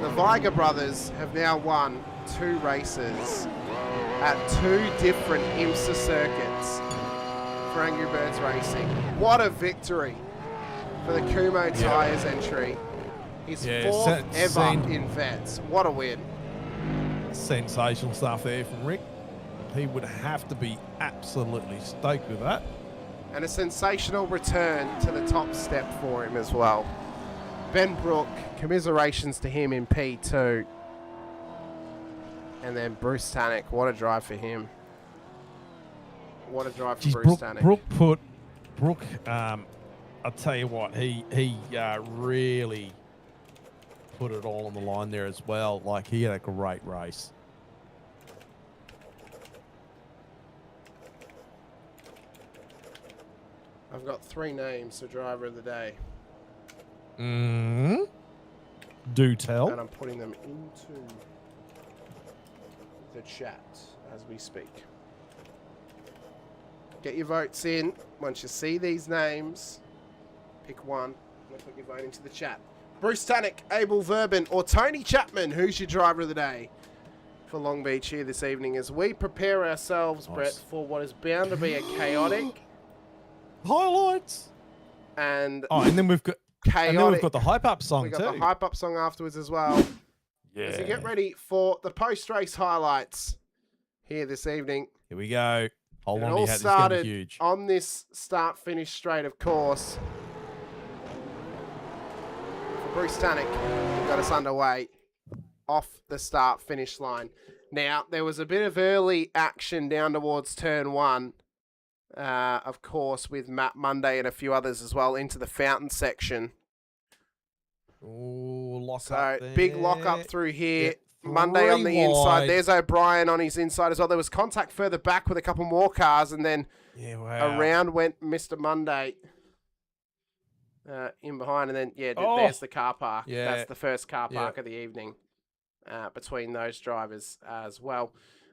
the Viger brothers have now won 2 races at 2 different IMSA circuits for Angry Birds Racing. What a victory for the Kumo Tyres entry. His 4th ever in Vets. What a win. Sensational stuff there from Rick. He would have to be absolutely stoked with that. And a sensational return to the top step for him as well. Ben Brook, commiserations to him in P2. And then Bruce Tanik, what a drive for him. What a drive for Bruce Tanik. Brooke, I'll tell you what, he really put it all on the line there as well. Like, he had a great race. I've got 3 names for driver of the day. Do tell. And I'm putting them into the chat as we speak. Get your votes in. Once you see these names, pick one and put your vote into the chat. Bruce Tannick, Abel Verban, or Tony Chapman, who's your driver of the day for Long Beach here this evening as we prepare ourselves, Nice. Brett, for what is bound to be a chaotic Highlights. and And then we've got the hype up song we got too. the hype up song afterwards as well. Yeah. As we get ready for the post-race highlights here this evening. Here we go. Hold It on, all this is going to started be huge. on this start-finish straight, of course. For Bruce Tannick, who got us underway off the start-finish line. Now, there was a bit of early action down towards turn one, of course, with Matt Monday and a few others as well into the fountain section. Oh, lock So, up there. big lock up through here. Yep, Monday on the three inside. wide. There's O'Brien on his inside as well. There was contact further back with a couple more cars, and then Yeah, wow. around went Mr. Monday in behind, and then, Oh. there's the car park. Yeah. That's the first car Yeah. park of the evening between those drivers as well.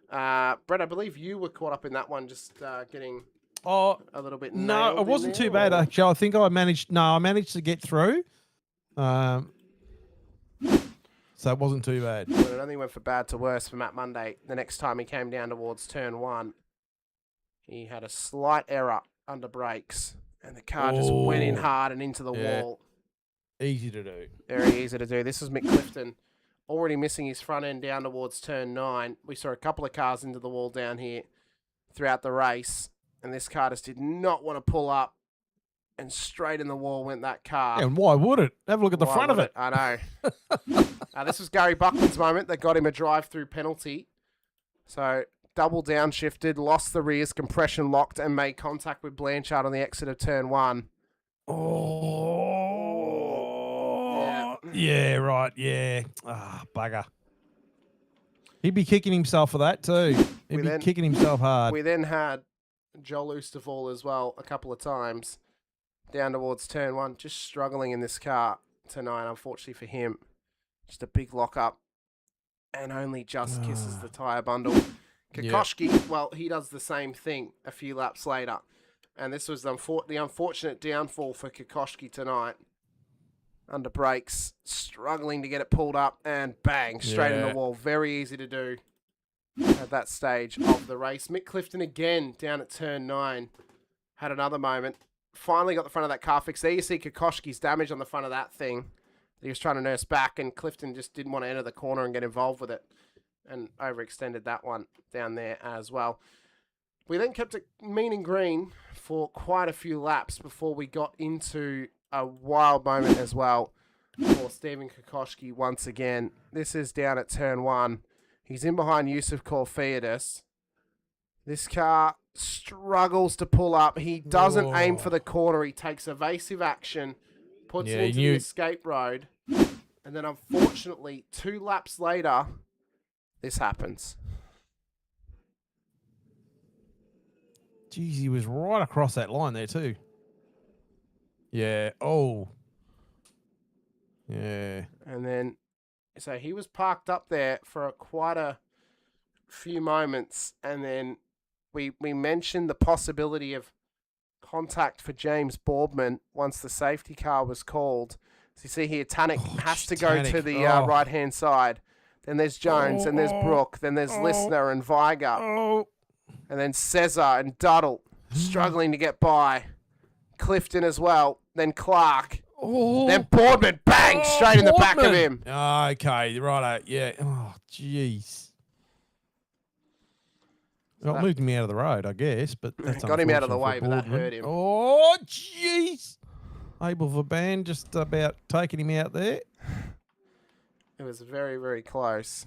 Brett, I believe you were caught up in that one, just getting Oh, a little bit no, nailed it in wasn't there, too bad, or- actually. I think I managed to get through. So it wasn't too bad. But it only went for bad to worse for Matt Monday. The next time he came down towards turn one, he had a slight error under brakes, and the car just went in Oh. hard and into the Yeah. wall. Easy to do. Very easy to do. This was Mick Clifton already missing his front end down towards turn 9. We saw a couple of cars into the wall down here throughout the race, and this car just did not want to pull up, and straight in the wall went that car. And why would it? Have a look at the Why front of would it. I know. This was Gary Buckman's moment that got him a drive-through penalty. So double downshifted, lost the rears, compression locked, and made contact with Blanchard on the exit of turn 1. Oh. Yeah, right. Yeah. Ah, bugger. He'd be kicking himself for that too. He'd We be then- kicking himself hard. We then had Joel Oosterfall as well a couple of times down towards turn 1, just struggling in this car tonight, unfortunately for him. Just a big lock-up, and only just kisses the tyre bundle. Kokoschki, well, he does the same thing a few laps later. And this was the unfortunate downfall for Kokoschki tonight. Under brakes, struggling to get it pulled up, and bang, straight in the wall. Very easy to do at that stage of the race. Mick Clifton again down at turn 9 had another moment. Finally got the front of that car fixed. There you see Kokoschki's damage on the front of that thing that he was trying to nurse back, and Clifton just didn't want to enter the corner and get involved with it, and overextended that one down there as well. We then kept it mean and green for quite a few laps before we got into a wild moment as well for Stephen Kokoschki once again. This is down at turn 1. He's in behind Yusuf Corfiadis. This car struggles to pull up. He doesn't aim for the corner. He takes evasive action, puts it into the escape road, and then unfortunately, 2 laps later, this happens. Jeez, he was right across that line there too. Yeah. Oh. Yeah. And then, so he was parked up there for quite a few moments, and then we mentioned the possibility of contact for James Boardman once the safety car was called. So you see here, Tannick has to go to the right-hand side. Then there's Jones, and there's Brook, then there's Listener and Viger, and then Cesar and Duddle struggling to get by. Clifton as well, then Clark, then Boardman, bang, straight in the back of him. Okay, right. Yeah. Oh, jeez. Well, it moved him out of the road, I guess, but that's Got him out of the way, unfortunate but for that Boardman. hurt him. Oh, jeez. Abel Verban just about taking him out there. It was very, very close.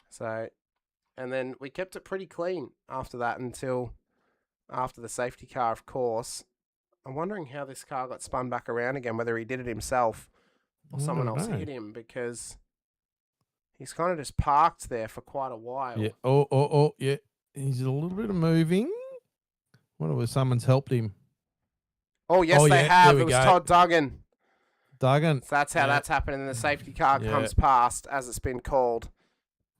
So, and then we kept it pretty clean after that until after the safety car, of course. I'm wondering how this car got spun back around again, whether he did it himself or someone else hit him, because he's kind of just parked there for quite a while. Yeah. Oh, yeah. He's a little bit of moving. Wonder if someone's helped him. Oh, yes, they have. there we It was go. Todd Duggan Duggan. So that's how that's happening. And the safety car comes past as it's been called.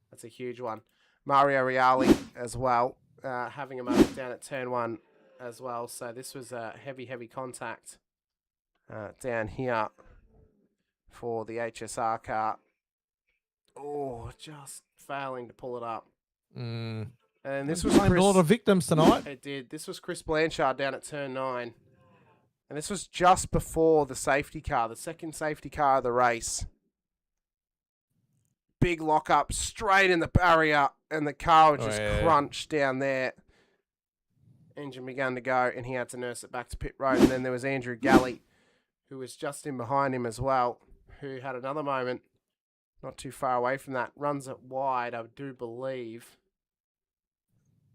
That's a huge one. Mario Reali as well, having a moment down at turn 1 as well. So this was a heavy contact down here for the HSR car. Oh, just failing to pull it up. And this was a lot of victims tonight. It did. This was Chris Blanchard down at turn 9. And this was just before the safety car, the second safety car of the race. Big lock-up straight in the barrier, and the car was just crunched down there. Engine began to go, and he had to nurse it back to pit road. And then there was Andrew Galley, who was just in behind him as well, who had another moment not too far away from that. Runs it wide, I do believe.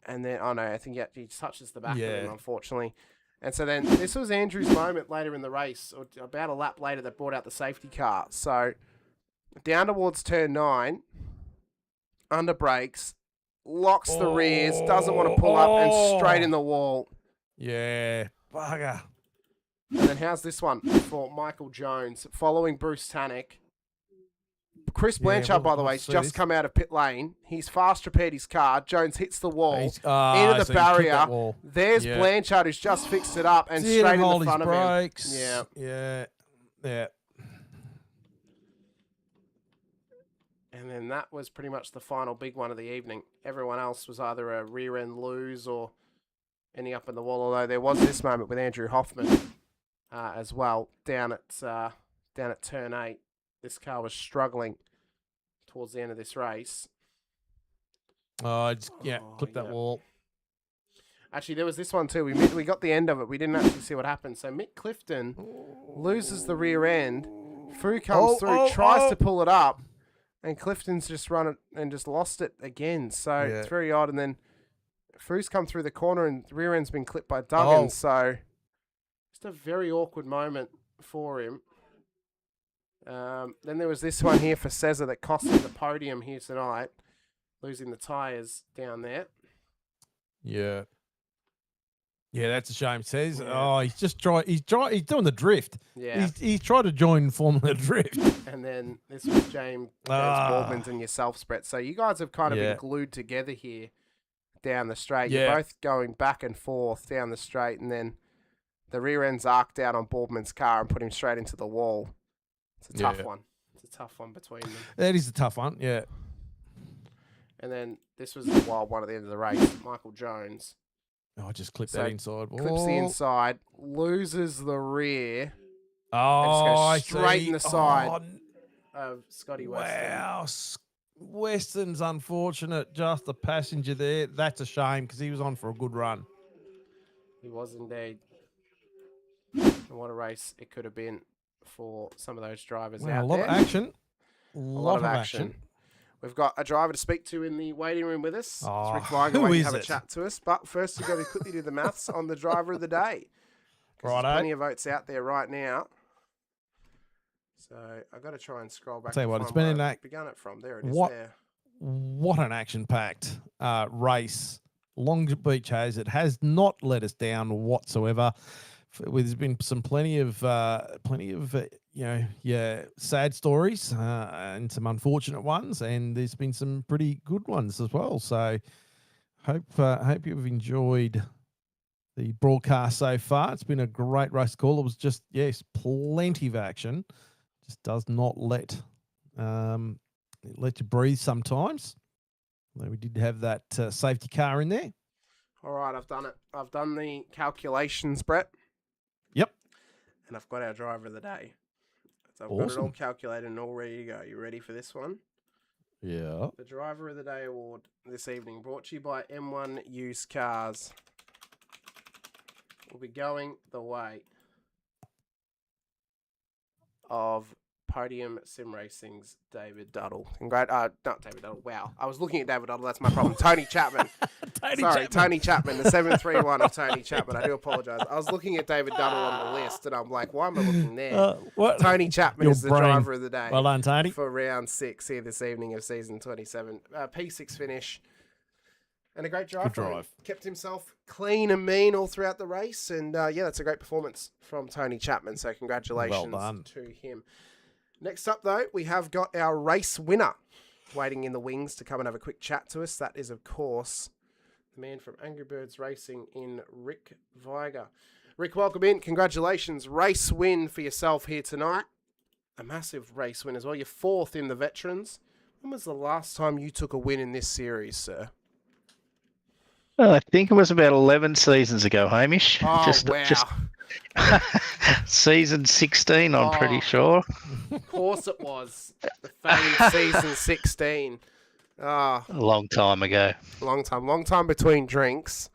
And then, I think he touches the back of him, unfortunately. And so then this was Andrew's moment later in the race, or about a lap later, that brought out the safety car. So down towards turn 9, under brakes, locks the rears, doesn't want to pull up, and straight in the wall. Yeah, bugger. And then how's this one for Michael Jones, following Bruce Tannick? Chris Blanchard, by the way, has just come out of pit lane. He's fast repaired his car. Jones hits the wall, into the barrier. There's Blanchard, who's just fixed it up, and straight in the front of him. Yeah. And then that was pretty much the final big one of the evening. Everyone else was either a rear end lose or ending up in the wall. Although there was this moment with Andrew Hoffman as well down at turn 8. This car was struggling towards the end of this race. Clip that wall. Actually, there was this one too. We got the end of it. We didn't actually see what happened. So Mick Clifton loses the rear end. Fu comes through, tries to pull it up, and Clifton's just run it and just lost it again. So it's very odd. And then Fu's come through the corner, and the rear end's been clipped by Duggan. So just a very awkward moment for him. Then there was this one here for Cesar that cost him the podium here tonight, losing the tyres down there. Yeah, that's a shame. Says, he's just he's doing the drift. Yeah, he's tried to join Formula Drift. And then this was James Baldwin's and yourself, Brett. So you guys have kind of been glued together here down the straight. You're both going back and forth down the straight, and then the rear end's arced out on Baldwin's car and put him straight into the wall. It's a tough one. It's a tough one between them. That is a tough one, yeah. And then this was the wild one at the end of the race. Michael Jones. Just clip that inside. Clips the inside, loses the rear. And just goes straight in the side of Scotty Weston. Wow. Weston's unfortunate. Just a passenger there. That's a shame because he was on for a good run. He was indeed. And what a race it could have been for some of those drivers out there. A lot of action. A lot of action. We've got a driver to speak to in the waiting room with us. Oh, Rick Weiger waiting to have a chat to us. But first, we've got to quickly do the maths on the driver of the day. There's plenty of votes out there right now. So I've got to try and scroll back. Tell you what, it's been begun it from. There it is. What an action-packed race Long Beach has. It has not let us down whatsoever. There's been plenty of sad stories and some unfortunate ones, and there's been some pretty good ones as well. So hope you've enjoyed the broadcast so far. It's been a great race call. It was just plenty of action. Just does not let you breathe sometimes. We did have that safety car in there. All right, I've done it. I've done the calculations, Brett. Yep. And I've got our driver of the day. So I've got it all calculated and all ready to go. You ready for this one? Yeah. The Driver of the Day award this evening, brought to you by M1 Used Cars, will be going the way of Podium Sim Racing's David Duddle. Not David Duddle. Wow. I was looking at David Duddle. That's my problem. Tony Chapman. Tony Chapman. The 731 of Tony Chapman. I do apologise. I was looking at David Duddle on the list, and I'm like, why am I looking there? Tony Chapman is the driver of the day. Well done, Tony. For round 6 here this evening of season 27. P6 finish. And a great drive. Good drive. Kept himself clean and mean all throughout the race. And yeah, that's a great performance from Tony Chapman. So congratulations to him. Next up, though, we have got our race winner waiting in the wings to come and have a quick chat to us. That is, of course, the man from Angry Birds Racing in Rick Viger. Rick, welcome in. Congratulations. Race win for yourself here tonight. A massive race win as well. You're 4th in the Veterans. When was the last time you took a win in this series, sir? Well, I think it was about 11 seasons ago, Hamish. Oh, wow. Season 16, I'm pretty sure. Of course it was. The famed season 16. A long time ago. Long time between drinks.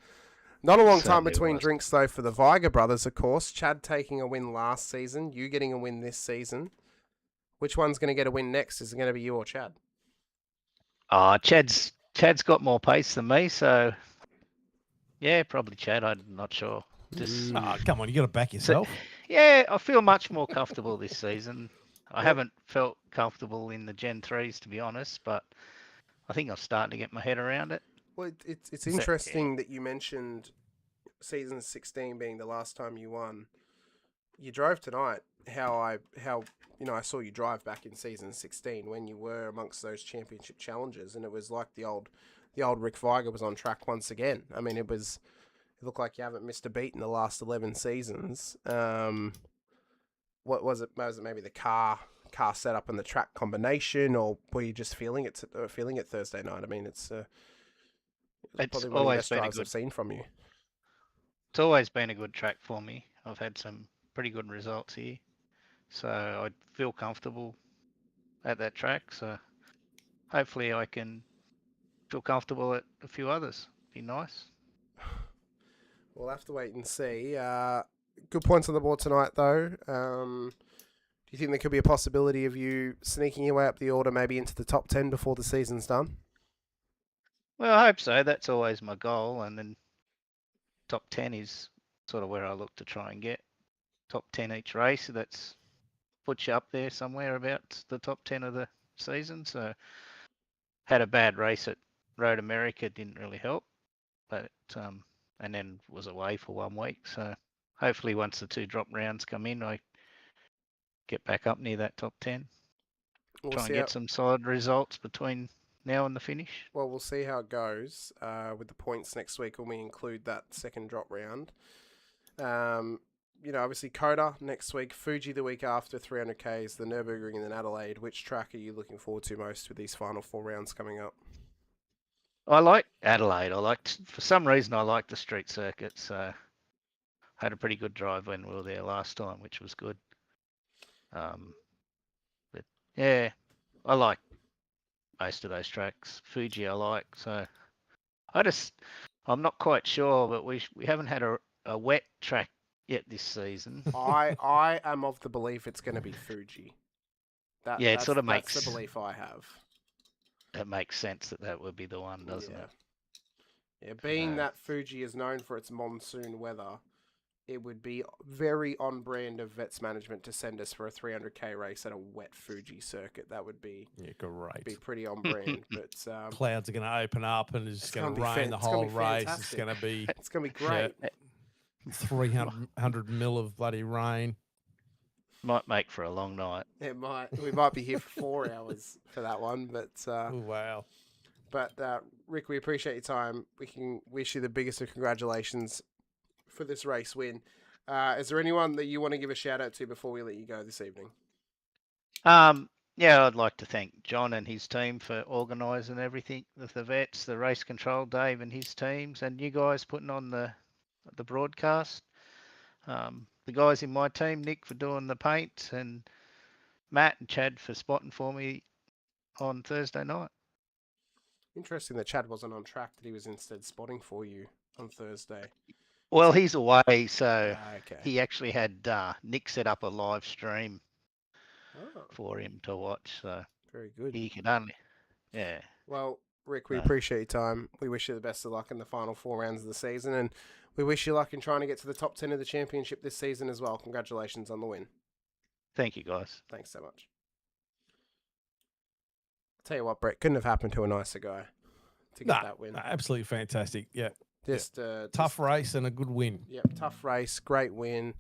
Not a long time between was. drinks, though, for the Viger brothers, of course. Chad taking a win last season, you getting a win this season. Which one's going to get a win next? Is it going to be you or Chad? Chad's got more pace than me, so yeah, probably Chad. I'm not sure. Just come on, you got to back yourself. Yeah, I feel much more comfortable this season. I haven't felt comfortable in the Gen 3s, to be honest, but I think I'm starting to get my head around it. Well, it's interesting that you mentioned season 16 being the last time you won. You drove tonight. How I saw you drive back in season 16 when you were amongst those championship challenges, and it was like the old Rick Viger was on track once again. I mean, it looked like you haven't missed a beat in the last 11 seasons. What was it? Was it maybe the car setup and the track combination, or were you just feeling it Thursday night? I mean, it's probably one of the best drives I've seen from you. It's always been a good track for me. I've had some pretty good results here, so I feel comfortable at that track. So hopefully I can feel comfortable at a few others. Be nice. We'll have to wait and see. Good points on the board tonight, though. Do you think there could be a possibility of you sneaking your way up the order, maybe into the top 10 before the season's done? Well, I hope so. That's always my goal. And then top 10 is sort of where I look to try and get. Top 10 each race. That's puts you up there somewhere about the top 10 of the season. So had a bad race at Road America, didn't really help. But and then was away for 1 week. So hopefully once the 2 drop rounds come in, I get back up near that top 10. Try and get some solid results between now and the finish. Well, we'll see how it goes with the points next week when we include that second drop round. Obviously Coda next week, Fuji the week after, 300Ks, the Nürburgring, and then Adelaide. Which track are you looking forward to most with these final 4 rounds coming up? I like Adelaide. For some reason, I like the street circuit. So had a pretty good drive when we were there last time, which was good. But yeah, I like most of those tracks. Fuji I like. So I'm not quite sure, but we haven't had a wet track yet this season. I am of the belief it's going to be Fuji. It sort of makes... That's the belief I have. It makes sense that would be the one, doesn't it? Yeah, being that Fuji is known for its monsoon weather, it would be very on brand of Vets Management to send us for a 300k race at a wet Fuji circuit. That would be great. Be pretty on brand. But clouds are going to open up and it's just going to rain the whole race. It's going to be great. 300 mil of bloody rain. Might make for a long night. It might. We might be here for 4 hours for that one, but wow. But Rick, we appreciate your time. We can wish you the biggest of congratulations for this race win. Is there anyone that you want to give a shout out to before we let you go this evening? Yeah, I'd like to thank John and his team for organising everything with the vets, the race control, Dave and his teams, and you guys putting on the broadcast. The guys in my team, Nick for doing the paint, and Matt and Chad for spotting for me on Thursday night. Interesting that Chad wasn't on track, that he was instead spotting for you on Thursday. Well, he's away, so he actually had Nick set up a live stream for him to watch. So very good. He could only, Well, Rick, we appreciate your time. We wish you the best of luck in the final 4 rounds of the season, and we wish you luck in trying to get to the top 10 of the championship this season as well. Congratulations on the win. Thank you, guys. Thanks so much. I'll tell you what, Brett, couldn't have happened to a nicer guy. to get that win. Absolutely fantastic. Yeah. Just Tough race and a good win. Yep, tough race, great win,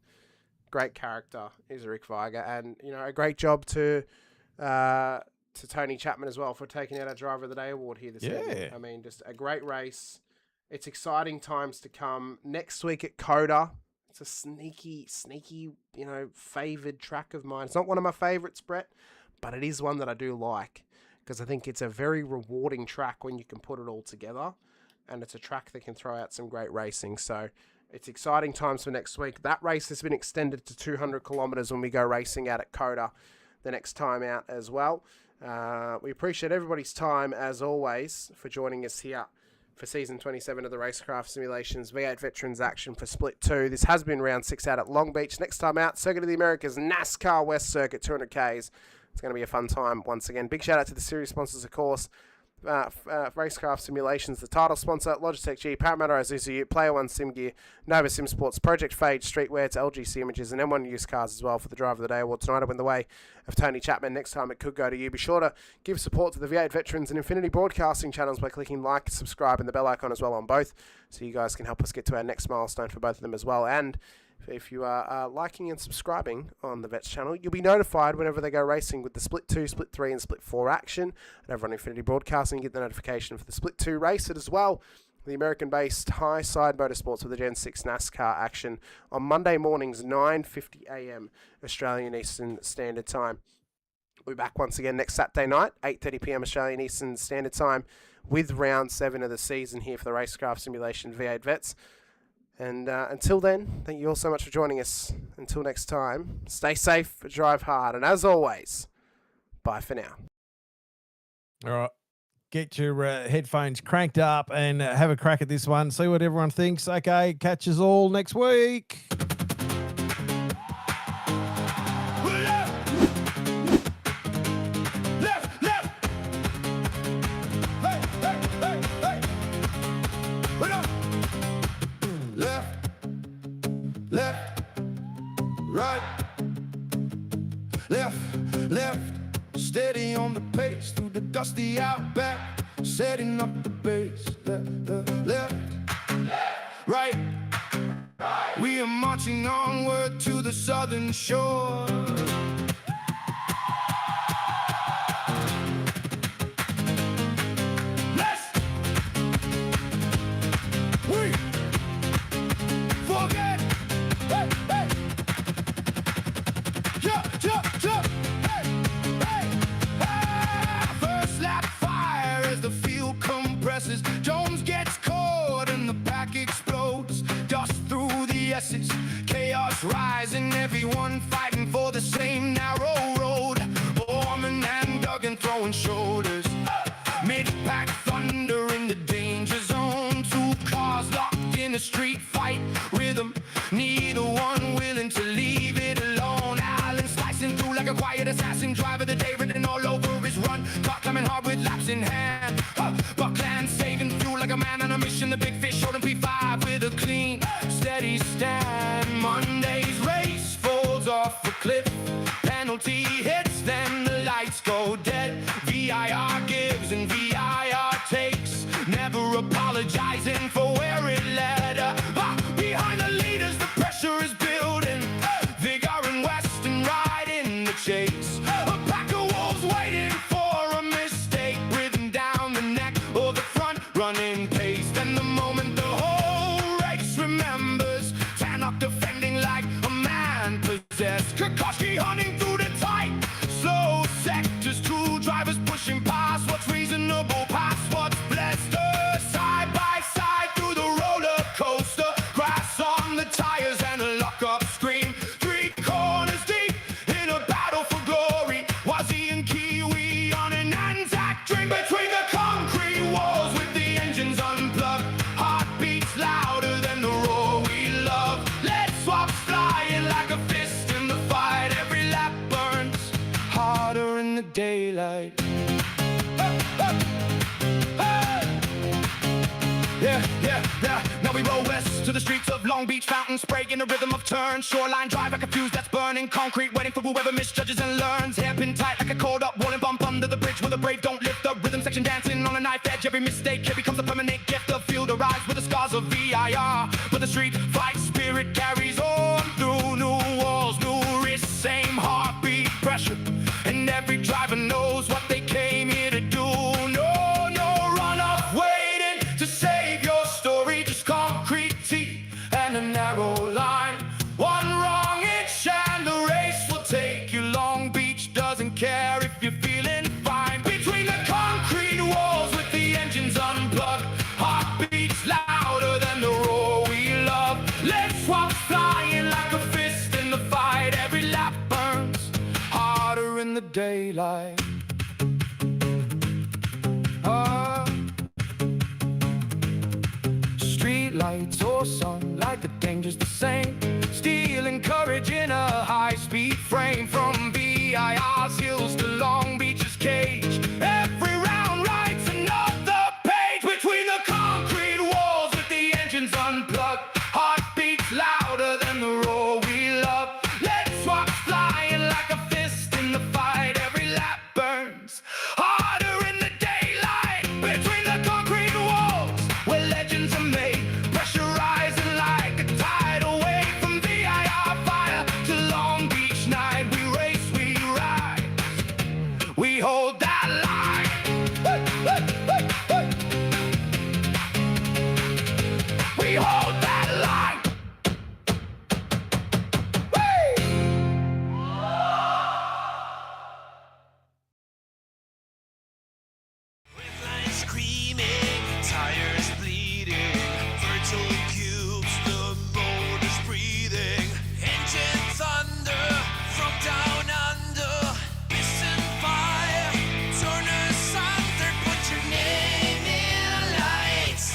great character is Rick Viger, and a great job to Tony Chapman as well for taking out our Driver of the Day award here this evening. I mean, just a great race. It's exciting times to come. Next week at Coda, it's a sneaky, favoured track of mine. It's not one of my favourites, Brett, but it is one that I do like because I think it's a very rewarding track when you can put it all together. And it's a track that can throw out some great racing. So it's exciting times for next week. That race has been extended to 200 kilometres when we go racing out at Coda the next time out as well. We appreciate everybody's time, as always, for joining us here for Season 27 of the Racecraft Simulations V8 Veterans action for Split 2. This has been Round 6 out at Long Beach. Next time out, Circuit of the Americas, NASCAR West Circuit, 200Ks. It's going to be a fun time once again. Big shout out to the series sponsors, of course. Racecraft Simulations, the title sponsor, Logitech G, Parramatta Isuzu, Player One Sim Gear, Nova Sim Sports, Project Phage, Streetwear, to LGC Images, and M1 Used Cars as well for the Driver of the Day award tonight. I win the way of Tony Chapman. Next time it could go to you. Be sure to give support to the V8 Veterans and Infinity Broadcasting channels by clicking like, subscribe, and the bell icon as well on both, so you guys can help us get to our next milestone for both of them as well. And if you are liking and subscribing on the Vets channel, you'll be notified whenever they go racing with the Split 2, Split 3, and Split 4 action. And over on Infinity Broadcasting, you get the notification for the Split 2 race as well. The American-based High Side Motorsports with the Gen 6 NASCAR action on Monday mornings, 9:50 a.m. Australian Eastern Standard Time. We'll be back once again next Saturday night, 8:30 p.m. Australian Eastern Standard Time, with Round 7 of the season here for the Racecraft Simulation V8 Vets. And until then, thank you all so much for joining us. Until next time, stay safe, drive hard, and as always, bye for now. All right. Get your headphones cranked up and have a crack at this one. See what everyone thinks. Okay, catch us all next week. Left, steady on the pace through the dusty outback, setting up the base. Left, right. We are marching onward to the southern shore. Jones gets caught and the pack explodes. Dust through the S's, chaos rising, everyone fighting for the same narrow road. Orman and Duggan throwing shoulders. Mid-pack thunder in the danger zone. Two cars locked in a street fight rhythm. Neither one willing to leave it alone. Allen slicing through like a quiet assassin. Driver of the day written all over his run. Clock climbing hard with laps in hand. Buckland saving fuel like a man on a mission. The big fish holding P5 with a clean, steady stand. Monday's race falls off a cliff. Penalty hits, then the lights go dead. VIR gives and VIR takes. Never apologizing for where it led. Behind the leaders, the pressure is building. Vigor and Weston right in the chase. A pack of wolves waiting for a mistake. Breathing down the neck or the front, running pace. Then the moment the whole race remembers. Tannock defending like a man possessed. Kokoschky hunting through the tight, slow sectors. Two drivers pushing past what's reasonable, past what's blessed. Side by side through the roller coaster. Grass on the tires and a lock-up screen. Three corners deep in a battle for glory. Wazzy and Kiwi on an Anzac dream. Between the concrete walls with the engines unplugged. Heartbeats louder than the roar we love. Let's swap flying like a fist in the fight. Every lap burns harder in the daylight. Yeah. Now we roll west to the streets of Long Beach fountain spray in the rhythm of turns. Shoreline drive like a fuse that's burning. Concrete waiting for whoever misjudges and learns. Hairpin tight like a called up rolling bump under the bridge where the brave don't lift the rhythm section. Dancing on a knife edge. Every mistake here becomes a permanent gift. The field arrives with the scars of VIR. But the street fight spirit carries on through new walls, new risks, same heartbeat pressure. And every driver knows what they came here to do. No run off waiting to save your story. Just concrete teeth and a narrow line. One wrong inch and the race will take you. Long Beach doesn't care if you're feeling fine. Between the concrete walls with the engines unplugged, heartbeats louder than the roar we love. Let's walk flying like a fist in the fight. Every lap burns harder in the daylight. Street lights or sunlight, the danger's the same. Steel and courage in a high-speed frame. From VIR's hills to Long Beach's cage, every round writes another page. Between the concrete walls with the engines unplugged, heartbeats louder than the roar we love. Let's walk flying like a fist in the fight. Every lap burns harder in the daylight. Between the concrete walls where legends are made, pressure rising like a tidal wave. From VIR fire to Long Beach night, we race, we ride, we hold that line. We hold that line. With lines screaming, tires bleeding, virtual cubes, the motor's breathing, engine thunder from down under, piston fire, turn asunder, put your name in lights.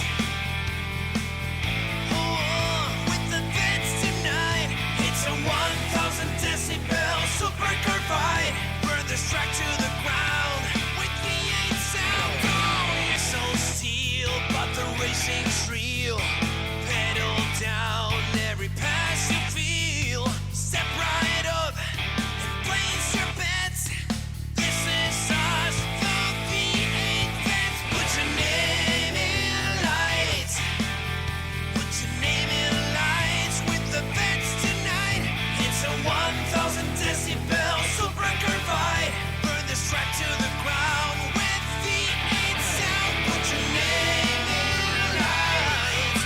Oh, with the vets tonight, it's a 1,000 decibel super car fight. Burn this track to the ground with V8 sound. Oh, you're so steel, but the racing's real. Pedal down every pass you feel. Step right up and place your bets. This is us, the V8 vets. Put your name in lights. Put your name in lights with the vets tonight. It's a 1,000 decibel super car fight. Burn this track to the ground with V8 sound. Put your name in lights.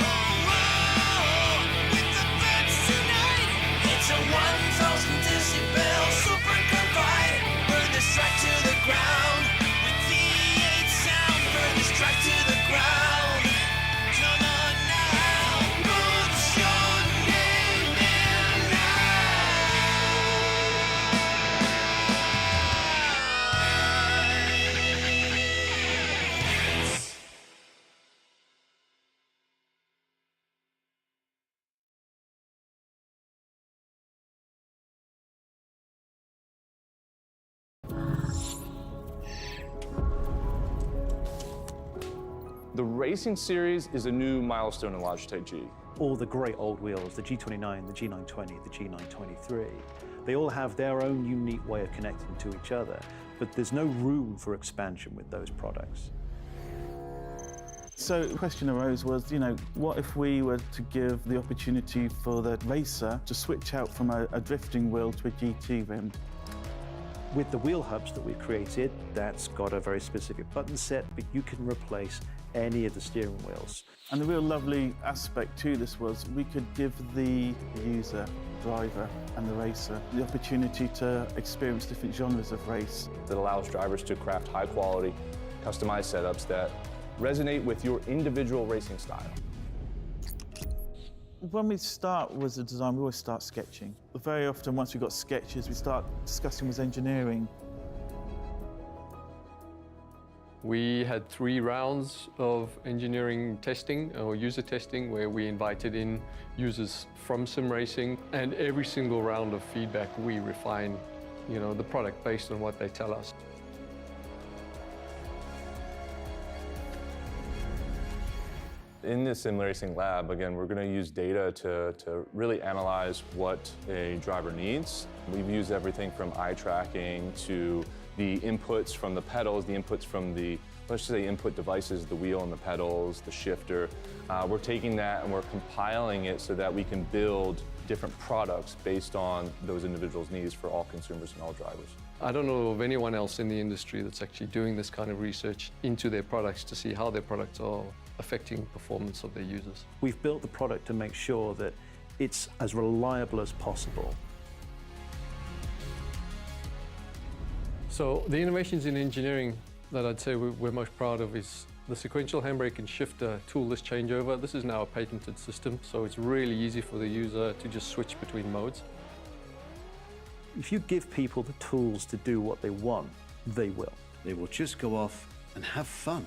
Oh, oh, with the vets tonight. It's a 1,000 decibel super car fight. Burn this track to the ground with V8 sound. Burn this track to the ground. Come on now, put your name in lights. The Racing Series is a new milestone in Logitech G. All the great old wheels, the G29, the G920, the G923, they all have their own unique way of connecting to each other, but there's no room for expansion with those products. So the question arose was, what if we were to give the opportunity for the racer to switch out from a drifting wheel to a GT rim? With the wheel hubs that we created, that's got a very specific button set, but you can replace any of the steering wheels. And the real lovely aspect to this was we could give the user, driver and the racer the opportunity to experience different genres of race. That allows drivers to craft high quality, customized setups that resonate with your individual racing style. When we start with the design, we always start sketching. Very often, once we've got sketches, we start discussing with engineering. We had 3 rounds of engineering testing or user testing where we invited in users from sim racing, and every single round of feedback we refine, the product based on what they tell us. In the sim racing lab, again, we're going to use data to really analyze what a driver needs. We've used everything from eye tracking to the inputs from the pedals, the inputs from the, let's say, input devices, the wheel and the pedals, the shifter. We're taking that and we're compiling it so that we can build different products based on those individuals' needs for all consumers and all drivers. I don't know of anyone else in the industry that's actually doing this kind of research into their products to see how their products are affecting performance of their users. We've built the product to make sure that it's as reliable as possible. So the innovations in engineering that I'd say we're most proud of is the sequential handbrake and shifter toolless changeover. This is now a patented system, so it's really easy for the user to just switch between modes. If you give people the tools to do what they want, they will. They will just go off and have fun.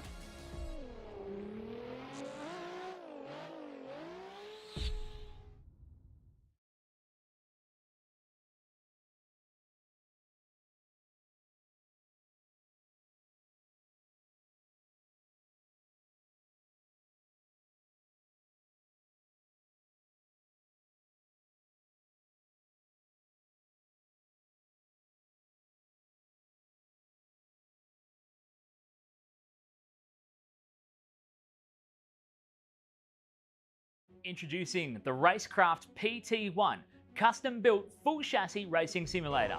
Introducing the Racekraft PT1, custom-built full chassis racing simulator.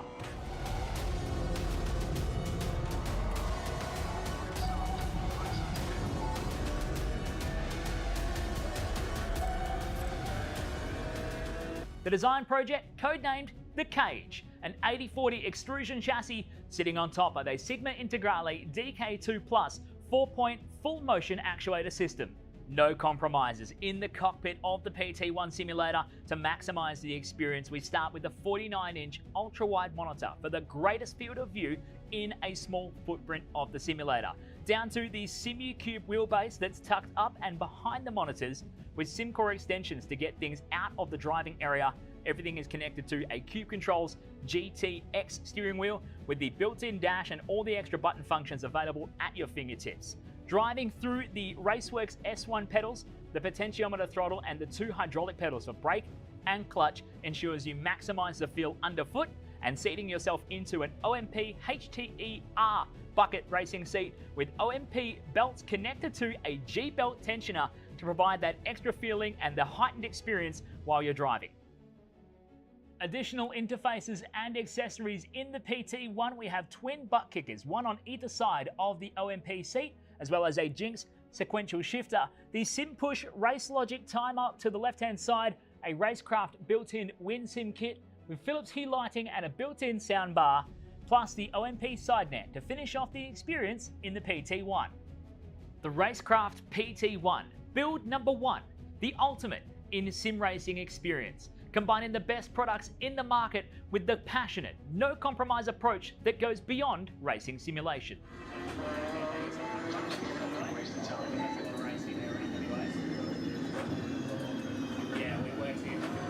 The design project, codenamed The Cage, an 80/40 extrusion chassis sitting on top of a Sigma Integrale DK2 Plus 4-point full motion actuator system. No compromises in the cockpit of the PT1 simulator. To maximize the experience, we start with the 49-inch ultra-wide monitor for the greatest field of view in a small footprint of the simulator, down to the SimuCube wheelbase that's tucked up and behind the monitors with SimCore extensions to get things out of the driving area. Everything is connected to a Cube Controls GTX steering wheel with the built-in dash and all the extra button functions available at your fingertips. Driving through the Raceworks S1 pedals, the potentiometer throttle and the 2 hydraulic pedals for brake and clutch ensures you maximize the feel underfoot, and seating yourself into an OMP HTER bucket racing seat with OMP belts connected to a G-belt tensioner to provide that extra feeling and the heightened experience while you're driving. Additional interfaces and accessories in the PT1, we have twin butt kickers, one on either side of the OMP seat, as well as a Jinx sequential shifter, the SimPush Race Logic timer to the left-hand side, a Racekraft built-in WinSim kit with Philips Hue lighting and a built-in soundbar, plus the OMP side net to finish off the experience in the PT1. The Racekraft PT1, build number 1, the ultimate in sim racing experience, combining the best products in the market with the passionate, no compromise approach that goes beyond racing simulation. Yeah, we work here.